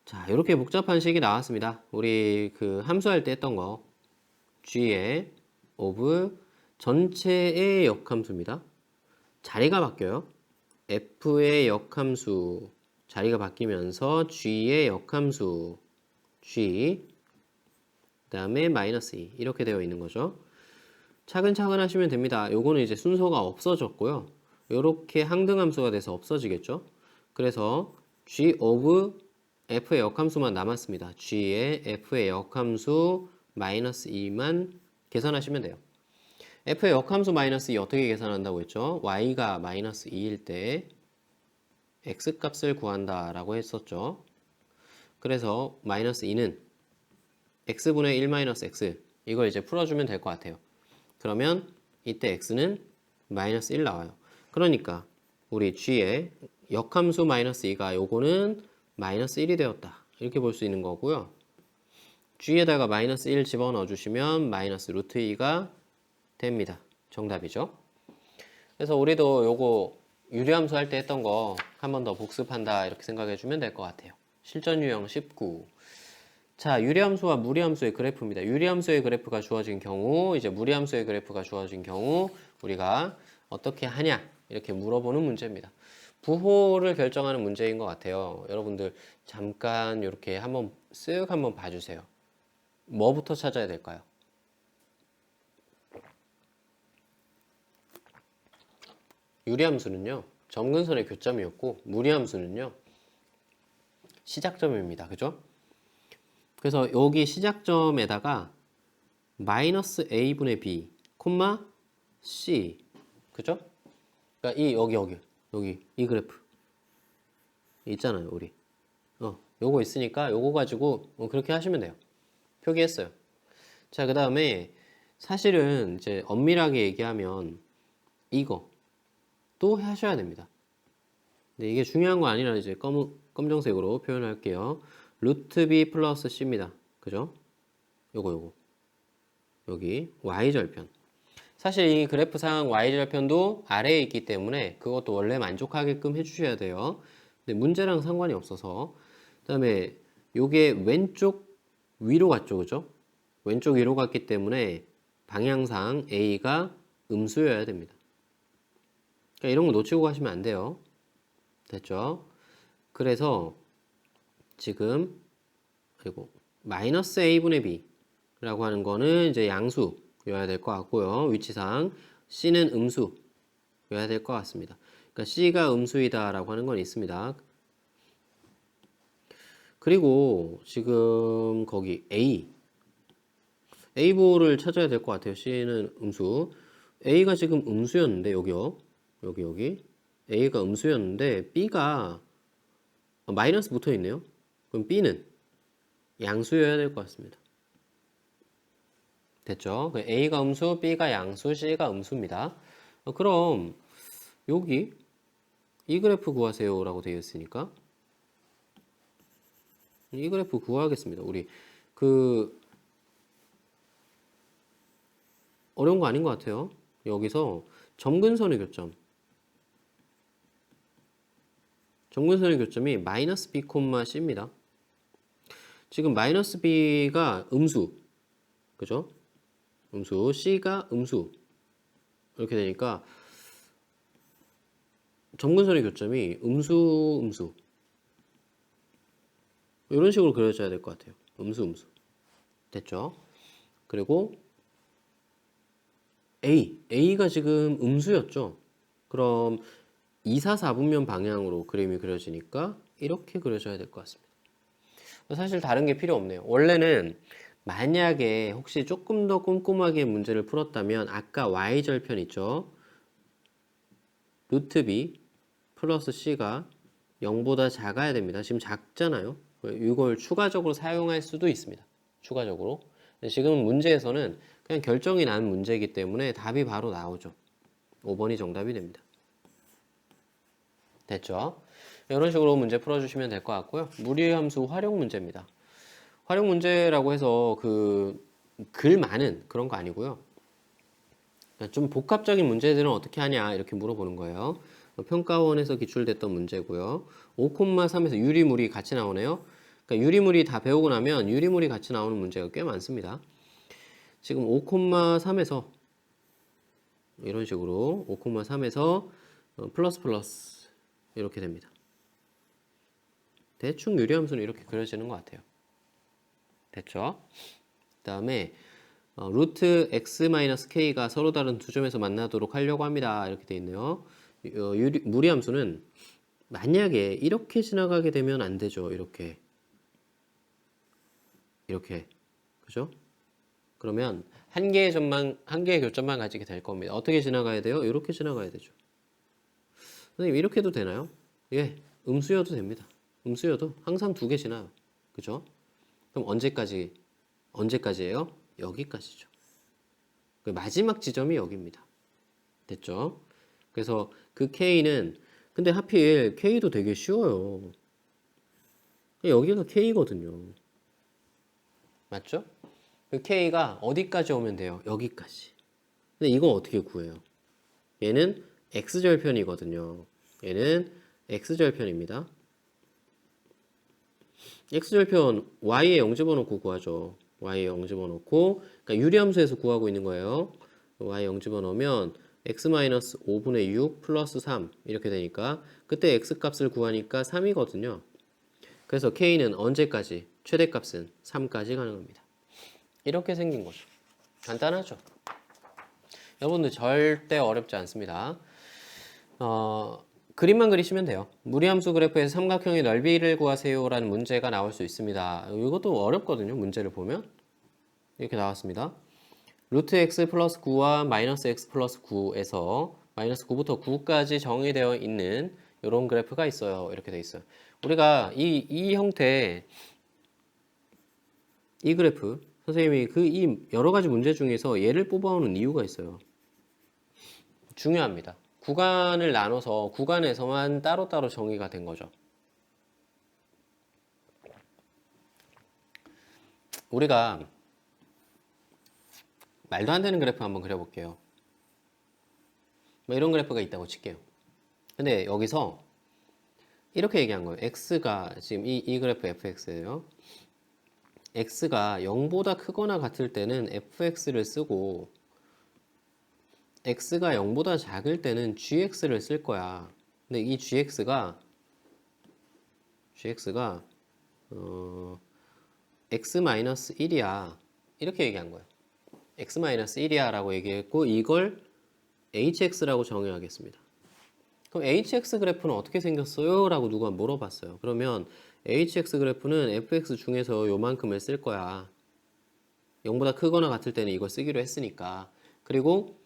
A: 자, 이렇게 복잡한 식이 나왔습니다. 우리 그 함수할 때 했던 거 g의 of 전체의 역함수입니다. 자리가 바뀌어요. f의 역함수 자리가 바뀌면서 g의 역함수 g 그 다음에 마이너스 2 이렇게 되어 있는 거죠. 차근차근 하시면 됩니다. 요거는 이제 순서가 없어졌고요. 요렇게 항등함수가 돼서 없어지겠죠. 그래서 g of f의 역함수만 남았습니다. g의 f의 역함수 마이너스 2만 계산하시면 돼요. f의 역함수 마이너스 2 어떻게 계산한다고 했죠? y가 마이너스 2일 때 x값을 구한다 라고 했었죠. 그래서 마이너스 2는 x분의 1 마이너스 x 이걸 이제 풀어주면 될 것 같아요. 그러면 이때 x는 마이너스 1 나와요. 그러니까 우리 g의 역함수 마이너스 2가 요거는 마이너스 1이 되었다. 이렇게 볼 수 있는 거고요. g에다가 마이너스 1 집어넣어 주시면 마이너스 루트 2가 됩니다. 정답이죠. 그래서 우리도 요거 유리함수 할 때 했던 거 한 번 더 복습한다 이렇게 생각해 주면 될 것 같아요. 실전 유형 19. 자, 유리함수와 무리함수의 그래프입니다. 유리함수의 그래프가 주어진 경우, 이제 무리함수의 그래프가 주어진 경우 우리가 어떻게 하냐 이렇게 물어보는 문제입니다. 부호를 결정하는 문제인 것 같아요. 여러분들 잠깐 이렇게 한번 쓱 한번 봐주세요. 뭐부터 찾아야 될까요? 유리함수는요, 점근선의 교점이었고 무리함수는요, 시작점입니다. 그죠? 그래서 여기 시작점에다가 마이너스 a분의 b, 콤마 c, 그죠? 그러니까 여기 이 그래프 있잖아요, 우리. 요거 있으니까 요거 가지고 그렇게 하시면 돼요. 표기했어요. 자, 그 다음에 사실은 이제 엄밀하게 얘기하면 이거 또 하셔야 됩니다. 근데 이게 중요한 거 아니라 이제 검정색으로 표현할게요. 루트 b 플러스 c입니다. 그죠? 요거 여기 y절편. 사실 이 그래프상 y절편도 아래에 있기 때문에 그것도 원래 만족하게끔 해주셔야 돼요. 근데 문제랑 상관이 없어서. 그 다음에 요게 왼쪽 위로 갔죠, 그죠? 왼쪽 위로 갔기 때문에 방향상 a가 음수여야 됩니다. 그러니까 이런 거 놓치고 가시면 안 돼요. 됐죠? 그래서 지금 마이너스 a분의 b라고 하는 거는 이제 양수여야 될 것 같고요. 위치상 c는 음수여야 될 것 같습니다. 그러니까 c가 음수이다라고 하는 건 있습니다. 그리고 지금 거기 a부호를 찾아야 될 것 같아요. c는 음수. a가 지금 음수였는데 여기 a가 음수였는데 b가 마이너스 붙어 있네요. 그럼 b는 양수여야 될 것 같습니다. 됐죠? a가 음수, b가 양수, c가 음수입니다. 그럼 여기 이 그래프 구하세요 라고 되어 있으니까 이 그래프 구하겠습니다. 우리 어려운 거 아닌 것 같아요. 여기서 점근선의 교점이 마이너스 b, c입니다. 지금 마이너스 b가 음수, 그죠? 음수, c가 음수. 이렇게 되니까 점근선의 교점이 음수. 이런 식으로 그려져야 될 것 같아요. 음수. 됐죠? 그리고 A가 지금 음수였죠? 그럼 2, 4, 4분면 방향으로 그림이 그려지니까 이렇게 그려져야 될 것 같습니다. 사실 다른 게 필요 없네요. 원래는 만약에 혹시 조금 더 꼼꼼하게 문제를 풀었다면 아까 y절편 있죠? 루트 b 플러스 c가 0보다 작아야 됩니다. 지금 작잖아요. 이걸 추가적으로 사용할 수도 있습니다. 추가적으로. 지금 문제에서는 그냥 결정이 난 문제이기 때문에 답이 바로 나오죠. 5번이 정답이 됩니다. 됐죠? 이런 식으로 문제 풀어주시면 될 것 같고요. 무리함수 활용 문제입니다. 활용 문제라고 해서 글 많은 그런 거 아니고요. 좀 복합적인 문제들은 어떻게 하냐 이렇게 물어보는 거예요. 평가원에서 기출됐던 문제고요. 5,3에서 유리물이 같이 나오네요. 그러니까 유리물이 다 배우고 나면 유리물이 같이 나오는 문제가 꽤 많습니다. 지금 5,3에서 이런 식으로 5,3에서 플러스 이렇게 됩니다. 대충 유리함수는 이렇게 그려지는 것 같아요. 됐죠? 그 다음에 루트 x-k가 서로 다른 두 점에서 만나도록 하려고 합니다. 이렇게 돼 있네요. 무리함수는 만약에 이렇게 지나가게 되면 안 되죠. 이렇게 그죠? 그러면 한 개의 교점만 가지게 될 겁니다. 어떻게 지나가야 돼요? 이렇게 지나가야 되죠. 선생님 이렇게 해도 되나요? 예, 음수여도 됩니다. 음수여도 항상 두 개 지나요. 그죠? 그럼 언제까지예요? 여기까지죠. 그 마지막 지점이 여기입니다. 됐죠? 그래서 그 K는 근데 하필 K도 되게 쉬워요. 여기가 K거든요. 맞죠? 그 K가 어디까지 오면 돼요? 여기까지. 근데 이건 어떻게 구해요? 얘는 X절편이거든요. 얘는 X절편입니다. x절편 y에 0 집어넣고 구하죠. y에 0 집어넣고, 그러니까 유리함수에서 구하고 있는 거예요. y에 0 집어넣으면 x-5분의 6 플러스 3 이렇게 되니까 그때 x값을 구하니까 3이거든요. 그래서 k는 언제까지? 최대값은 3까지 가능합니다. 이렇게 생긴 거죠. 간단하죠? 여러분들 절대 어렵지 않습니다. 그림만 그리시면 돼요. 무리함수 그래프에서 삼각형의 넓이를 구하세요 라는 문제가 나올 수 있습니다. 이것도 어렵거든요. 문제를 보면 이렇게 나왔습니다. 루트 x 플러스 9와 마이너스 x 플러스 9에서 마이너스 9부터 9까지 정의되어 있는 이런 그래프가 있어요. 이렇게 돼 있어요. 우리가 이 형태 이 그래프 선생님이 이 여러 가지 문제 중에서 얘를 뽑아오는 이유가 있어요. 중요합니다. 구간을 나눠서 구간에서만 따로따로 정의가 된 거죠. 우리가 말도 안 되는 그래프 한번 그려볼게요. 뭐 이런 그래프가 있다고 칠게요. 근데 여기서 이렇게 얘기한 거예요. x가 지금 이 그래프 fx예요. x가 0보다 크거나 같을 때는 fx를 쓰고 x가 0보다 작을 때는 gx를 쓸 거야. 근데 이 gx가 x-1이야. 이렇게 얘기한 거예요. x-1이야 라고 얘기했고 이걸 hx라고 정의하겠습니다. 그럼 hx 그래프는 어떻게 생겼어요? 라고 누가 물어봤어요. 그러면 hx 그래프는 fx 중에서 요만큼을 쓸 거야. 0보다 크거나 같을 때는 이걸 쓰기로 했으니까. 그리고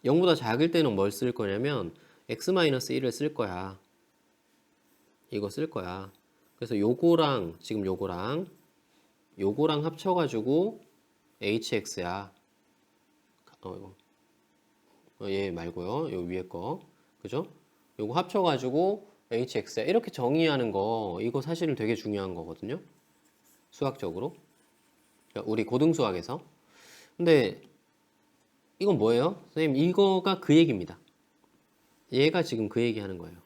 A: 0보다 작을 때는 뭘 쓸 거냐면 x-1을 쓸 거야. 이거 쓸 거야. 그래서 요거랑 지금 요거랑 합쳐가지고 hx야. 얘 말고요. 요 위에 거. 그죠? 요거 합쳐가지고 hx야. 이렇게 정의하는 거 이거 사실은 되게 중요한 거거든요. 수학적으로. 그러니까 우리 고등수학에서. 근데 이건 뭐예요? 선생님 이거가 그 얘기입니다. 얘가 지금 그 얘기 하는 거예요.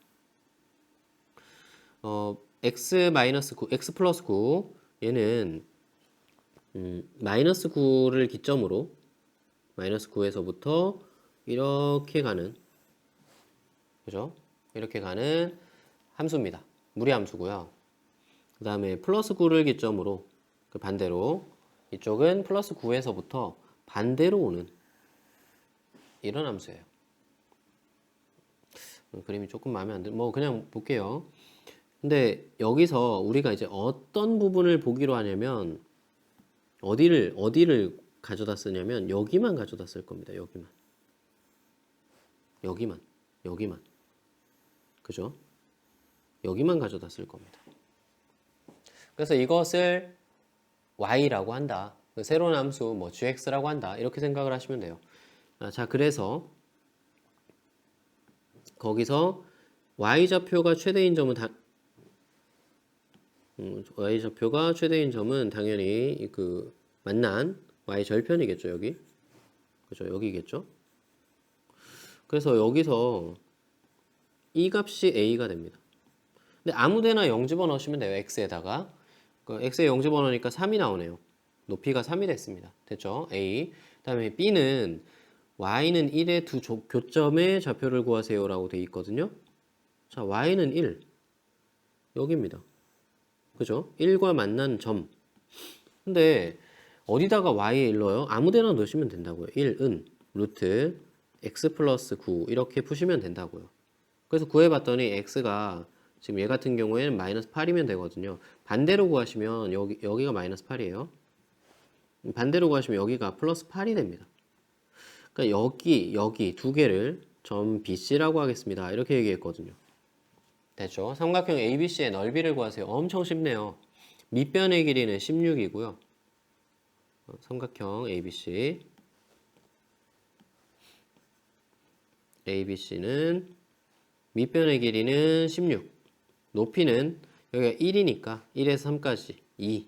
A: x-9, x 플러스 9 얘는 마이너스 9를 기점으로 마이너스 9에서부터 이렇게 가는 그죠? 이렇게 가는 함수입니다. 무리함수고요. 그 다음에 플러스 9를 기점으로 그 반대로 이쪽은 플러스 9에서부터 반대로 오는 이런 함수예요. 그림이 조금 마음에 안 들어. 뭐 그냥 볼게요. 근데 여기서 우리가 이제 어떤 부분을 보기로 하냐면 어디를 가져다 쓰냐면 여기만 가져다 쓸 겁니다. 여기만. 그죠? 여기만 가져다 쓸 겁니다. 그래서 이것을 y라고 한다. 새로운 함수 뭐 gx라고 한다. 이렇게 생각을 하시면 돼요. 자, 그래서 거기서 y좌표가 최대인 점은 y좌표가 최대인 점은 당연히 그 만난 y절편이겠죠, 여기. 그죠? 여기겠죠? 그래서 여기서 이 값이 a가 됩니다. 근데 아무데나 0 집어넣으시면 돼요. x에다가. x에 0 집어넣으니까 3이 나오네요. 높이가 3이 됐습니다. 됐죠? a. 그 다음에 b는 y는 1의 두 교점의 좌표를 구하세요 라고 돼 있거든요. 자, y는 1. 여기입니다. 그죠? 1과 만난 점. 근데 어디다가 y에 1 넣어요? 아무데나 넣으시면 된다고요. 1은 루트 x 플러스 9 이렇게 푸시면 된다고요. 그래서 구해봤더니 x가 지금 얘 같은 경우에는 마이너스 8이면 되거든요. 반대로 구하시면 여기가 마이너스 8이에요. 반대로 구하시면 여기가 플러스 8이 됩니다. 그러니까 여기 두 개를 점 BC라고 하겠습니다. 이렇게 얘기했거든요. 됐죠? 삼각형 ABC의 넓이를 구하세요. 엄청 쉽네요. 밑변의 길이는 16이고요. 삼각형 ABC는 밑변의 길이는 16. 높이는 여기가 1이니까 1에서 3까지 2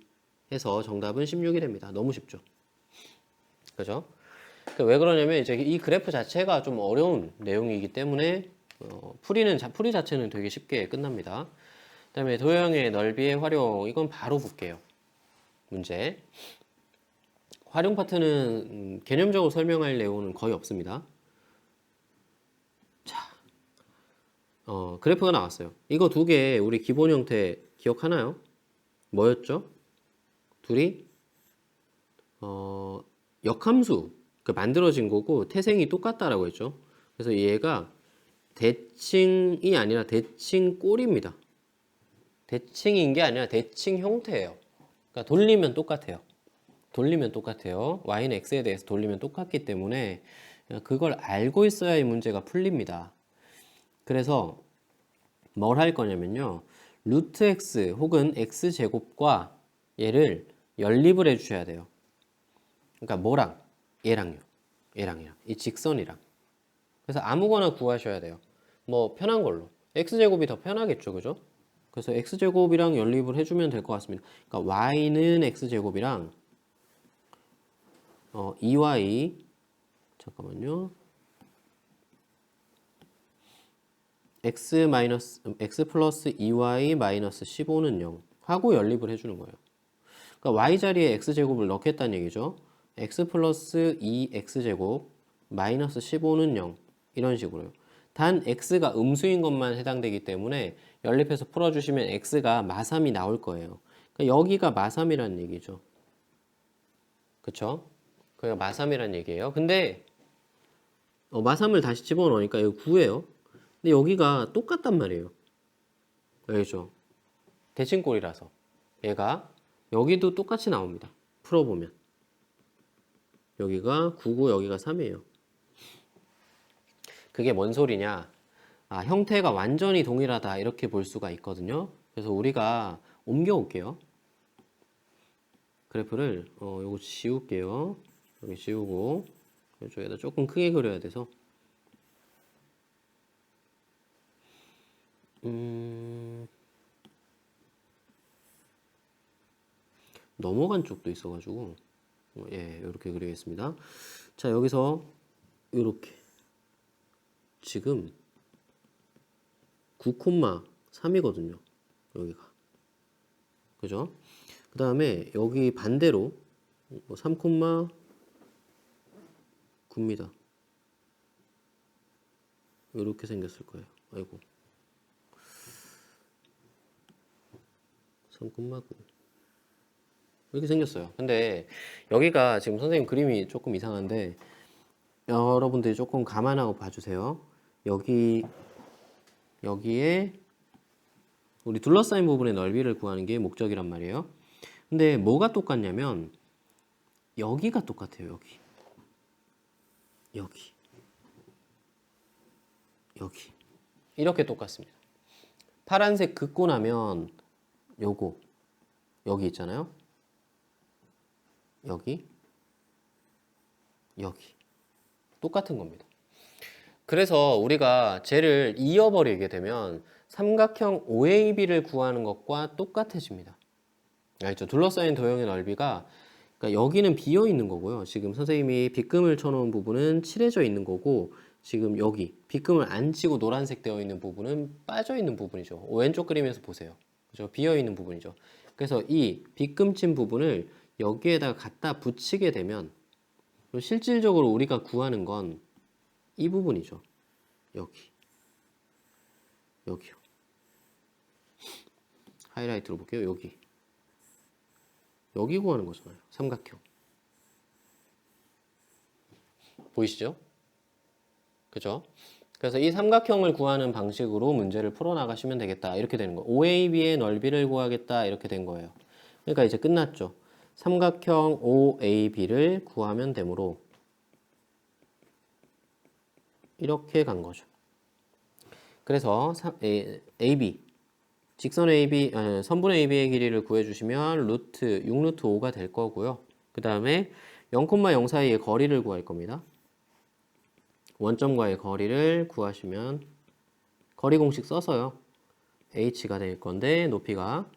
A: 해서 정답은 16이 됩니다. 너무 쉽죠? 그죠? 왜 그러냐면 이제 이 그래프 자체가 좀 어려운 내용이기 때문에 풀이 자체는 되게 쉽게 끝납니다. 그다음에 도형의 넓이의 활용, 이건 바로 볼게요. 문제. 활용 파트는 개념적으로 설명할 내용은 거의 없습니다. 자, 그래프가 나왔어요. 이거 두 개 우리 기본 형태 기억하나요? 뭐였죠? 둘이 역함수 그 만들어진 거고 태생이 똑같다라고 했죠. 그래서 얘가 대칭이 아니라 대칭꼴입니다. 대칭인 게 아니라 대칭 형태예요. 그러니까 돌리면 똑같아요. 돌리면 똑같아요. y는 x에 대해서 돌리면 똑같기 때문에 그걸 알고 있어야 이 문제가 풀립니다. 그래서 뭘 할 거냐면요. 루트 x 혹은 x제곱과 얘를 연립을 해주셔야 돼요. 그러니까 뭐랑? 얘랑요. 얘랑이랑. 이 직선이랑. 그래서 아무거나 구하셔야 돼요. 뭐 편한 걸로. x제곱이 더 편하겠죠. 그죠? 그래서 x제곱이랑 연립을 해주면 될 것 같습니다. 그러니까 y는 x제곱이랑 2y 잠깐만요. x 플러스 2y 마이너스 15는 0 하고 연립을 해주는 거예요. 그러니까 y 자리에 x제곱을 넣겠다는 얘기죠. x 플러스 2x제곱 마이너스 15는 0 이런 식으로요. 단 x가 음수인 것만 해당되기 때문에 연립해서 풀어주시면 x가 마삼이 나올 거예요. 그러니까 여기가 마삼이라는 얘기죠. 그쵸? 그게 마삼이라는 얘기예요. 근데 마삼을 다시 집어넣으니까 여기 9예요. 근데 여기가 똑같단 말이에요. 알죠? 대칭꼴이라서 얘가 여기도 똑같이 나옵니다. 풀어보면 여기가 9고 여기가 3이에요. 그게 뭔 소리냐? 형태가 완전히 동일하다 이렇게 볼 수가 있거든요. 그래서 우리가 옮겨 올게요. 그래프를 요거 지울게요. 여기 지우고 이쪽에다 조금 크게 그려야 돼서 넘어간 쪽도 있어가지고 예, 이렇게 그리겠습니다. 자, 여기서 이렇게 지금 9,3이거든요. 여기가 그죠? 그 다음에 여기 반대로 3,9입니다. 이렇게 생겼을 거예요. 아이고 3,9 이렇게 생겼어요. 근데 여기가 지금 선생님 그림이 조금 이상한데 여러분들이 조금 감안하고 봐주세요. 여기에 우리 둘러싸인 부분의 넓이를 구하는 게 목적이란 말이에요. 근데 뭐가 똑같냐면 여기가 똑같아요. 여기 이렇게 똑같습니다. 파란색 긋고 나면 요거 여기 있잖아요. 여기 똑같은 겁니다. 그래서 우리가 쟤를 이어버리게 되면 삼각형 OAB를 구하는 것과 똑같아집니다. 알죠? 둘러싸인 도형의 넓이가 그러니까 여기는 비어 있는 거고요. 지금 선생님이 빗금을 쳐놓은 부분은 칠해져 있는 거고 지금 여기 빗금을 안 치고 노란색 되어 있는 부분은 빠져 있는 부분이죠. 왼쪽 그림에서 보세요. 그죠? 비어 있는 부분이죠. 그래서 이 빗금 친 부분을 여기에다가 갖다 붙이게 되면 실질적으로 우리가 구하는 건 이 부분이죠. 여기요. 하이라이트로 볼게요. 여기 구하는 거잖아요. 삼각형. 보이시죠? 그죠? 그래서 이 삼각형을 구하는 방식으로 문제를 풀어나가시면 되겠다. 이렇게 되는 거예요. OAB의 넓이를 구하겠다. 이렇게 된 거예요. 그러니까 이제 끝났죠. 삼각형 OAB를 구하면 되므로 이렇게 간 거죠. 그래서 AB 직선 AB 선분의 AB의 길이를 구해주시면 6루트 5가 될 거고요. 그 다음에 0,0 사이의 거리를 구할 겁니다. 원점과의 거리를 구하시면 거리 공식 써서요. h가 될 건데 높이가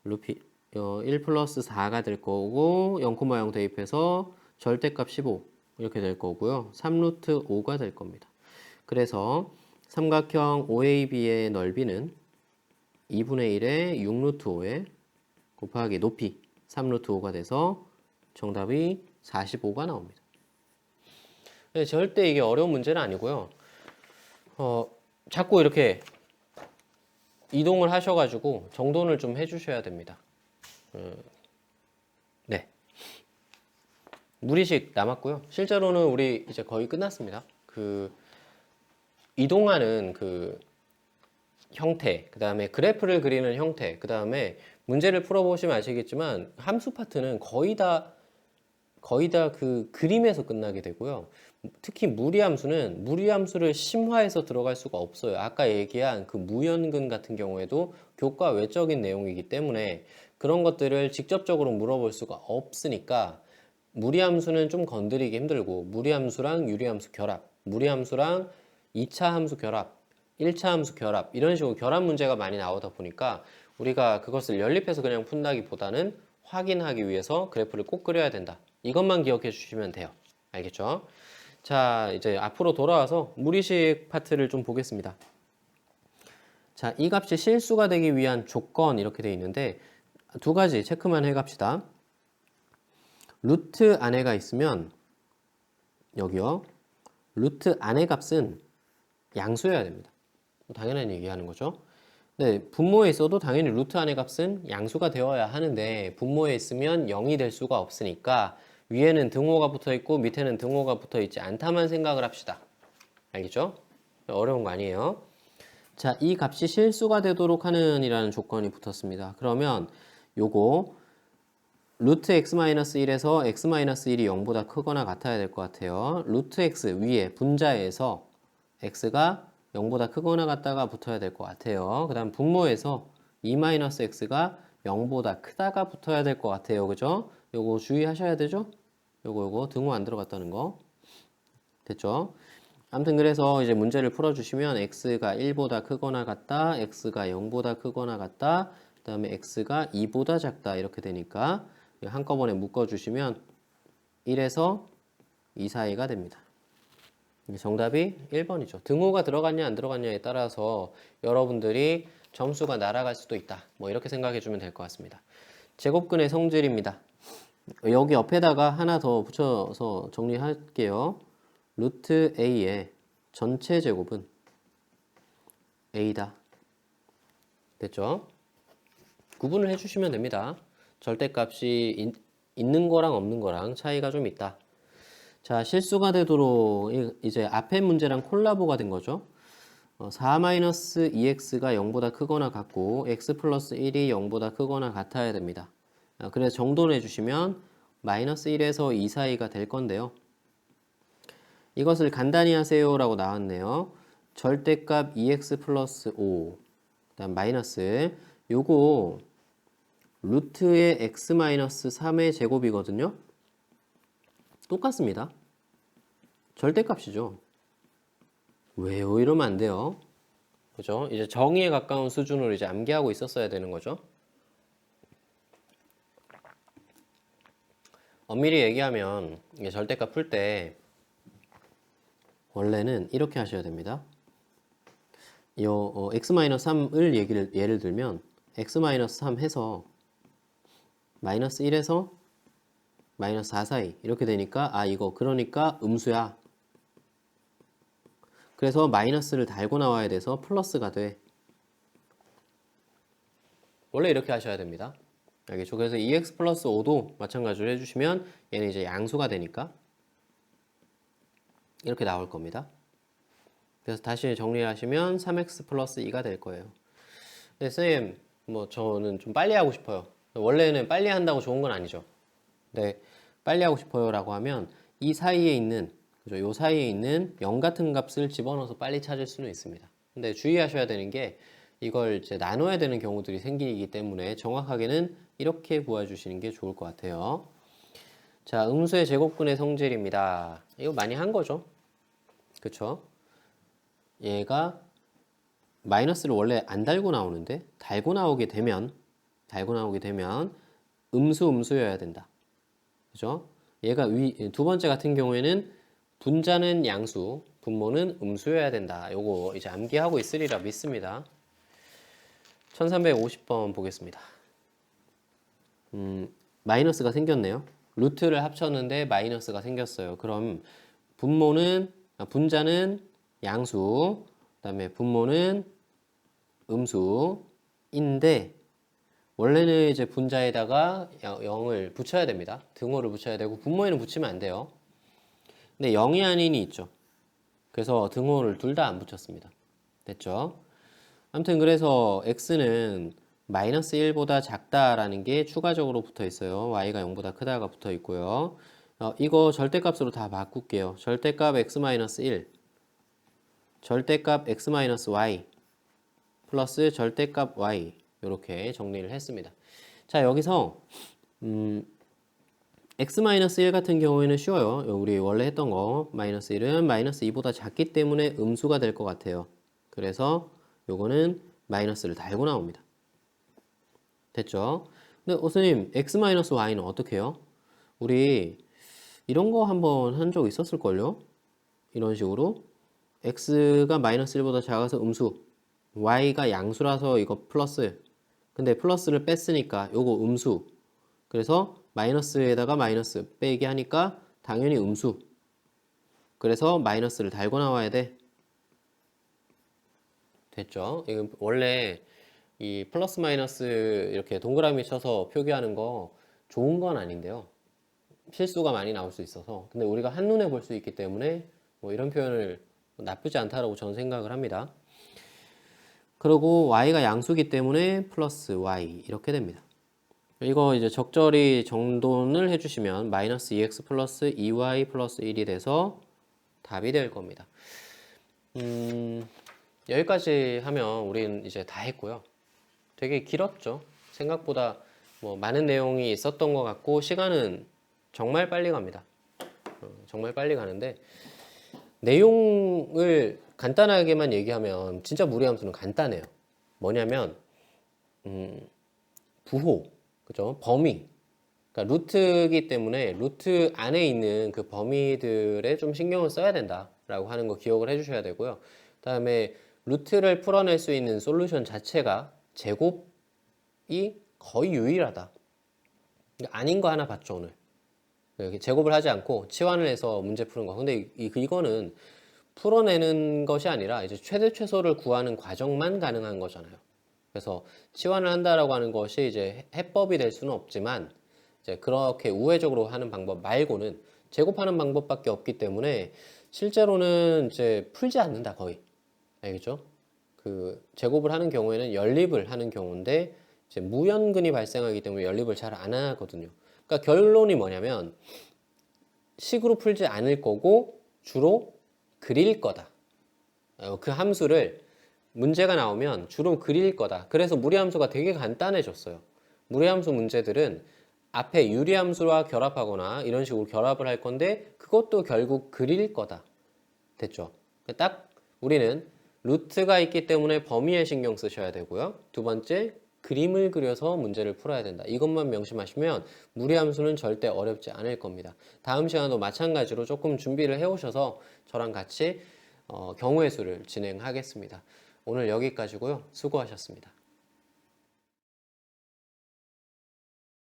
A: 1 플러스 4가 될 거고 0,0 대입해서 절대값 15 이렇게 될 거고요. 3루트 5가 될 겁니다. 그래서 삼각형 OAB의 넓이는 2분의 1에 6루트 5에 곱하기 높이 3루트 5가 돼서 정답이 45가 나옵니다. 네, 절대 이게 어려운 문제는 아니고요. 자꾸 이렇게 이동을 하셔가지고 정돈을 좀 해주셔야 됩니다. 네. 무리식 남았고요. 실제로는 우리 이제 거의 끝났습니다. 그 이동하는 그 형태, 그 다음에 그래프를 그리는 형태, 그 다음에 문제를 풀어보시면 아시겠지만 함수 파트는 거의 다 그 그림에서 끝나게 되고요. 특히 무리함수는 무리함수를 심화해서 들어갈 수가 없어요. 아까 얘기한 그 무연근 같은 경우에도 교과 외적인 내용이기 때문에 그런 것들을 직접적으로 물어볼 수가 없으니까 무리함수는 좀 건드리기 힘들고 무리함수랑 유리함수 결합, 무리함수랑 2차 함수 결합, 1차 함수 결합 이런 식으로 결합 문제가 많이 나오다 보니까 우리가 그것을 연립해서 그냥 푼다기보다는 확인하기 위해서 그래프를 꼭 그려야 된다. 이것만 기억해 주시면 돼요. 알겠죠? 자, 이제 앞으로 돌아와서 무리식 파트를 좀 보겠습니다. 자, 이 값이 실수가 되기 위한 조건 이렇게 되어 있는데 두 가지 체크만 해 갑시다. 루트 안에가 있으면 여기요. 루트 안의 값은 양수여야 됩니다. 당연한 얘기하는 거죠. 네, 분모에 있어도 당연히 루트 안의 값은 양수가 되어야 하는데 분모에 있으면 0이 될 수가 없으니까 위에는 등호가 붙어 있고 밑에는 등호가 붙어 있지 않다만 생각을 합시다. 알겠죠? 어려운 거 아니에요. 자, 이 값이 실수가 되도록 하는 이라는 조건이 붙었습니다. 그러면 요거 루트 x-1에서 x-1이 0보다 크거나 같아야 될 것 같아요. 루트 x 위에 분자에서 x가 0보다 크거나 같다가 붙어야 될 것 같아요. 그 다음 분모에서 2-x가 0보다 크다가 붙어야 될 것 같아요. 그죠? 요거 주의하셔야 되죠? 요거 등호 안 들어갔다는 거. 됐죠? 아무튼 그래서 이제 문제를 풀어주시면 x가 1보다 크거나 같다, x가 0보다 크거나 같다, 그 다음에 x가 2보다 작다 이렇게 되니까 한꺼번에 묶어주시면 1에서 2 사이가 됩니다. 정답이 1번이죠. 등호가 들어갔냐 안 들어갔냐에 따라서 여러분들이 점수가 날아갈 수도 있다. 뭐 이렇게 생각해 주면 될 것 같습니다. 제곱근의 성질입니다. 여기 옆에다가 하나 더 붙여서 정리할게요. 루트 a의 전체 제곱은 a다. 됐죠? 구분을 해주시면 됩니다. 절대값이 있는 거랑 없는 거랑 차이가 좀 있다. 자, 실수가 되도록 이제 앞에 문제랑 콜라보가 된 거죠. 4-2x가 0보다 크거나 같고 x 플러스 1이 0보다 크거나 같아야 됩니다. 그래서 정돈해 주시면 마이너스 1에서 2 사이가 될 건데요. 이것을 간단히 하세요 라고 나왔네요. 절대값 2x 플러스 5 그다음 마이너스 요거 루트의 x 마이너스 3의 제곱이거든요. 똑같습니다. 절대값이죠. 왜요? 이러면 안 돼요. 그죠? 이제 정의에 가까운 수준으로 이제 암기하고 있었어야 되는 거죠. 엄밀히 얘기하면 이게 절대값 풀 때 원래는 이렇게 하셔야 됩니다. x-3을 예를 들면 x-3 해서 마이너스 1에서 마이너스 4 사이 이렇게 되니까 이거 그러니까 음수야. 그래서 마이너스를 달고 나와야 돼서 플러스가 돼. 원래 이렇게 하셔야 됩니다. 알겠죠? 그래서 2x 플러스 5도 마찬가지로 해주시면 얘는 이제 양수가 되니까 이렇게 나올 겁니다. 그래서 다시 정리하시면 3x 플러스 2가 될 거예요. 근데 선생님, 뭐 저는 좀 빨리 하고 싶어요. 원래는 빨리 한다고 좋은 건 아니죠. 근데 빨리 하고 싶어요 라고 하면 이 사이에 있는 그죠? 요 사이에 있는 0 같은 값을 집어넣어서 빨리 찾을 수는 있습니다. 근데 주의하셔야 되는 게 이걸 이제 나눠야 되는 경우들이 생기기 때문에 정확하게는 이렇게 보아주시는 게 좋을 것 같아요. 자, 음수의 제곱근의 성질입니다. 이거 많이 한 거죠. 그쵸? 얘가 마이너스를 원래 안 달고 나오는데 달고 나오게 되면 음수여야 된다. 그죠? 얘가 두 번째 같은 경우에는 분자는 양수, 분모는 음수여야 된다. 요거 이제 암기하고 있으리라 믿습니다. 1350번 보겠습니다. 마이너스가 생겼네요. 루트를 합쳤는데 마이너스가 생겼어요. 그럼 분자는 양수, 그다음에 분모는 음수인데 원래는 이제 분자에다가 0을 붙여야 됩니다. 등호를 붙여야 되고 분모에는 붙이면 안 돼요. 근데 0이 아닌이 있죠. 그래서 등호를 둘 다 안 붙였습니다. 됐죠? 아무튼 그래서 x는 마이너스 1보다 작다라는 게 추가적으로 붙어 있어요. y가 0보다 크다가 붙어 있고요. 이거 절대값으로 다 바꿀게요. 절대값 x-1, 절대값 x-y 플러스 절대값 y 이렇게 정리를 했습니다. 자, 여기서 x-1 같은 경우에는 쉬워요. 우리 원래 했던 거 마이너스 1은 마이너스 2보다 작기 때문에 음수가 될 것 같아요. 그래서 요거는 마이너스를 달고 나옵니다. 됐죠? 근데 선생님 x-y는 어떻게 해요? 우리 이런 거 한번 한 적 있었을걸요? 이런 식으로 x가 마이너스 1보다 작아서 음수, y가 양수라서 이거 플러스, 근데 플러스를 뺐으니까 요거 음수, 그래서 마이너스에다가 마이너스 빼기 하니까 당연히 음수, 그래서 마이너스를 달고 나와야 돼. 됐죠? 이건 원래 이 플러스 마이너스 이렇게 동그라미 쳐서 표기하는 거 좋은 건 아닌데요. 실수가 많이 나올 수 있어서. 근데 우리가 한눈에 볼 수 있기 때문에 뭐 이런 표현을 나쁘지 않다라고 저는 생각을 합니다. 그리고 y가 양수기 때문에 플러스 y 이렇게 됩니다. 이거 이제 적절히 정돈을 해주시면 마이너스 2x 플러스 2y 플러스 1이 돼서 답이 될 겁니다. 여기까지 하면 우리는 이제 다 했고요. 되게 길었죠. 생각보다 뭐 많은 내용이 있었던 것 같고 시간은 정말 빨리 갑니다. 정말 빨리 가는데 내용을 간단하게만 얘기하면 진짜 무리함수는 간단해요. 뭐냐면 부호, 그죠? 범위. 그러니까 루트이기 때문에 루트 안에 있는 그 범위들에 좀 신경을 써야 된다라고 하는 거 기억을 해주셔야 되고요. 그다음에 루트를 풀어낼 수 있는 솔루션 자체가 제곱이 거의 유일하다. 아닌 거 하나 봤죠 오늘. 제곱을 하지 않고 치환을 해서 문제 푸는 거. 근데 이거는 풀어내는 것이 아니라 이제 최대 최소를 구하는 과정만 가능한 거잖아요. 그래서 치환을 한다라고 하는 것이 이제 해법이 될 수는 없지만 이제 그렇게 우회적으로 하는 방법 말고는 제곱하는 방법밖에 없기 때문에 실제로는 이제 풀지 않는다 거의. 알겠죠? 그 제곱을 하는 경우에는 연립을 하는 경우인데 이제 무연근이 발생하기 때문에 연립을 잘 안 하거든요. 그러니까 결론이 뭐냐면 식으로 풀지 않을 거고 주로 그릴 거다. 그 함수를 문제가 나오면 주로 그릴 거다. 그래서 무리함수가 되게 간단해졌어요. 무리함수 문제들은 앞에 유리함수와 결합하거나 이런 식으로 결합을 할 건데 그것도 결국 그릴 거다. 됐죠? 딱 우리는 루트가 있기 때문에 범위에 신경 쓰셔야 되고요. 두 번째, 그림을 그려서 문제를 풀어야 된다. 이것만 명심하시면 무리함수는 절대 어렵지 않을 겁니다. 다음 시간도 마찬가지로 조금 준비를 해오셔서 저랑 같이 경우의 수를 진행하겠습니다. 오늘 여기까지고요. 수고하셨습니다.